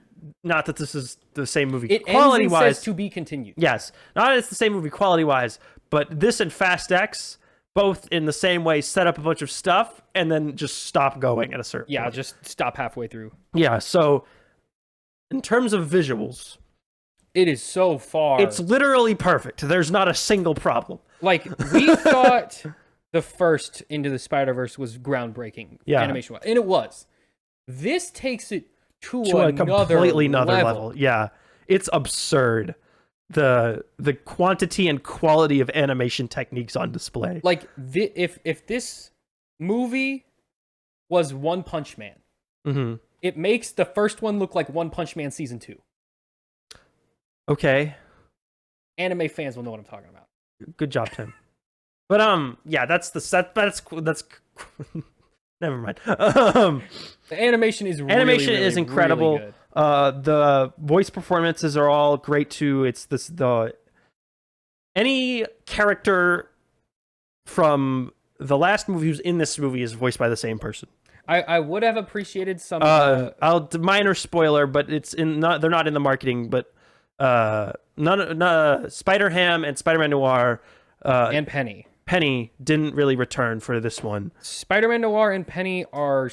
not that this is the same movie it quality-wise. It says to be continued. Yes. Not that it's the same movie quality-wise, but this and Fast X, both in the same way, set up a bunch of stuff and then just stop going at a certain point. Just stop halfway through. Yeah, so in terms of visuals, it is so far. it's literally perfect. There's not a single problem. Like, we thought the first Into the Spider-Verse was groundbreaking animation-wise, and it was. This takes it to a completely another level. Yeah, it's absurd. The quantity and quality of animation techniques on display. Like, if this movie was One Punch Man, it makes the first one look like One Punch Man Season 2. Okay. Anime fans will know what I'm talking about. Good job, Tim. But yeah, that's never mind. The animation is incredible. Really good. The voice performances are all great too. It's any character from the last movie who's in this movie is voiced by the same person. I would have appreciated some. Minor spoiler, but they're not in the marketing. But Spider-Ham and Spider-Man Noir and Penny didn't really return for this one. Spider-Man Noir and Penny are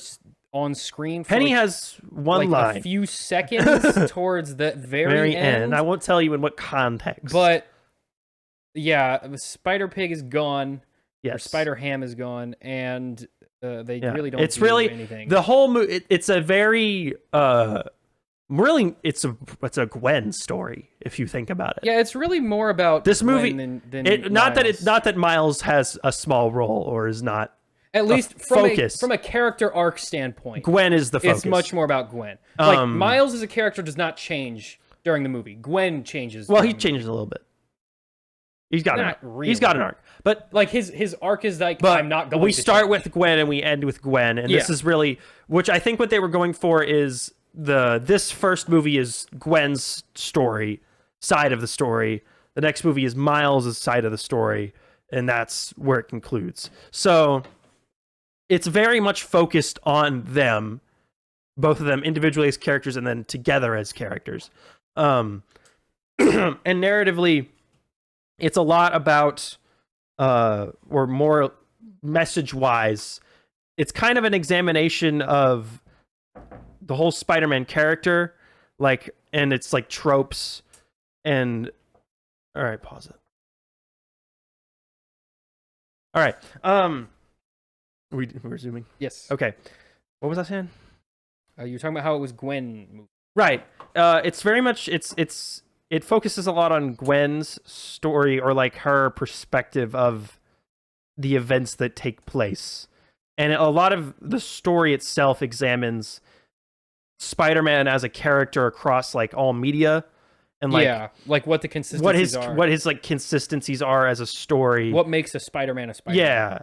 on screen. Penny has one line, a few seconds towards the very end. I won't tell you in what context, but yeah, Spider Pig is gone. Yes, Spider-Ham is gone, and they really don't. It's do really anything. The whole movie. It's a very really, it's a Gwen story if you think about it. Yeah, it's really more about this movie than not that Miles has a small role or is not. At least from a character arc standpoint, Gwen is the focus. It's much more about Gwen. Like Miles as a character does not change during the movie. Gwen changes. Well, he changes a little bit. He's got an arc. Really. He's got an arc, but like his arc is like, but I'm not going. We to start change. with Gwen and we end with Gwen, and this is really, which I think what they were going for is this first movie is Gwen's side of the story. The next movie is Miles' side of the story, and that's where it concludes. So it's very much focused on them, both of them individually as characters and then together as characters. And narratively, it's a lot about, or more message-wise, it's kind of an examination of the whole Spider-Man character, like, and it's like tropes and... All right, pause it. All right. We're zooming. Yes. Okay. What was I saying? You're talking about how it was Gwen. Right. It's very much it focuses a lot on Gwen's story, or like her perspective of the events that take place. And a lot of the story itself examines Spider-Man as a character across like all media, and like what the consistencies are, what his like consistencies are as a story, what makes a Spider-Man a Spider-Man. Yeah,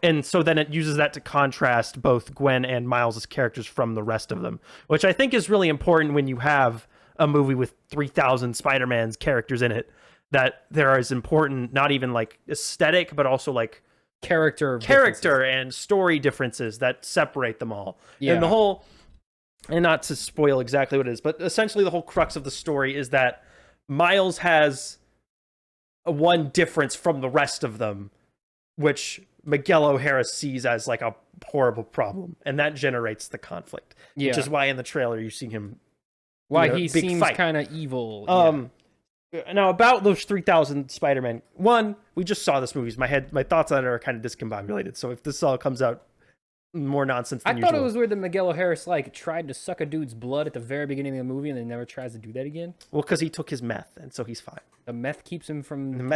and so then it uses that to contrast both Gwen and Miles' characters from the rest of them, which I think is really important when you have a movie with 3,000 Spider-Man's characters in it, that there is important, not even like aesthetic, but also like character and story differences that separate them all. Yeah. And the whole, and not to spoil exactly what it is, but essentially the whole crux of the story is that Miles has one difference from the rest of them, which Miguel O'Hara sees as like a horrible problem, and that generates the conflict. Yeah. Which is why in the trailer you see him, he seems kind of evil. Now about those 3,000 Spider-Man, one, we just saw this movie. My thoughts on it are kind of discombobulated. So if this all comes out more nonsense than usual. I thought it was weird that Miguel O'Hara like tried to suck a dude's blood at the very beginning of the movie and then never tries to do that again. Well, because he took his meth, and so he's fine. The meth keeps him from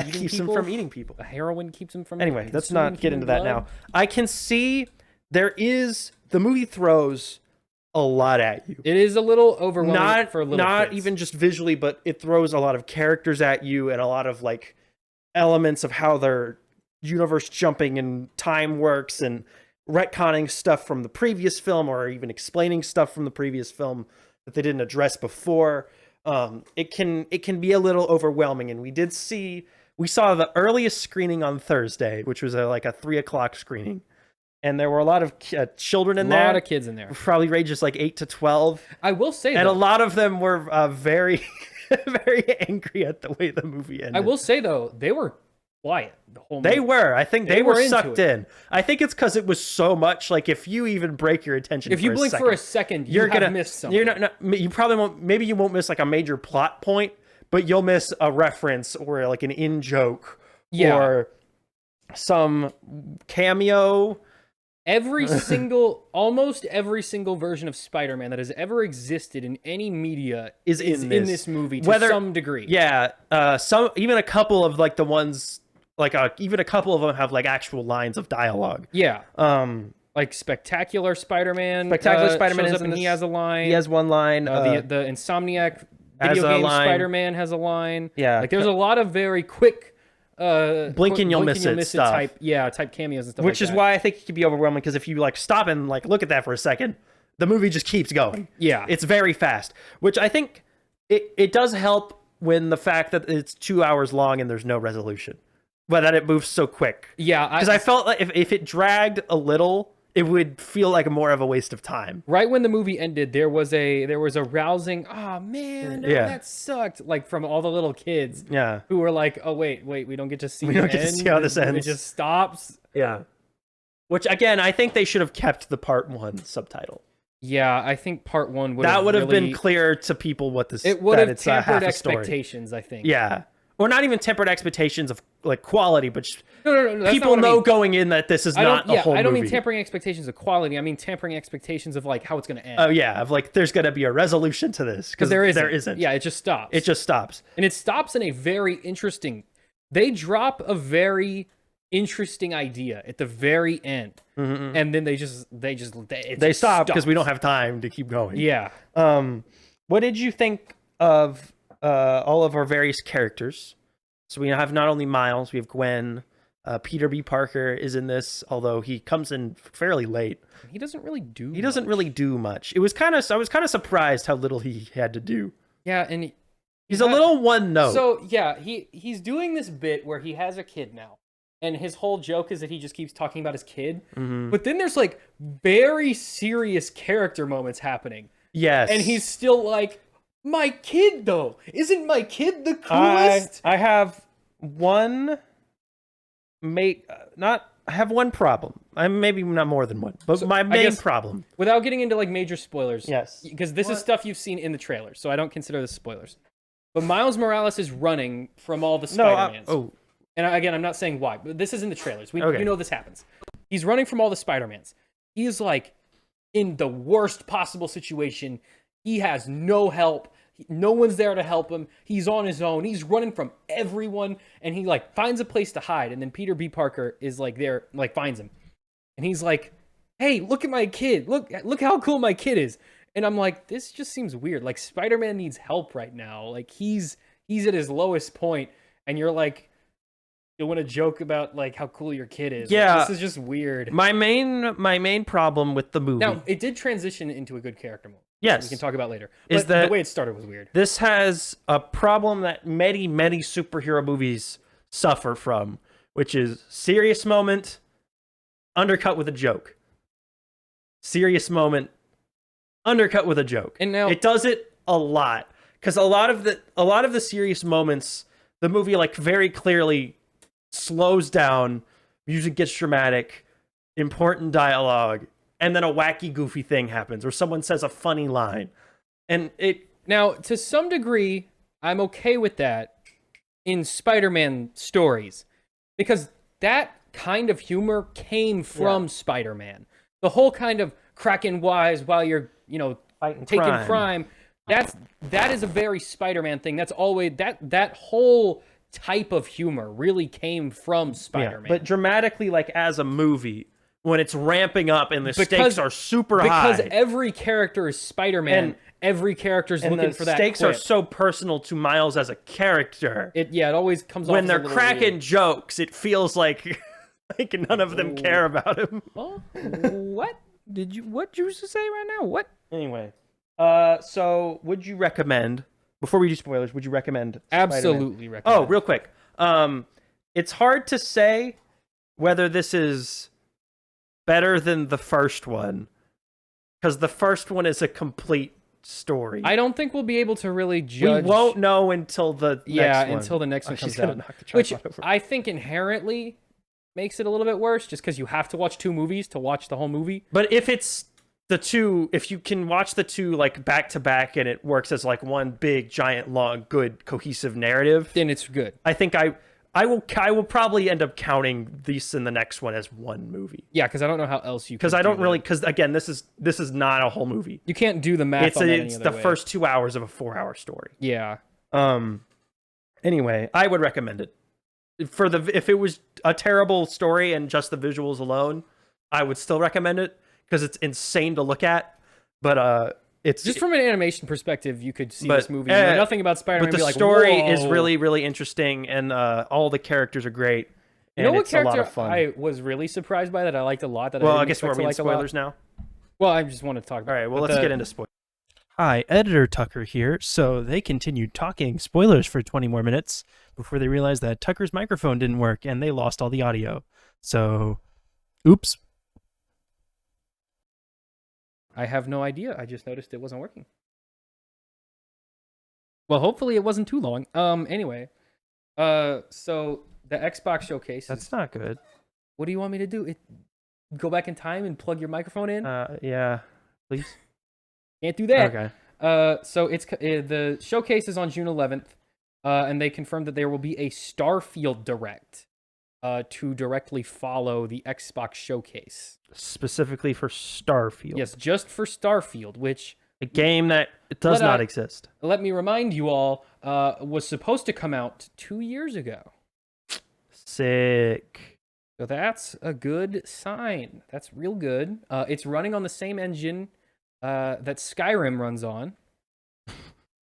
eating people. The heroin keeps him from. Anyway, let's not get into that now. I can see the movie throws a lot at you. It is a little overwhelming for little not kids. Even just visually, but it throws a lot of characters at you and a lot of like elements of how their universe jumping and time works, and retconning stuff from the previous film, or even explaining stuff from the previous film that they didn't address before. It can be a little overwhelming, and we saw the earliest screening on Thursday, which was like a 3:00 screening. And there were a lot of children in there. A lot of kids in there. Probably ranges like 8 to 12. I will say, and a lot of them were very, very angry at the way the movie ended. I will say, though, they were quiet the whole movie. They were. I think they were sucked in. I think it's because it was so much. Like, if you even break your attention, if you blink for a second, you're gonna miss something. You probably won't. Maybe you won't miss like a major plot point, but you'll miss a reference or like an in joke or some cameo. Almost every single version of Spider-Man that has ever existed in any media is in this movie to some degree. Yeah, even a couple of like the ones, like even a couple of them have like actual lines of dialogue. Yeah. Like Spectacular Spider-Man. Spectacular Spider-Man shows is up and he has a line. He has one line. The Insomniac video game Spider-Man has a line. Yeah. Like there's a lot of very quick blink and you'll miss it stuff. type cameos and stuff Which like is that. why I think it can be overwhelming, because if you like stop and like look at that for a second, the movie just keeps going. Yeah. It's very fast, which I think it does help when the fact that it's 2 hours long and there's no resolution, but that it moves so quick. Yeah. Because I felt like if it dragged a little, it would feel like more of a waste of time. Right when the movie ended, there was a rousing, oh man, no, that sucked, like from all the little kids. Yeah. Who were like, oh wait, we don't get to see. We don't get to see how this ends. It just stops. Yeah. Which again, I think they should have kept the part 1 subtitle. Yeah, I think part 1 would have been clear to people what this. It would have it's tempered half a story. expectations, I think. Yeah. Or not even tempered expectations of like quality, but just no. That's people know going in that this is not a whole movie. I don't mean tempering expectations of quality. I mean tempering expectations of like how it's going to end. Oh yeah, of like there's going to be a resolution to this, because there isn't. Yeah, it just stops. It just stops, and it stops in a very interesting. They drop a very interesting idea at the very end, and then they stop because we don't have time to keep going. Yeah. What did you think of all of our various characters? So we have not only Miles, we have Gwen. Peter B. Parker is in this, although he comes in fairly late. He doesn't really do. Much. I was kind of surprised how little he had to do. Yeah, and he's a little one note. So yeah, he's doing this bit where he has a kid now, and his whole joke is that he just keeps talking about his kid. But then there's like very serious character moments happening. Yes, and he's still like, my kid though, isn't my kid the coolest? I have one problem. Maybe not more than one, but my main problem. Without getting into like major spoilers, yes, because this is stuff you've seen in the trailer, so I don't consider this spoilers. But Miles Morales is running from all the Spider-Mans. And again, I'm not saying why, but this is in the trailers. You know this happens. He's running from all the Spider-Mans. He is like in the worst possible situation. He has no help. No one's there to help him. He's on his own. He's running from everyone, and he like finds a place to hide. And then Peter B. Parker is like there, like finds him, and he's like, "Hey, look at my kid. Look how cool my kid is." And I'm like, this just seems weird. Like Spider-Man needs help right now. Like he's at his lowest point, and you're like, you want to joke about like how cool your kid is. Yeah, like, this is just weird. My main problem with the movie. Now it did transition into a good character mode. Yes, we can talk about later. Is but that the way it started was weird. This has a problem that many superhero movies suffer from, which is serious moment undercut with a joke. Serious moment undercut with a joke. And now it does it a lot, because a lot of the serious moments, the movie like very clearly slows down, music gets dramatic, important dialogue, and then a wacky, goofy thing happens, or someone says a funny line. And now, to some degree, I'm okay with that in Spider-Man stories, because that kind of humor came from Spider-Man. The whole kind of cracking wise while you're, taking crime. That is a very Spider-Man thing. That's always that whole type of humor really came from Spider-Man. Yeah, but dramatically, like as a movie, when it's ramping up and the stakes are super high. Because every character is Spider-Man, and every character's looking for that stakes quip. are so personal to Miles as a character. It always comes off when as they're a little cracking weird. jokes, it feels like none of them care about him. Oh, what juice to say right now? What? Anyway, so would you recommend, before we do spoilers, would you recommend Absolutely recommend. Oh, real quick. It's hard to say whether this is better than the first one, because the first one is a complete story. I don't think we'll be able to really judge. We won't know until the next one. Until the next one comes out. Which I think inherently makes it a little bit worse, just because you have to watch 2 movies to watch the whole movie. But if it's if you can watch the 2 like back to back and it works as like one big, giant, long, good, cohesive narrative, then it's good. I think I will probably end up counting this and the next one as one movie. Yeah, because I don't know how else you. Because I don't really. Because again, this is not a whole movie. You can't do the math. It's the first 2 hours of a 4-hour story. Yeah. Anyway, I would recommend it. If it was a terrible story and just the visuals alone, I would still recommend it because it's insane to look at. But it's just from an animation perspective, you could see this movie. You know nothing about Spider-Man. But the story is really, really interesting, and all the characters are great. You know what character I was really surprised by that I liked a lot? That I guess we're in spoilers now. Well, I just want to talk about. All right, well, let's get into spoilers. Hi, Editor Tucker here. So they continued talking spoilers for 20 more minutes before they realized that Tucker's microphone didn't work and they lost all the audio. So, oops. I have no idea. I just noticed it wasn't working. Well, hopefully it wasn't too long. Anyway, so the Xbox showcase. That's not good. What do you want me to do? Go back in time and plug your microphone in? Yeah, please. Can't do that. Okay. So it's the showcase is on June 11th, and they confirmed that there will be a Starfield Direct to directly follow the Xbox showcase. Specifically for Starfield. Yes, just for Starfield, which... A game that does not exist. Let me remind you all, was supposed to come out 2 years ago. Sick. So that's a good sign. That's real good. It's running on the same engine that Skyrim runs on.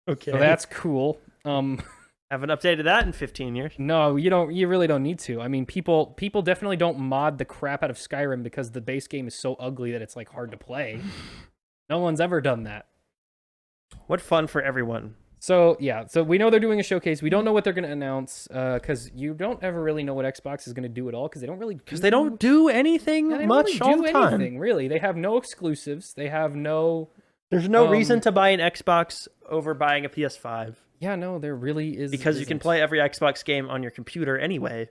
Okay. So that's cool. Haven't updated that in 15 years. No, you don't. You really don't need to. I mean, people definitely don't mod the crap out of Skyrim because the base game is so ugly that it's like hard to play. No one's ever done that. What fun for everyone. So yeah, so we know they're doing a showcase. We don't know what they're going to announce because you don't ever really know what Xbox is going to do at all because they don't really do anything much all the time. Anything, really. They have no exclusives. They have no. There's no reason to buy an Xbox over buying a PS5. Yeah, no, there really is. Because you can play every Xbox game on your computer anyway.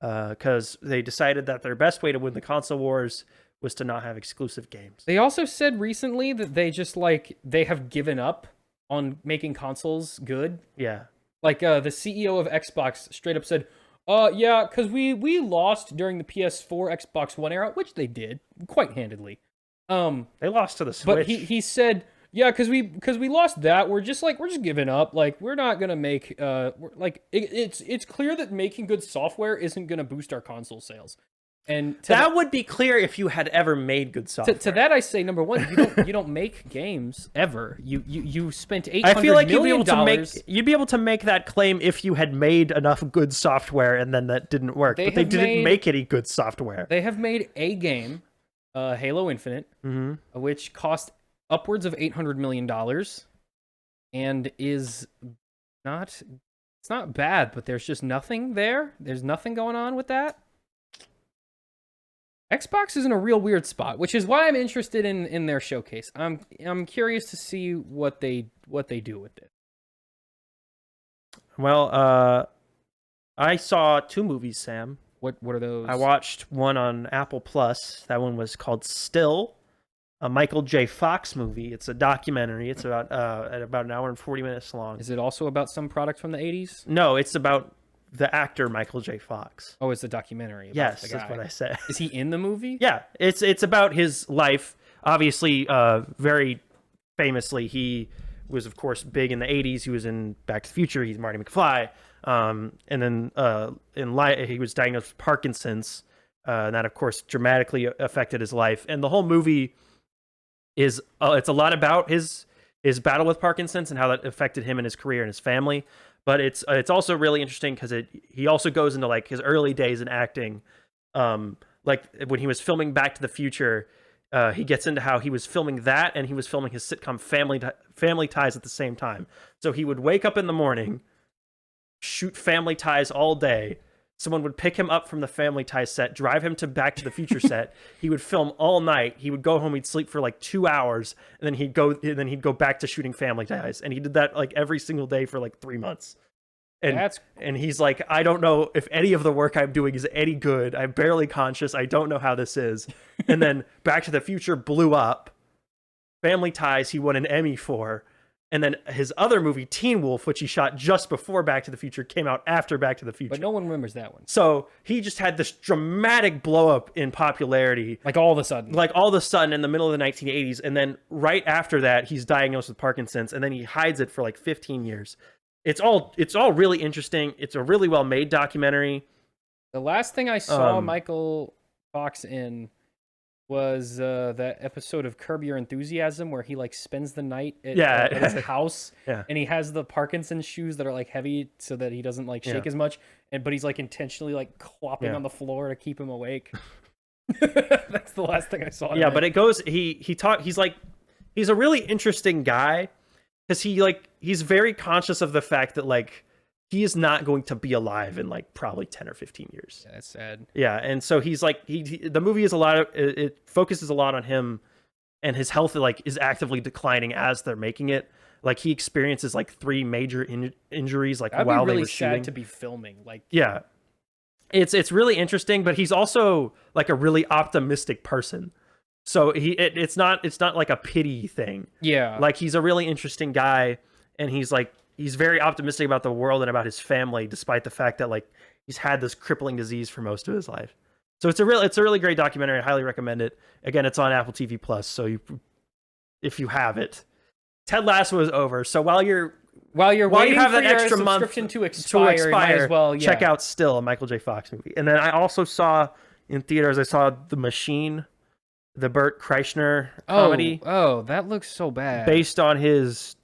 Because they decided that their best way to win the console wars was to not have exclusive games. They also said recently that they just they have given up on making consoles good. Yeah. Like the CEO of Xbox straight up said, yeah, because we lost during the PS4 Xbox One era, which they did quite handedly. They lost to the Switch. But he said, yeah, because we lost that, we're just giving up. Like we're not gonna make it's clear that making good software isn't gonna boost our console sales. And that would be clear if you had ever made good software. To that I say, number one, you don't make games ever. You spent $800 I feel like you'd be able to make that claim if you had made enough good software and then that didn't work. But they didn't make any good software. They have made a game, Halo Infinite, which cost upwards of $800 million, and is not. It's not bad, but there's just nothing there. There's nothing going on with that. Xbox is in a real weird spot, which is why I'm interested in their showcase. I'm curious to see what they do with it. Well, I saw 2 movies, Sam. What are those? I watched one on Apple Plus. That one was called Still, a Michael J. Fox movie. It's a documentary. It's about an hour and 40 minutes long. Is it also about some product from the 80s? No, it's about the actor Michael J. Fox. Oh, it's a documentary. Yes, that's what I said. Is he in the movie? Yeah, it's about his life. Obviously, very famously, he was, of course, big in the 80s. He was in Back to the Future. He's Marty McFly. And then he was diagnosed with Parkinson's. And that, of course, dramatically affected his life. And the whole movie is it's a lot about his battle with Parkinson's and how that affected him and his career and his family. But it's also really interesting because he also goes into like his early days in acting, like when he was filming Back to the Future. He gets into how he was filming that and he was filming his sitcom Family Ties at the same time. So he would wake up in the morning, shoot Family Ties all day. Someone would pick him up from the Family Ties set, drive him to Back to the Future set. He would film all night. He would go home. He'd sleep for like 2 hours, and then he'd go back to shooting Family Ties. And he did that like every single day for like 3 months. And he's like, I don't know if any of the work I'm doing is any good. I'm barely conscious. I don't know how this is. And then Back to the Future blew up. Family Ties he won an Emmy for. And then his other movie, Teen Wolf, which he shot just before Back to the Future, came out after Back to the Future. But no one remembers that one. So he just had this dramatic blow up in popularity. Like all of a sudden. In the middle of the 1980s. And then right after that, he's diagnosed with Parkinson's. And then he hides it for like 15 years. It's all really interesting. It's a really well-made documentary. The last thing I saw Michael Fox in was that episode of Curb Your Enthusiasm where he like spends the night at, at his house, and he has the Parkinson's shoes that are like heavy so that he doesn't like shake as much, but he's like intentionally like clopping on the floor to keep him awake. That's the last thing I saw. Yeah, but it goes. He's a really interesting guy because he's very conscious of the fact that like he is not going to be alive in like probably 10 or 15 years. Yeah, that's sad. Yeah, and so he's like the movie is it focuses a lot on him, and his health like is actively declining as they're making it. Like he experiences like 3 major injuries like That'd while be really they were sad shooting. to be filming. Like it's really interesting, but he's also like a really optimistic person. So it's not like a pity thing. Yeah, like he's a really interesting guy, and he's very optimistic about the world and about his family, despite the fact that like he's had this crippling disease for most of his life. So it's a really great documentary. I highly recommend it. Again, it's on Apple TV Plus. So if you have it, Ted Lasso is over. So while you have that extra month to expire, might as well check out still a Michael J. Fox movie. And then I also saw in theaters. I saw The Machine, the Bert Kreischer comedy. Oh, that looks so bad. Based on his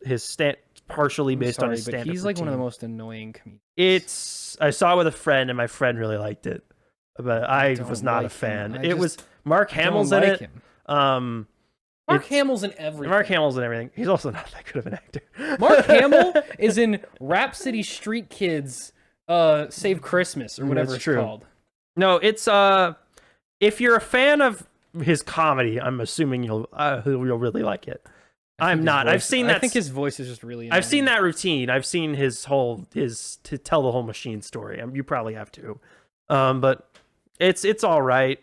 partially based on his stand-up but he's like routine. one of the most annoying comedians. I saw it with a friend, and my friend really liked it, but I was not a fan. It was Mark Hamill's in it. Mark Hamill's in everything. Mark Hamill's in everything. He's also not that good of an actor. Mark Hamill is in Rhapsody Street Kids Save Christmas or whatever it's called. No, it's if you're a fan of his comedy, I'm assuming you'll really like it. I'm not. I've seen that. I think his voice is just really annoying. I've seen that routine. I've seen his to tell the whole machine story. You probably have to. But it's all right.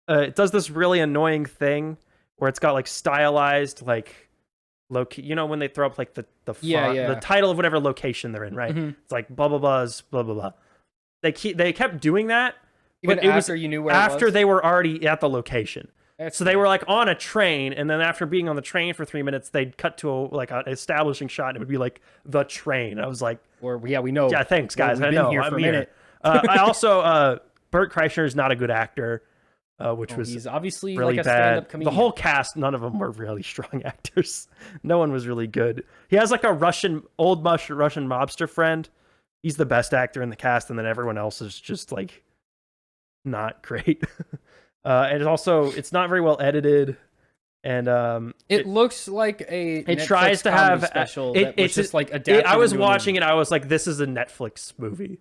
It does this really annoying thing where it's got like stylized like when they throw up like the font, the title of whatever location they're in, right? Mm-hmm. It's like blah blah blah blah blah blah. They kept doing that, even but after you knew where after it was? They were already at the location. So they were like on a train, and then after being on the train for 3 minutes, they'd cut to an establishing shot, and it would be like the train. I was like, we know. Yeah, thanks guys. I know. I'm here. I also Bert Kreischer is not a good actor, which was he's obviously really like a bad. stand-up comedian. The whole cast, none of them were really strong actors. No one was really good. He has like a Russian mobster friend. He's the best actor in the cast, and then everyone else is just like not great. And it's not very well edited, and it looks like it Netflix tries to have special. It's just like adapted. I was watching it. I was like, this is a Netflix movie.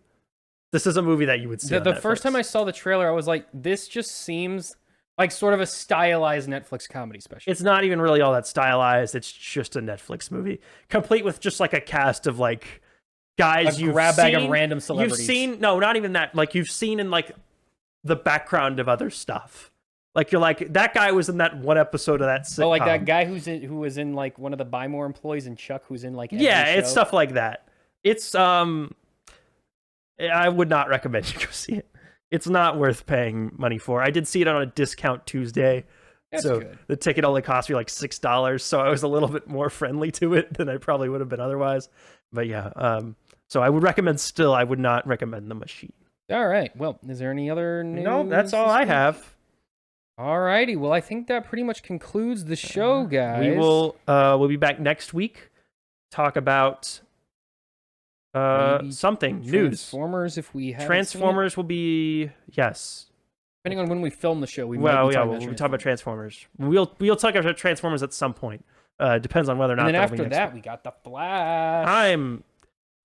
This is a movie that you would see. The first time I saw the trailer, I was like, this just seems like sort of a stylized Netflix comedy special. It's not even really all that stylized. It's just a Netflix movie, complete with just like a cast of like guys you grab bag of random celebrities. You've seen not even that. Like you've seen in like the background of other stuff. Like you're like, that guy was in that one episode of that sitcom. Oh, like that guy who was in like one of the Buy More employees in Chuck, who's in like every it's show. Stuff like that. It's I would not recommend you go see it. It's not worth paying money for. I did see it on a discount Tuesday. That's so good. The ticket only cost me like $6, so I was a little bit more friendly to it than I probably would have been otherwise. But yeah, so I would recommend still. I would not recommend The Machine. All right. Well, is there any other news? No, that's all I have. All righty. Well, I think that pretty much concludes the show, guys. We'll be back next week. Talk about something news. Transformers, if we have Transformers will be depending on when we film the show. We'll talk about Transformers. We'll talk about Transformers at some point. Depends on whether or not. And then after that, we got the Flash. I'm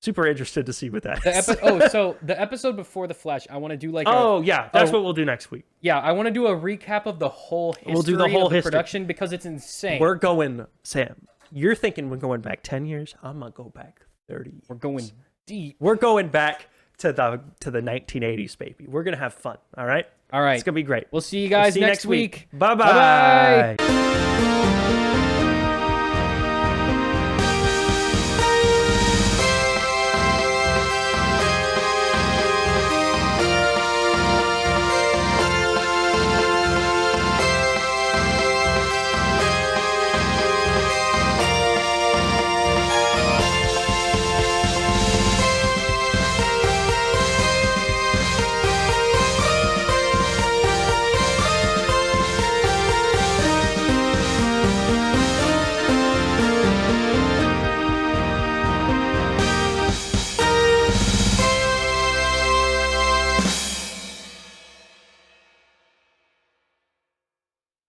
super interested to see what that is. So the episode before the Flash, I want to do like that's what we'll do next week. Yeah, I want to do a recap of the whole history we'll do the whole of the production because it's insane. We're going, Sam, you're thinking we're going back 10 years? I'm going to go back 30 years. We're going deep. We're going back to the 1980s, baby. We're going to have fun, all right? All right. It's going to be great. We'll see you guys next week. Bye-bye. Bye-bye.